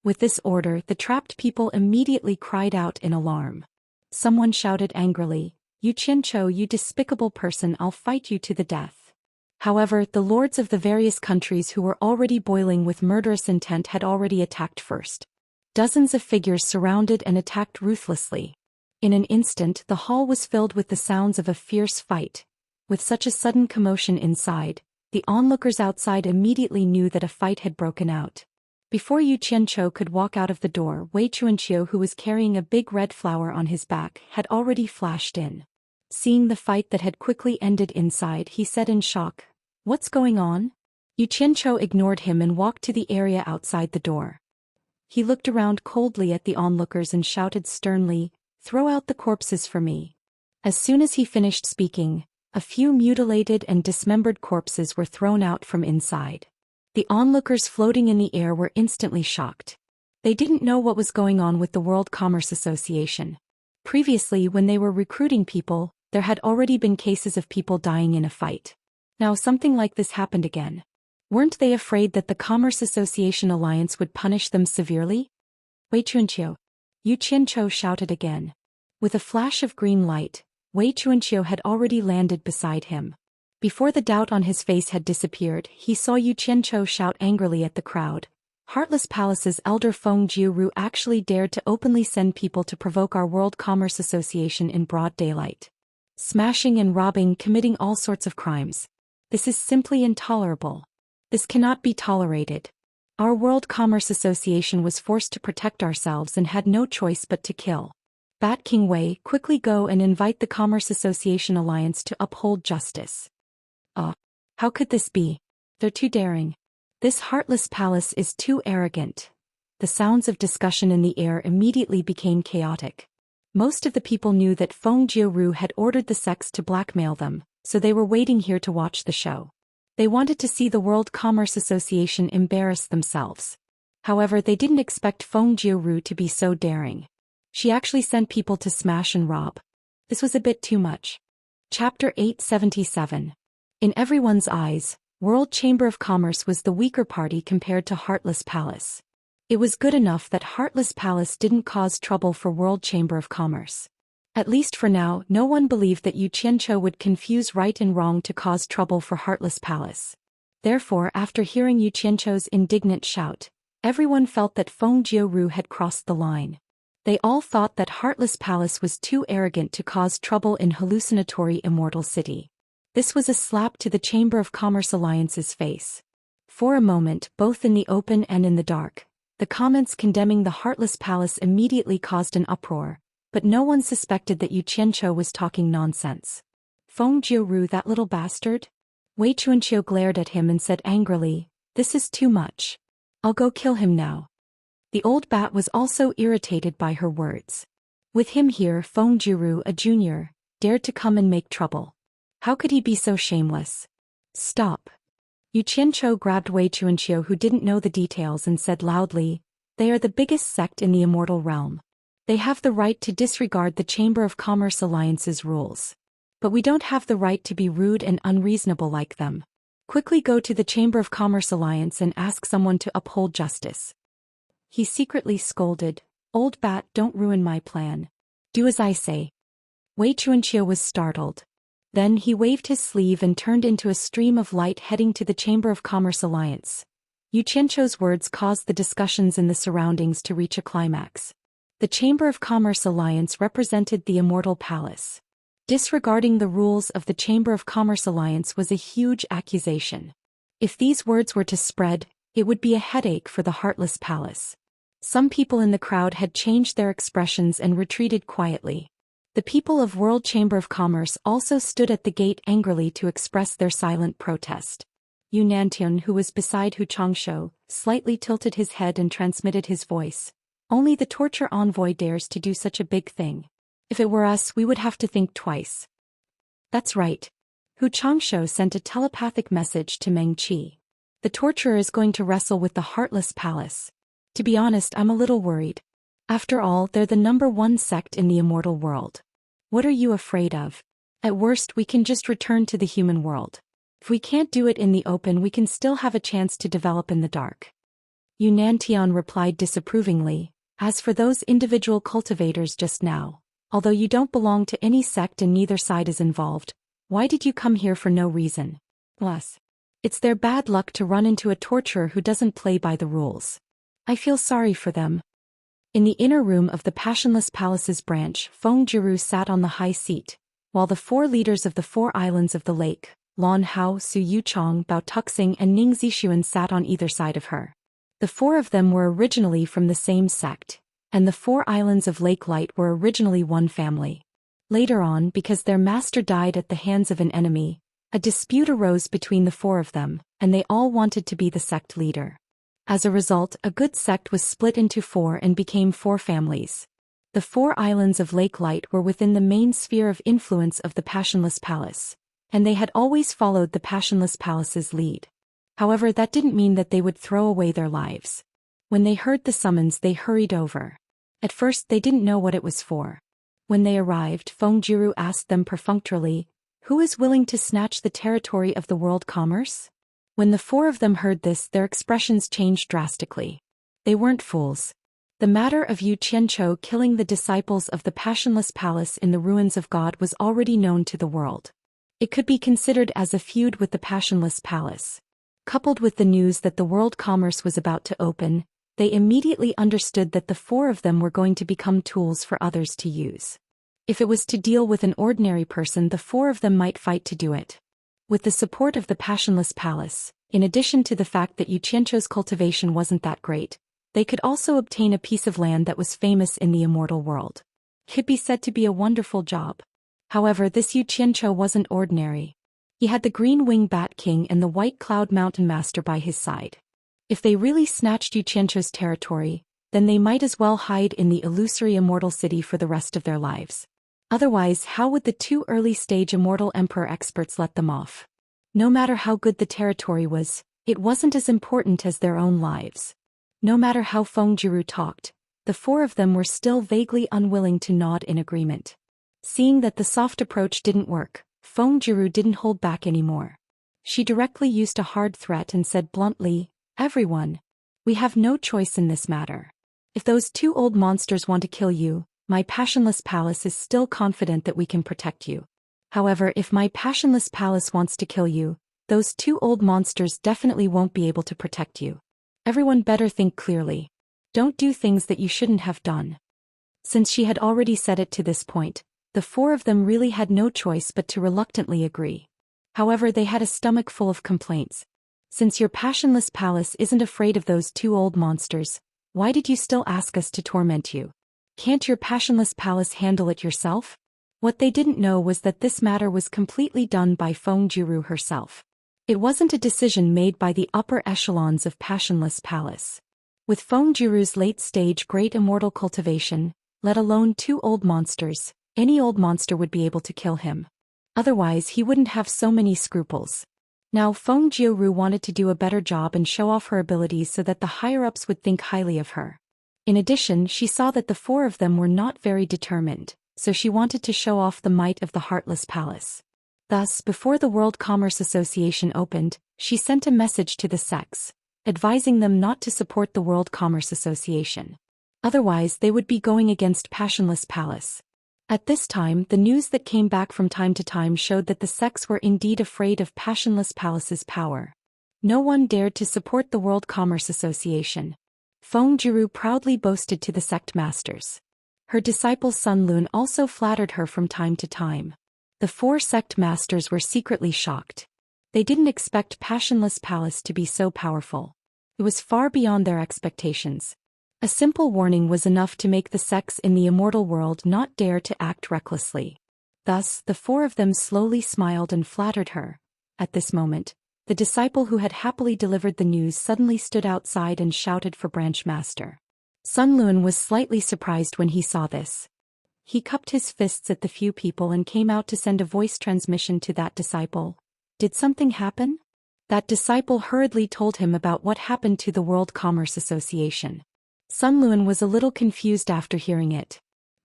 Speaker 1: With this order, the trapped people immediately cried out in alarm. Someone shouted angrily, "You Qianzhou, you despicable person, I'll fight you to the death." However, the lords of the various countries who were already boiling with murderous intent had already attacked first. Dozens of figures surrounded and attacked ruthlessly. In an instant, the hall was filled with the sounds of a fierce fight. With such a sudden commotion inside, the onlookers outside immediately knew that a fight had broken out. Before Yu Qianzhou could walk out of the door, Wei Chuanqiu, who was carrying a big red flower on his back, had already flashed in. Seeing the fight that had quickly ended inside, he said in shock, "What's going on?" Yu Qianzhou ignored him and walked to the area outside the door. He looked around coldly at the onlookers and shouted sternly, "Throw out the corpses for me." As soon as he finished speaking, a few mutilated and dismembered corpses were thrown out from inside. The onlookers floating in the air were instantly shocked. They didn't know what was going on with the World Commerce Association. Previously, when they were recruiting people, there had already been cases of people dying in a fight. Now something like this happened again. Weren't they afraid that the Commerce Association Alliance would punish them severely? Wei Chuanqiu. Yu Qianzhou shouted again. With a flash of green light, Wei Chuanqiu had already landed beside him. Before the doubt on his face had disappeared, he saw Yu Qianzhou shout angrily at the crowd. Heartless Palace's elder Feng Jiuru actually dared to openly send people to provoke our World Commerce Association in broad daylight. Smashing and robbing, committing all sorts of crimes. This is simply intolerable. This cannot be tolerated. Our World Commerce Association was forced to protect ourselves and had no choice but to kill. Bat King Wei, quickly go and invite the Commerce Association Alliance to uphold justice. How could this be? They're too daring. This heartless palace is too arrogant. The sounds of discussion in the air immediately became chaotic. Most of the people knew that Feng Jiuru had ordered the sects to blackmail them, so they were waiting here to watch the show. They wanted to see the World Commerce Association embarrass themselves. However, they didn't expect Feng Jiuru to be so daring. She actually sent people to smash and rob. This was a bit too much. Chapter 877. In everyone's eyes, World Chamber of Commerce was the weaker party compared to Heartless Palace. It was good enough that Heartless Palace didn't cause trouble for World Chamber of Commerce. At least for now, no one believed that Yu Qianzhou would confuse right and wrong to cause trouble for Heartless Palace. Therefore, after hearing Yu Qianzhou's indignant shout, everyone felt that Feng Jiuru had crossed the line. They all thought that Heartless Palace was too arrogant to cause trouble in hallucinatory Immortal City. This was a slap to the Chamber of Commerce Alliance's face. For a moment, both in the open and in the dark, the comments condemning the Heartless Palace immediately caused an uproar, but no one suspected that Yu Qianzhou was talking nonsense. Feng Jiuru, that little bastard? Wei Chuanqiu glared at him and said angrily, "This is too much. I'll go kill him now." The old bat was also irritated by her words. With him here, Feng Jiuru, a junior, dared to come and make trouble. How could he be so shameless? Stop. Yu Qianzhou grabbed Wei Chuanqiu, who didn't know the details, and said loudly, "They are the biggest sect in the Immortal realm. They have the right to disregard the Chamber of Commerce Alliance's rules. But we don't have the right to be rude and unreasonable like them. Quickly go to the Chamber of Commerce Alliance and ask someone to uphold justice." He secretly scolded, "Old bat, don't ruin my plan. Do as I say." Wei Chuanqiu was startled. Then he waved his sleeve and turned into a stream of light heading to the Chamber of Commerce Alliance. Yu Qianzhou's words caused the discussions in the surroundings to reach a climax. The Chamber of Commerce Alliance represented the Immortal Palace. Disregarding the rules of the Chamber of Commerce Alliance was a huge accusation. If these words were to spread, it would be a headache for the Heartless Palace. Some people in the crowd had changed their expressions and retreated quietly. The people of World Chamber of Commerce also stood at the gate angrily to express their silent protest. Yu Nantian, who was beside Hu Changshou, slightly tilted his head and transmitted his voice. "Only the torture envoy dares to do such a big thing. If it were us, we would have to think twice." "That's right." Hu Changshou sent a telepathic message to Meng Qi. "The torturer is going to wrestle with the Heartless Palace. To be honest, I'm a little worried. After all, they're the #1 sect in the Immortal world. What are you afraid of? At worst, we can just return to the human world. If we can't do it in the open, we can still have a chance to develop in the dark." Yu Nantian replied disapprovingly, "As for those individual cultivators just now, Although you don't belong to any sect and neither side is involved, why did you come here for no reason? Plus, it's their bad luck to run into a torturer who doesn't play by the rules. I feel sorry for them. In the inner room of the Passionless Palace's branch, Feng Jiru sat on the high seat, while the 4 leaders of the 4 islands of the lake, Lan Hao, Su Yuchong, Bao Tuxing and Ning Zixuan sat on either side of her. The 4 of them were originally from the same sect, and the 4 islands of Lake Light were originally one family. Later on, because their master died at the hands of an enemy, a dispute arose between the 4 of them, and they all wanted to be the sect leader. As a result, a good sect was split into 4 and became 4 families. The 4 islands of Lake Light were within the main sphere of influence of the Passionless Palace, and they had always followed the Passionless Palace's lead. However, that didn't mean that they would throw away their lives. When they heard the summons, they hurried over. At first, they didn't know what it was for. When they arrived, Feng Jiru asked them perfunctorily, "Who is willing to snatch the territory of the world commerce?" When the 4 of them heard this, their expressions changed drastically. They weren't fools. The matter of Yu Qianzhou killing the disciples of the Passionless Palace in the ruins of God was already known to the world. It could be considered as a feud with the Passionless Palace. Coupled with the news that the world commerce was about to open, they immediately understood that the 4 of them were going to become tools for others to use. If it was to deal with an ordinary person, the 4 of them might fight to do it. With the support of the Passionless Palace, in addition to the fact that Yu Qianzhou's cultivation wasn't that great, they could also obtain a piece of land that was famous in the immortal world. It could be said to be a wonderful job. However, this Yu Qianzhou wasn't ordinary. He had the Green Wing Bat King and the White Cloud Mountain Master by his side. If they really snatched Yu Qianzhou's territory, then they might as well hide in the illusory immortal city for the rest of their lives. Otherwise, how would the 2 early-stage immortal emperor experts let them off? No matter how good the territory was, it wasn't as important as their own lives. No matter how Feng Jiru talked, the 4 of them were still vaguely unwilling to nod in agreement. Seeing that the soft approach didn't work, Feng Jiru didn't hold back anymore. She directly used a hard threat and said bluntly, "Everyone, we have no choice in this matter. If those 2 old monsters want to kill you, my Passionless Palace is still confident that we can protect you. However, if my Passionless Palace wants to kill you, those 2 old monsters definitely won't be able to protect you. Everyone better think clearly. Don't do things that you shouldn't have done." Since she had already said it to this point, the 4 of them really had no choice but to reluctantly agree. However, they had a stomach full of complaints. "Since your Passionless Palace isn't afraid of those 2 old monsters, why did you still ask us to torment you? Can't your Passionless Palace handle it yourself?" What they didn't know was that this matter was completely done by Feng Jiru herself. It wasn't a decision made by the upper echelons of Passionless Palace. With Feng Jiru's late-stage great immortal cultivation, let alone 2 old monsters, any old monster would be able to kill him. Otherwise, he wouldn't have so many scruples. Now Feng Jiru wanted to do a better job and show off her abilities so that the higher-ups would think highly of her. In addition, she saw that the 4 of them were not very determined, so she wanted to show off the might of the Heartless Palace. Thus, before the World Commerce Association opened, she sent a message to the sects, advising them not to support the World Commerce Association. Otherwise, they would be going against Passionless Palace. At this time, the news that came back from time to time showed that the sects were indeed afraid of Passionless Palace's power. No one dared to support the World Commerce Association. Feng Jiru proudly boasted to the sect masters. Her disciple Sun Lun also flattered her from time to time. The 4 sect masters were secretly shocked. They didn't expect Passionless Palace to be so powerful. It was far beyond their expectations. A simple warning was enough to make the sects in the immortal world not dare to act recklessly. Thus, the 4 of them slowly smiled and flattered her. At this moment, the disciple who had happily delivered the news suddenly stood outside and shouted for Branch Master. Sun Lun was slightly surprised when he saw this. He cupped his fists at the few people and came out to send a voice transmission to that disciple. Did something happen? That disciple hurriedly told him about what happened to the World Commerce Association. Sun Lun was a little confused after hearing it.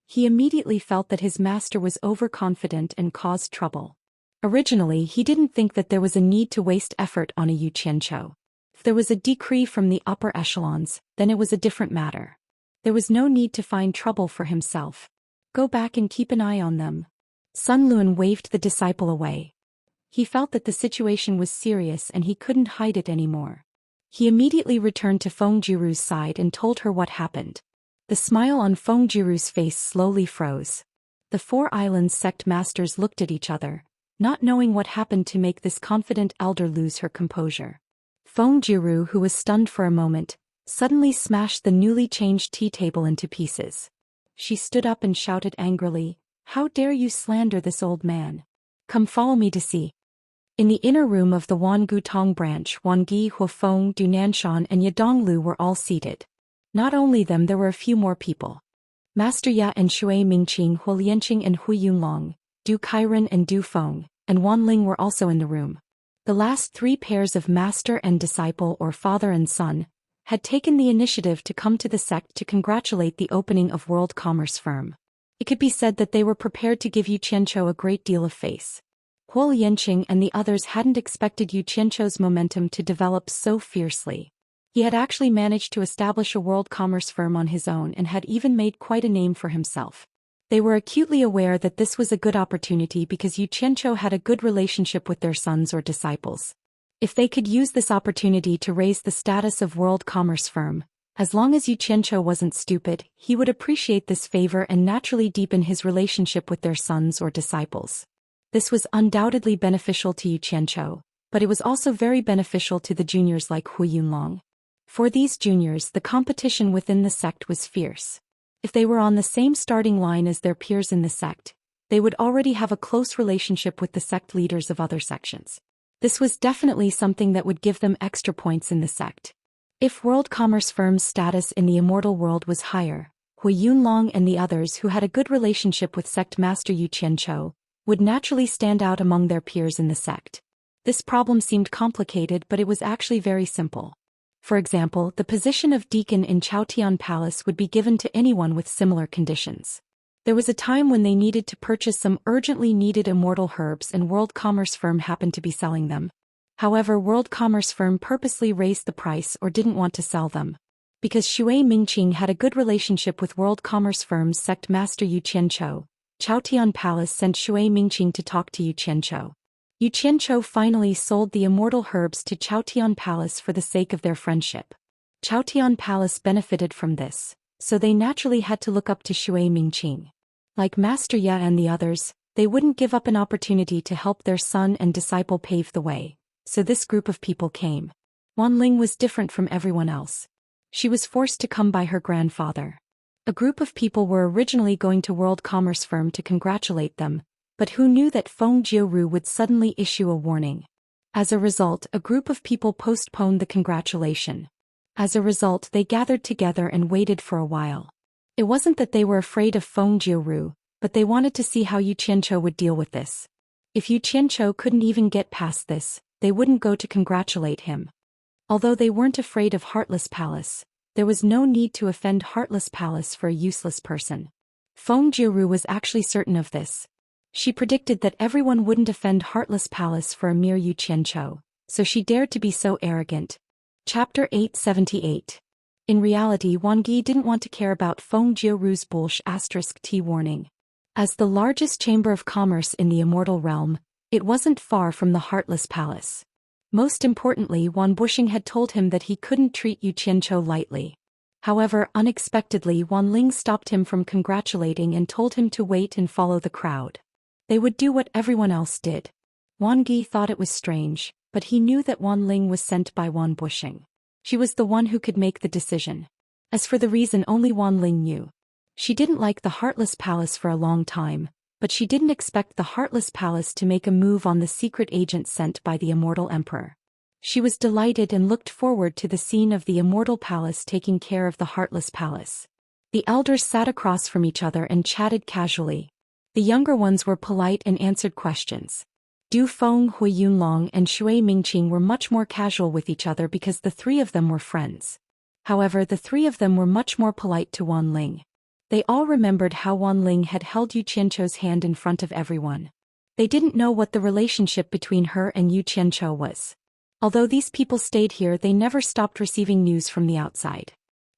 Speaker 1: He immediately felt that his master was overconfident and caused trouble. Originally, he didn't think that there was a need to waste effort on a Yu Qianzhou. If there was a decree from the upper echelons, then it was a different matter. There was no need to find trouble for himself. Go back and keep an eye on them. Sun Lun waved the disciple away. He felt that the situation was serious and he couldn't hide it anymore. He immediately returned to Feng Jiru's side and told her what happened. The smile on Feng Jiru's face slowly froze. The Four Islands sect masters looked at each other, not knowing what happened to make this confident elder lose her composure. Feng Jiru, who was stunned for a moment, suddenly smashed the newly changed tea table into pieces. She stood up and shouted angrily, "How dare you slander this old man? Come follow me to see." In the inner room of the Wan Gutong branch, Wan Gi, Huofeng, Du Nanshan and Yadonglu were all seated. Not only them, there were a few more people. Master Ya and Shui Mingqing, Huo Lianqing and Hui Yunlong, Du Kairen and Du Feng, and Wan Ling were also in the room. The last three pairs of master and disciple, or father and son, had taken the initiative to come to the sect to congratulate the opening of World Commerce Firm. It could be said that they were prepared to give Yu Qianqiu a great deal of face. Huo Lianqing and the others hadn't expected Yu Qianqiu's momentum to develop so fiercely. He had actually managed to establish a world commerce firm on his own and had even made quite a name for himself. They were acutely aware that this was a good opportunity because Yu Qianqiu had a good relationship with their sons or disciples. If they could use this opportunity to raise the status of world commerce firm, as long as Yu Qianqiu wasn't stupid, he would appreciate this favor and naturally deepen his relationship with their sons or disciples. This was undoubtedly beneficial to Yu Qianqiu, but it was also very beneficial to the juniors like Hui Yunlong. For these juniors, the competition within the sect was fierce. If they were on the same starting line as their peers in the sect, they would already have a close relationship with the sect leaders of other sections. This was definitely something that would give them extra points in the sect. If World Commerce Firm's status in the immortal world was higher, Hui Yunlong and the others who had a good relationship with sect master Yu Qianqiu would naturally stand out among their peers in the sect. This problem seemed complicated, but it was actually very simple. For example, the position of deacon in Chaotian Palace would be given to anyone with similar conditions. There was a time when they needed to purchase some urgently needed immortal herbs and World Commerce Firm happened to be selling them. However, World Commerce Firm purposely raised the price or didn't want to sell them. Because Shui Mingqing had a good relationship with World Commerce Firm's sect master Yu Qianqiu, Chaotian Palace sent Shui Mingqing to talk to Yu Qianqiu. Yu Qianqiu finally sold the immortal herbs to Chaotian Palace for the sake of their friendship. Chaotian Palace benefited from this, so they naturally had to look up to Shui Mingqing. Like Master Ya and the others, they wouldn't give up an opportunity to help their son and disciple pave the way, so this group of people came. Wan Ling was different from everyone else. She was forced to come by her grandfather. A group of people were originally going to World Commerce Firm to congratulate them, but who knew that Feng Jiuru would suddenly issue a warning. As a result, a group of people postponed the congratulation. As a result, they gathered together and waited for a while. It wasn't that they were afraid of Feng Jiuru, but they wanted to see how Yu Qianqiu would deal with this. If Yu Qianqiu couldn't even get past this, they wouldn't go to congratulate him. Although they weren't afraid of Heartless Palace, there was no need to offend Heartless Palace for a useless person. Feng Jiuru was actually certain of this. She predicted that everyone wouldn't offend Heartless Palace for a mere Yu Qianqiu, so she dared to be so arrogant. Chapter 878. In reality, Wan Gi didn't want to care about Feng Jiuru's *T warning. As the largest chamber of commerce in the immortal realm, it wasn't far from the Heartless Palace. Most importantly, Wan Bushing had told him that he couldn't treat Yu Qianqiu lightly. However, unexpectedly, Wan Ling stopped him from congratulating and told him to wait and follow the crowd. They would do what everyone else did. Wan Gi thought it was strange, but he knew that Wan Ling was sent by Wan Bushing. She was the one who could make the decision. As for the reason, only Wan Ling knew. She didn't like the Heartless Palace for a long time, but she didn't expect the Heartless Palace to make a move on the secret agent sent by the Immortal Emperor. She was delighted and looked forward to the scene of the Immortal Palace taking care of the Heartless Palace. The elders sat across from each other and chatted casually. The younger ones were polite and answered questions. Du Feng, Hui Yunlong and Shui Mingqing were much more casual with each other because the three of them were friends. However, the three of them were much more polite to Wan Ling. They all remembered how Wan Ling had held Yu Qianqiu's hand in front of everyone. They didn't know what the relationship between her and Yu Qianqiu was. Although these people stayed here, they never stopped receiving news from the outside.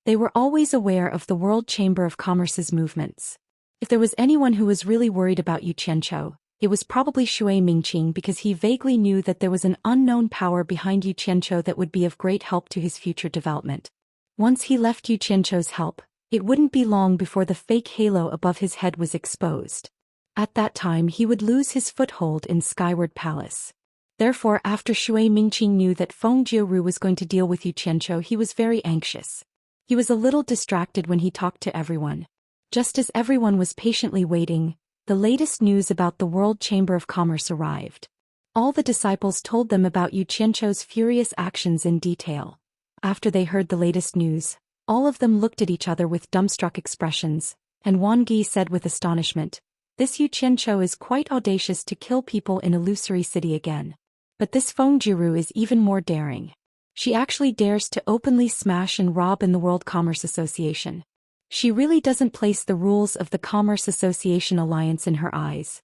Speaker 1: They were always aware of the World Chamber of Commerce's movements. If there was anyone who was really worried about Yu Qianqiu, it was probably Shui Mingqing, because he vaguely knew that there was an unknown power behind Yu Qianqiu that would be of great help to his future development. Once he left Yu Qianqiu's help, it wouldn't be long before the fake halo above his head was exposed. At that time he would lose his foothold in Skyward Palace. Therefore, after Shui Mingqing knew that Feng Jiuru was going to deal with Yu Qianqiu, he was very anxious. He was a little distracted when he talked to everyone. Just as everyone was patiently waiting, the latest news about the World Chamber of Commerce arrived. All the disciples told them about Yu Qianqiu's furious actions in detail. After they heard the latest news, all of them looked at each other with dumbstruck expressions, and Wang Ge said with astonishment, "This Yu Qianqiu is quite audacious to kill people in Illusory City again. But this Feng Jiuru is even more daring. She actually dares to openly smash and rob in the World Commerce Association. She really doesn't place the rules of the Commerce Association Alliance in her eyes."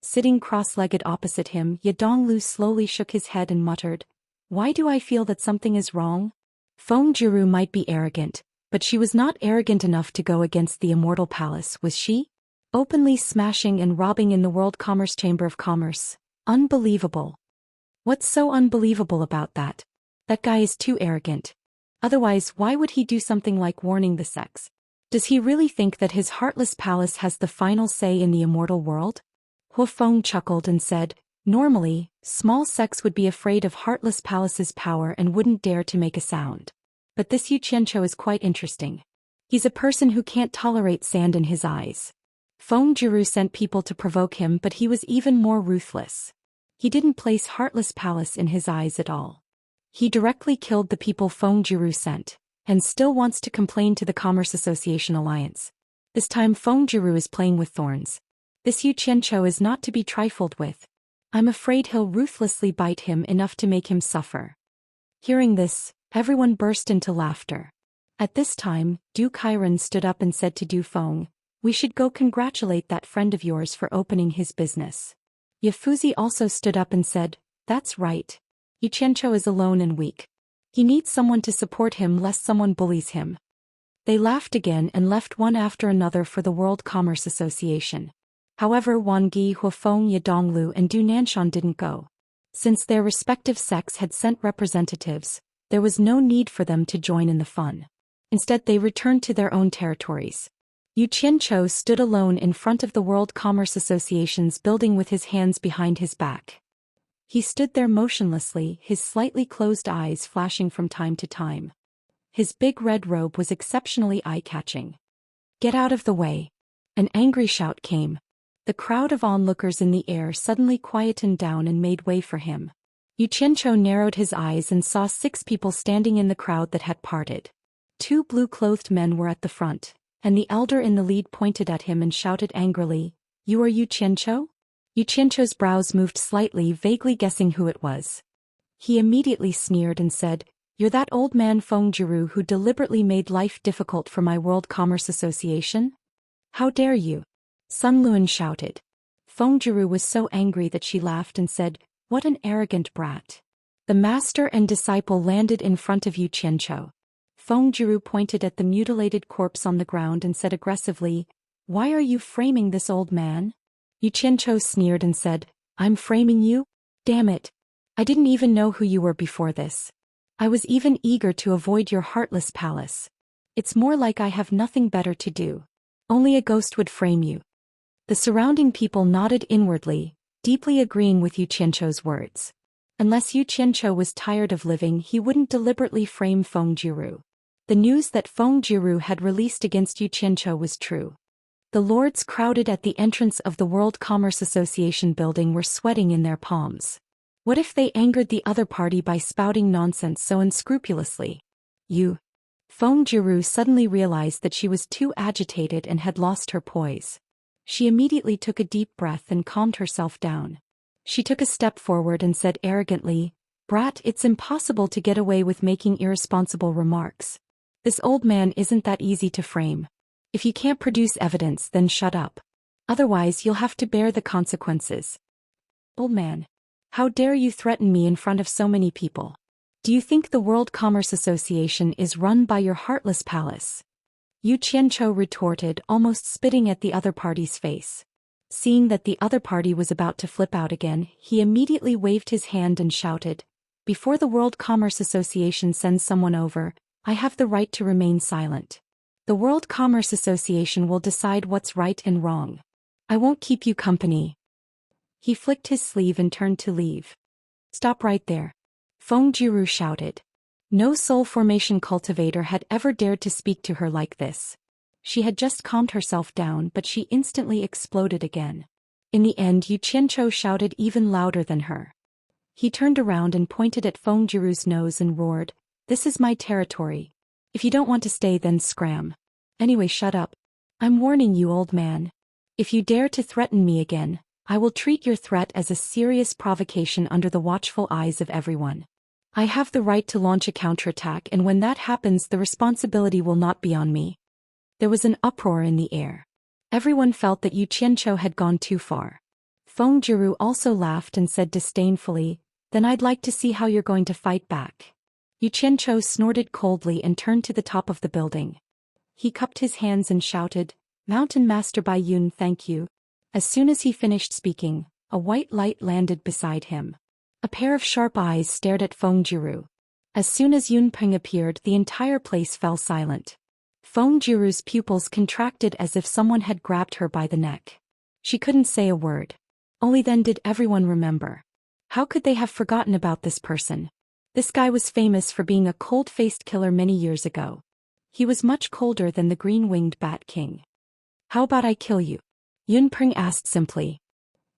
Speaker 1: Sitting cross-legged opposite him, Ye Donglu slowly shook his head and muttered, "Why do I feel that something is wrong? Feng Jiuru might be arrogant, but she was not arrogant enough to go against the Immortal Palace, was she? Openly smashing and robbing in the World Commerce Chamber of Commerce. Unbelievable. What's so unbelievable about that? That guy is too arrogant. Otherwise, why would he do something like warning the sex? Does he really think that his heartless palace has the final say in the immortal world?" Hu Feng chuckled and said, "Normally, small sects would be afraid of Heartless Palace's power and wouldn't dare to make a sound. But this Yu Qianqiu is quite interesting. He's a person who can't tolerate sand in his eyes." Feng Jiuru sent people to provoke him, but he was even more ruthless. He didn't place Heartless Palace in his eyes at all. He directly killed the people Feng Jiuru sent, and still wants to complain to the Commerce Association Alliance. This time Feng Jiuru is playing with thorns. This Yu Qianqiu is not to be trifled with. I'm afraid he'll ruthlessly bite him enough to make him suffer. Hearing this, everyone burst into laughter. At this time, Du Kairan stood up and said to Du Feng, "We should go congratulate that friend of yours for opening his business." Ye Fuzi also stood up and said, "That's right. Yu Qianqiu is alone and weak. He needs someone to support him lest someone bullies him." They laughed again and left one after another for the World Commerce Association. However, Wang Ge, Hu Feng, Ye Donglu and Du Nanshan didn't go. Since their respective sects had sent representatives, there was no need for them to join in the fun. Instead, they returned to their own territories. Yu Qianqiu stood alone in front of the World Commerce Association's building with his hands behind his back. He stood there motionlessly, his slightly closed eyes flashing from time to time. His big red robe was exceptionally eye-catching. "Get out of the way!" An angry shout came. The crowd of onlookers in the air suddenly quietened down and made way for him. Yu Qianqiu narrowed his eyes and saw 6 people standing in the crowd that had parted. 2 blue-clothed men were at the front, and the elder in the lead pointed at him and shouted angrily, "You are Yu Qianqiu?" Yu Qianqiu's brows moved slightly, vaguely guessing who it was. He immediately sneered and said, "You're that old man Feng Jiuru who deliberately made life difficult for my World Commerce Association? How dare you?" Sun Luan shouted. Feng Jiuru was so angry that she laughed and said, "What an arrogant brat." The master and disciple landed in front of Yu Qianqiu. Feng Jiuru pointed at the mutilated corpse on the ground and said aggressively, "Why are you framing this old man?" Yu Qianqiu sneered and said, "I'm framing you? Damn it. I didn't even know who you were before this. I was even eager to avoid your heartless palace. It's more like I have nothing better to do. Only a ghost would frame you." The surrounding people nodded inwardly, deeply agreeing with Yu Qianqiu's words. Unless Yu Qianqiu was tired of living, he wouldn't deliberately frame Feng Jiuru. The news that Feng Jiuru had released against Yu Qianqiu was true. The lords crowded at the entrance of the World Commerce Association building were sweating in their palms. What if they angered the other party by spouting nonsense so unscrupulously? Feng Jiuru suddenly realized that she was too agitated and had lost her poise. She immediately took a deep breath and calmed herself down. She took a step forward and said arrogantly, "Brat, it's impossible to get away with making irresponsible remarks. This old man isn't that easy to frame. If you can't produce evidence, then shut up. Otherwise you'll have to bear the consequences." "Old man, how dare you threaten me in front of so many people? Do you think the World Commerce Association is run by your heartless palace?" Yu Qianchou retorted, almost spitting at the other party's face. Seeing that the other party was about to flip out again, he immediately waved his hand and shouted, "Before the World Commerce Association sends someone over, I have the right to remain silent. The World Commerce Association will decide what's right and wrong. I won't keep you company." He flicked his sleeve and turned to leave. "Stop right there," Feng Jiru shouted. No soul formation cultivator had ever dared to speak to her like this. She had just calmed herself down, but she instantly exploded again. In the end, Yu Qianchou shouted even louder than her. He turned around and pointed at Feng Jiru's nose and roared, "This is my territory. If you don't want to stay, then scram. Anyway, shut up. I'm warning you, old man. If you dare to threaten me again, I will treat your threat as a serious provocation under the watchful eyes of everyone. I have the right to launch a counterattack, and when that happens, the responsibility will not be on me." There was an uproar in the air. Everyone felt that Yu Qianchou had gone too far. Feng Jiru also laughed and said disdainfully, "Then I'd like to see how you're going to fight back." Yu Qianchou snorted coldly and turned to the top of the building. He cupped his hands and shouted, "Mountain Master Bai Yun, thank you." As soon as he finished speaking, a white light landed beside him. A pair of sharp eyes stared at Feng Jiru. As soon as Yun Peng appeared, the entire place fell silent. Feng Jiru's pupils contracted as if someone had grabbed her by the neck. She couldn't say a word. Only then did everyone remember. How could they have forgotten about this person? This guy was famous for being a cold-faced killer many years ago. He was much colder than the green-winged Bat King. "How about I kill you?" Yun Peng asked simply.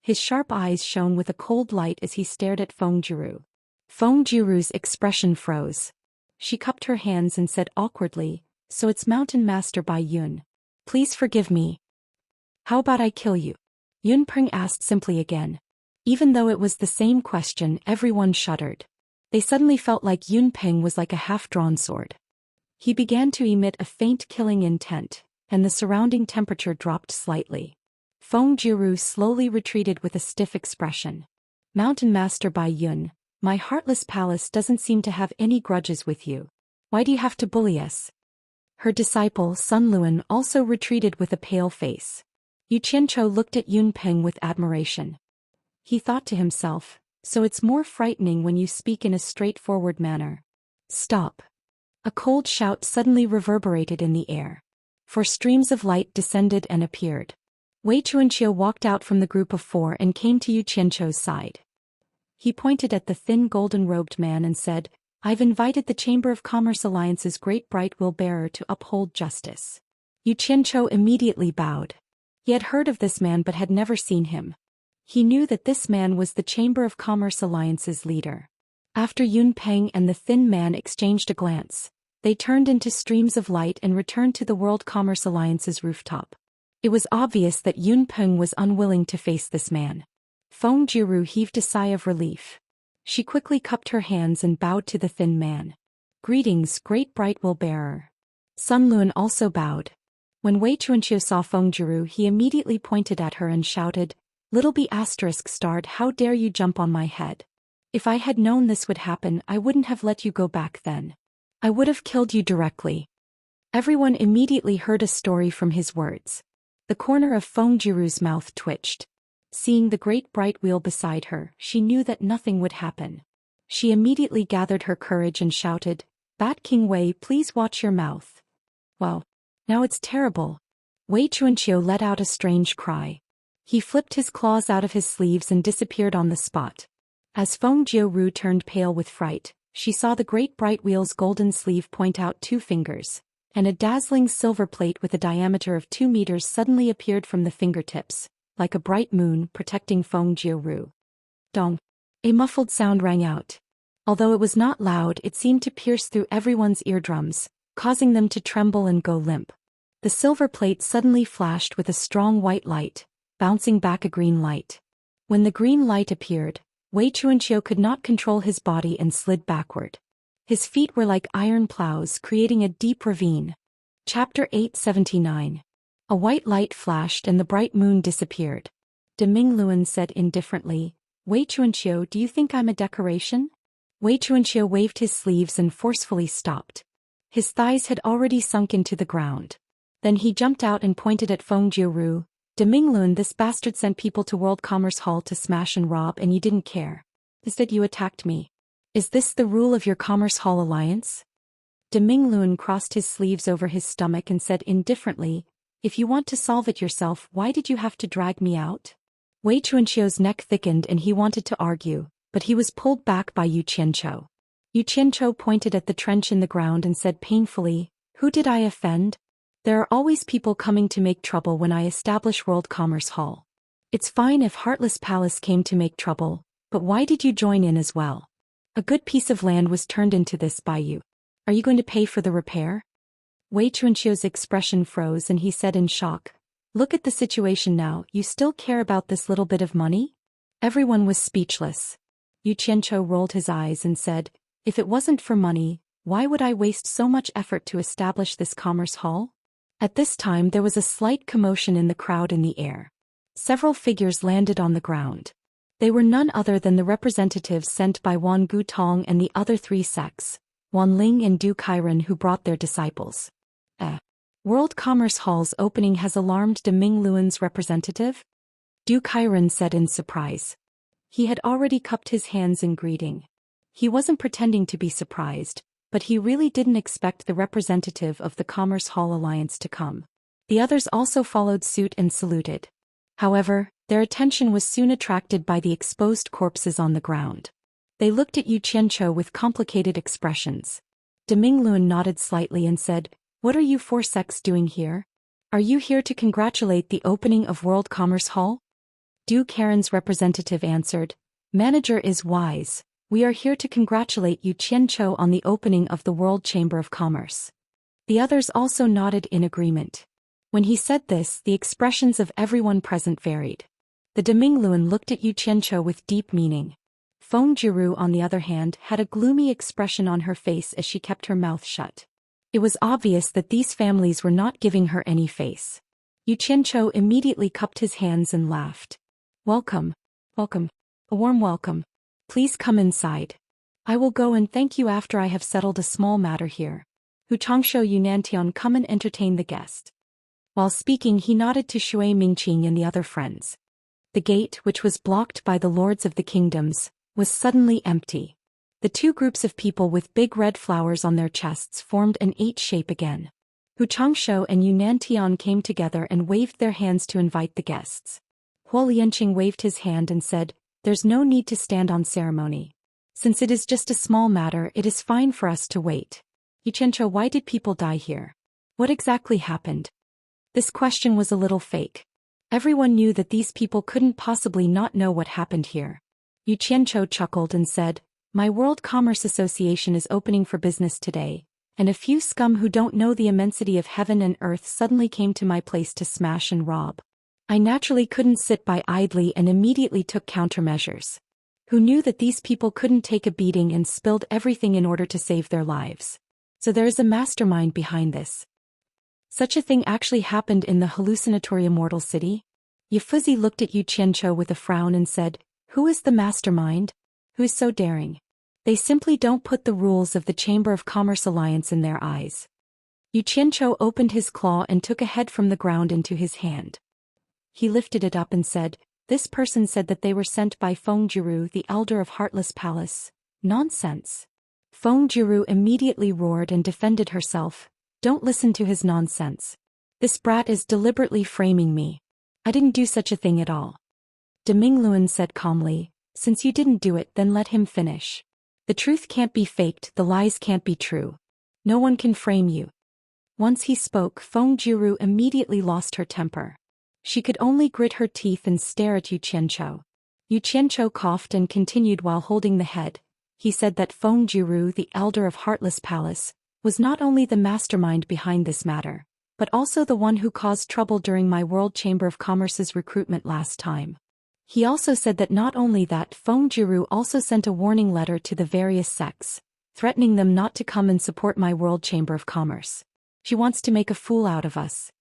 Speaker 1: His sharp eyes shone with a cold light as he stared at Feng Jiru. Feng Jiru's expression froze. She cupped her hands and said awkwardly, "So it's Mountain Master Bai Yun. Please forgive me." "How about I kill you?" Yun Peng asked simply again. Even though it was the same question, everyone shuddered. They suddenly felt like Yun Peng was like a half-drawn sword. He began to emit a faint killing intent, and the surrounding temperature dropped slightly. Feng Jiru slowly retreated with a stiff expression. "Mountain Master Bai Yun, my heartless palace doesn't seem to have any grudges with you. Why do you have to bully us?" Her disciple, Sun Luan, also retreated with a pale face. Yu Qianchou looked at Yun Peng with admiration. He thought to himself, "So it's more frightening when you speak in a straightforward manner." "Stop." A cold shout suddenly reverberated in the air. For streams of light descended and appeared. Wei Chuanqiu walked out from the group of four and came to Yu Qianchou's side. He pointed at the thin golden-robed man and said, "I've invited the Chamber of Commerce Alliance's great bright will-bearer to uphold justice." Yu Qianchou immediately bowed. He had heard of this man but had never seen him. He knew that this man was the Chamber of Commerce Alliance's leader. After Yun Peng and the thin man exchanged a glance, they turned into streams of light and returned to the World Commerce Alliance's rooftop. It was obvious that Yun Peng was unwilling to face this man. Feng Jiru heaved a sigh of relief. She quickly cupped her hands and bowed to the thin man. "Greetings, great bright will-bearer." Sun Luan also bowed. When Wei Chuanqiu saw Feng Jiru, he immediately pointed at her and shouted, "Little B****, how dare you jump on my head? If I had known this would happen, I wouldn't have let you go back then. I would have killed you directly." Everyone immediately heard a story from his words. The corner of Feng Jiru's mouth twitched. Seeing the great bright wheel beside her, she knew that nothing would happen. She immediately gathered her courage and shouted, "Bat King Wei, please watch your mouth." "Wow. Now it's terrible." Wei Chuanqiu let out a strange cry. He flipped his claws out of his sleeves and disappeared on the spot. As Feng Jiru turned pale with fright, she saw the great bright wheel's golden sleeve point out 2 fingers, and a dazzling silver plate with a diameter of 2 meters suddenly appeared from the fingertips, like a bright moon protecting Feng Jiru. Dong. A muffled sound rang out. Although it was not loud, it seemed to pierce through everyone's eardrums, causing them to tremble and go limp. The silver plate suddenly flashed with a strong white light, bouncing back a green light. When the green light appeared, Wei Chuanqiu could not control his body and slid backward. His feet were like iron plows, creating a deep ravine. Chapter 879. A white light flashed and the bright moon disappeared. De Ming Luan said indifferently, "Wei Chuanqiu, do you think I'm a decoration?" Wei Chuanqiu waved his sleeves and forcefully stopped. His thighs had already sunk into the ground. Then he jumped out and pointed at Feng Jiuru. Dominglun, this bastard sent people to World Commerce Hall to smash and rob and you didn't care. Instead you attacked me. Is this the rule of your Commerce Hall alliance? Dominglun crossed his sleeves over his stomach and said indifferently, if you want to solve it yourself, why did you have to drag me out? Wei Chuanqiu's neck thickened and he wanted to argue, but he was pulled back by Yu Qianqiu. Yu Qianqiu pointed at the trench in the ground and said painfully, who did I offend? There are always people coming to make trouble when I establish World Commerce Hall. It's fine if Heartless Palace came to make trouble, but why did you join in as well? A good piece of land was turned into this by you. Are you going to pay for the repair? Wei Chuanqiu's expression froze and he said in shock, look at the situation now, you still care about this little bit of money? Everyone was speechless. Yu Qianqiu rolled his eyes and said, if it wasn't for money, why would I waste so much effort to establish this commerce hall? At this time there was a slight commotion in the crowd in the air. Several figures landed on the ground. They were none other than the representatives sent by Wan Gutong and the other three sects, Wan Ling and Du Kairen, who brought their disciples. World Commerce Hall's opening has alarmed Dominglun's representative? Du Kairen said in surprise. He had already cupped his hands in greeting. He wasn't pretending to be surprised, but he really didn't expect the representative of the Commerce Hall Alliance to come. The others also followed suit and saluted. However, their attention was soon attracted by the exposed corpses on the ground. They looked at Yu Qianqiu with complicated expressions. Dominglun nodded slightly and said, what are you four sects doing here? Are you here to congratulate the opening of World Commerce Hall? Du Kairen's representative answered, Manager is wise. We are here to congratulate Yu Qianqiu on the opening of the World Chamber of Commerce. The others also nodded in agreement. When he said this, the expressions of everyone present varied. The Dominglun looked at Yu Qianqiu with deep meaning. Feng Jiuru, on the other hand, had a gloomy expression on her face as she kept her mouth shut. It was obvious that these families were not giving her any face. Yu Qianqiu immediately cupped his hands and laughed. Welcome. Welcome. A warm welcome. Please come inside. I will go and thank you after I have settled a small matter here. Hu Changshu Yunantian, come and entertain the guest. While speaking, he nodded to Shui Mingqing and the other friends. The gate, which was blocked by the lords of the kingdoms, was suddenly empty. The two groups of people with big red flowers on their chests formed an 8 shape again. Hu Changshu and Yunantian came together and waved their hands to invite the guests. Huo Lianqing waved his hand and said, there's no need to stand on ceremony. Since it is just a small matter, it is fine for us to wait. Yu Qianqiu, why did people die here? What exactly happened? This question was a little fake. Everyone knew that these people couldn't possibly not know what happened here. Yu Qianqiu chuckled and said, my World Commerce Association is opening for business today, and a few scum who don't know the immensity of heaven and earth suddenly came to my place to smash and rob. I naturally couldn't sit by idly and immediately took countermeasures. Who knew that these people couldn't take a beating and spilled everything in order to save their lives. So there is a mastermind behind this. Such a thing actually happened in the hallucinatory Immortal city? Yifuzi looked at Yu Qianqiu with a frown and said, who is the mastermind? Who is so daring? They simply don't put the rules of the Chamber of Commerce Alliance in their eyes. Yu Qianqiu opened his claw and took a head from the ground into his hand. He lifted it up and said, this person said that they were sent by Feng Jiuru, the elder of Heartless Palace. Nonsense. Feng Jiuru immediately roared and defended herself. Don't listen to his nonsense. This brat is deliberately framing me. I didn't do such a thing at all. Dominglun said calmly, since you didn't do it, then let him finish. The truth can't be faked, the lies can't be true. No one can frame you. Once he spoke, Feng Jiuru immediately lost her temper. She could only grit her teeth and stare at Yu Qianqiu. Yu Qianqiu coughed and continued while holding the head. He said that Feng Jiuru, the elder of Heartless Palace, was not only the mastermind behind this matter, but also the one who caused trouble during my World Chamber of Commerce's recruitment last time. He also said that not only that, Feng Jiuru also sent a warning letter to the various sects, threatening them not to come and support my World Chamber of Commerce. She wants to make a fool out of us.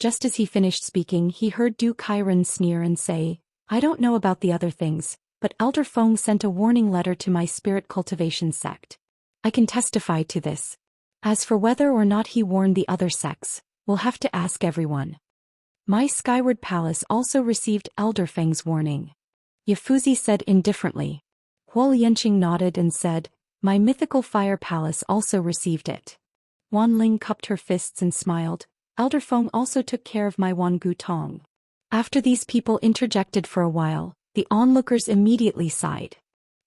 Speaker 1: Just as he finished speaking, he heard Du Kairen sneer and say, I don't know about the other things, but Elder Feng sent a warning letter to my spirit cultivation sect. I can testify to this. As for whether or not he warned the other sects, We'll have to ask everyone. My skyward palace also received Elder Feng's warning. Yafuzi said indifferently. Huo Lianqing nodded and said, my mythical fire palace also received it. Wan Ling cupped her fists and smiled. Elder Feng also took care of my Wan Gu Tong. After these people interjected for a while, the onlookers immediately sighed.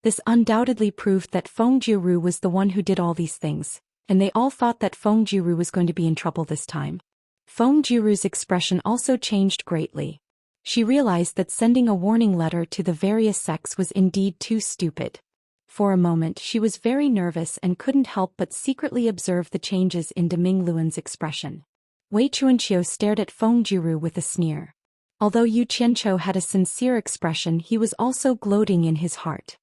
Speaker 1: This undoubtedly proved that Feng Jiru was the one who did all these things, and they all thought that Feng Jiru was going to be in trouble this time. Feng Jiru's expression also changed greatly. She realized that sending a warning letter to the various sects was indeed too stupid. For a moment she was very nervous and couldn't help but secretly observe the changes in Deming Luan's expression. Wei Chuanqiu stared at Feng Jiru with a sneer. Although Yu Qianqiu had a sincere expression, he was also gloating in his heart.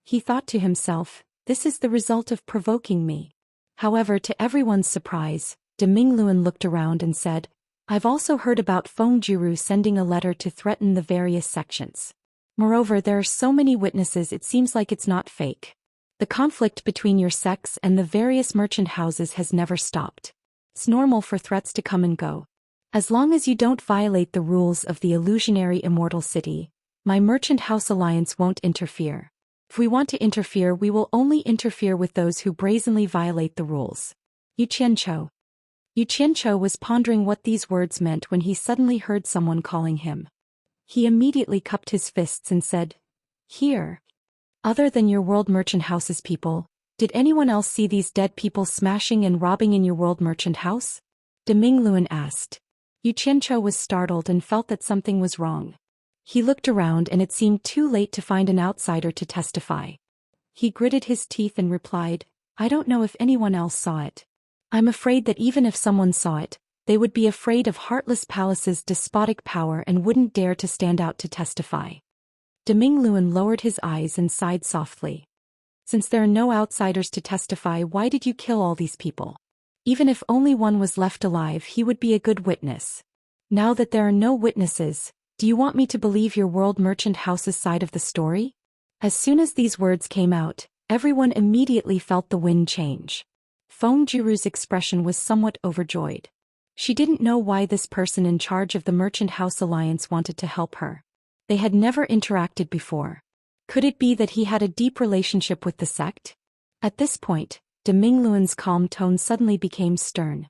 Speaker 1: He thought to himself, this is the result of provoking me. However, to everyone's surprise, Deming Luan looked around and said, I've also heard about Feng Jiru sending a letter to threaten the various sections. Moreover, there are so many witnesses it seems like it's not fake. The conflict between your sects and the various merchant houses has never stopped. It's normal for threats to come and go. As long as you don't violate the rules of the illusionary immortal city, my merchant house alliance won't interfere. If we want to interfere, we will only interfere with those who brazenly violate the rules. Yu Qianqiu. Yu Qianqiu was pondering what these words meant when he suddenly heard someone calling him. He immediately cupped his fists and said, Here. Other than your world merchant house's people, did anyone else see these dead people smashing and robbing in your world merchant house? Deming Luan asked. Yu Qianqiu was startled and felt that something was wrong. He looked around and it seemed too late to find an outsider to testify. He gritted his teeth and replied, I don't know if anyone else saw it. I'm afraid that even if someone saw it, they would be afraid of Heartless Palace's despotic power and wouldn't dare to stand out to testify. Deming Luan lowered his eyes and sighed softly. Since there are no outsiders to testify, why did you kill all these people? Even if only one was left alive, he would be a good witness. Now that there are no witnesses, do you want me to believe your world merchant house's side of the story? As soon as these words came out, everyone immediately felt the wind change. Feng Jiru's expression was somewhat overjoyed. She didn't know why this person in charge of the Merchant House Alliance wanted to help her. They had never interacted before. Could it be that he had a deep relationship with the sect? At this point, Deming Luan's calm tone suddenly became stern.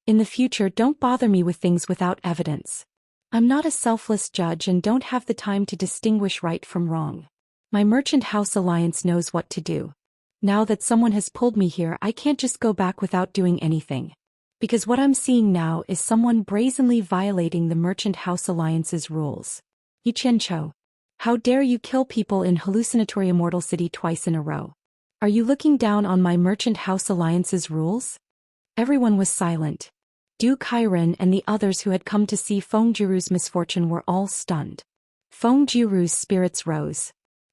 Speaker 1: In the future, don't bother me with things without evidence. I'm not a selfless judge and don't have the time to distinguish right from wrong. My Merchant House Alliance knows what to do. Now that someone has pulled me here, I can't just go back without doing anything. Because what I'm seeing now is someone brazenly violating the Merchant House Alliance's rules. Yu Qianqiu. How dare you kill people in hallucinatory Immortal City twice in a row? Are you looking down on my Merchant House Alliance's rules? Everyone was silent. Du Kairen and the others who had come to see Feng Jiru's misfortune were all stunned. Feng Jiru's spirits rose.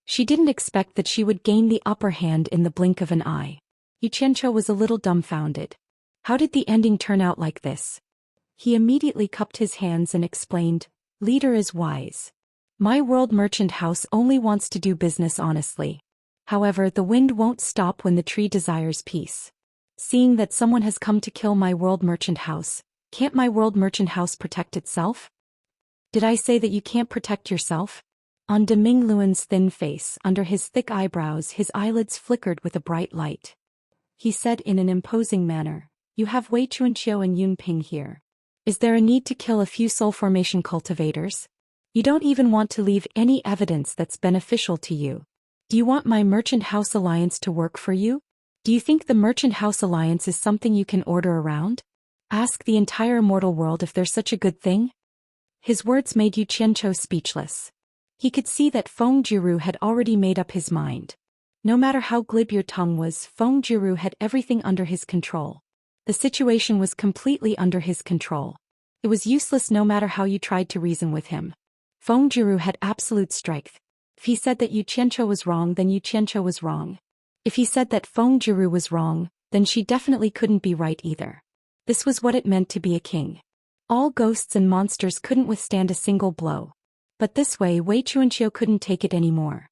Speaker 1: She didn't expect that she would gain the upper hand in the blink of an eye. Yu Qianqiu was a little dumbfounded. How did the ending turn out like this? He immediately cupped his hands and explained, Leader is wise. My world merchant house only wants to do business honestly. However, the wind won't stop when the tree desires peace. Seeing that someone has come to kill my world merchant house, can't my world merchant house protect itself? Did I say that you can't protect yourself? On Deming Luan's thin face, under his thick eyebrows, his eyelids flickered with a bright light. He said in an imposing manner, You have Wei Chuanqiu and Yun Ping here. Is there a need to kill a few soul formation cultivators? You don't even want to leave any evidence that's beneficial to you. Do you want my Merchant House Alliance to work for you? Do you think the Merchant House Alliance is something you can order around? Ask the entire immortal world if there's such a good thing? His words made Yu Qianqiu speechless. He could see that Feng Jiru had already made up his mind. No matter how glib your tongue was, Feng Jiru had everything under his control. The situation was completely under his control. It was useless no matter how you tried to reason with him. Feng Jiru had absolute strength. If he said that Yu Qianqiu was wrong, then Yu Qianqiu was wrong. If he said that Feng Jiru was wrong, then she definitely couldn't be right either. This was what it meant to be a king. All ghosts and monsters couldn't withstand a single blow. But this way Wei Chuanqiu couldn't take it anymore.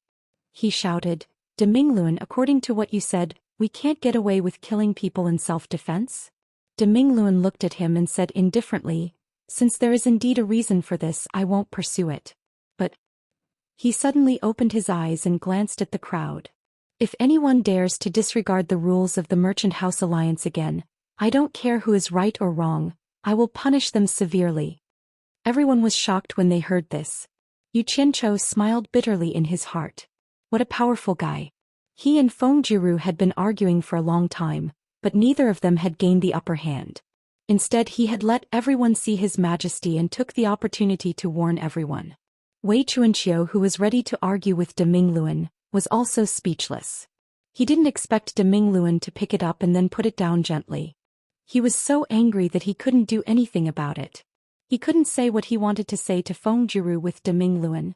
Speaker 1: He shouted, Deming Luan, according to what you said, we can't get away with killing people in self-defense? De Mingluan looked at him and said indifferently, "Since there is indeed a reason for this, I won't pursue it." But he suddenly opened his eyes and glanced at the crowd. "If anyone dares to disregard the rules of the Merchant House Alliance again, I don't care who is right or wrong, I will punish them severely." Everyone was shocked when they heard this. Yu Qianchou smiled bitterly in his heart. What a powerful guy. He and Feng Jiru had been arguing for a long time, but neither of them had gained the upper hand. Instead, he had let everyone see his majesty and took the opportunity to warn everyone. Wei Chuanqiu, who was ready to argue with De Mingluan, was also speechless. He didn't expect De Mingluan to pick it up and then put it down gently. He was so angry that he couldn't do anything about it. He couldn't say what he wanted to say to Feng Jiru with De Mingluan,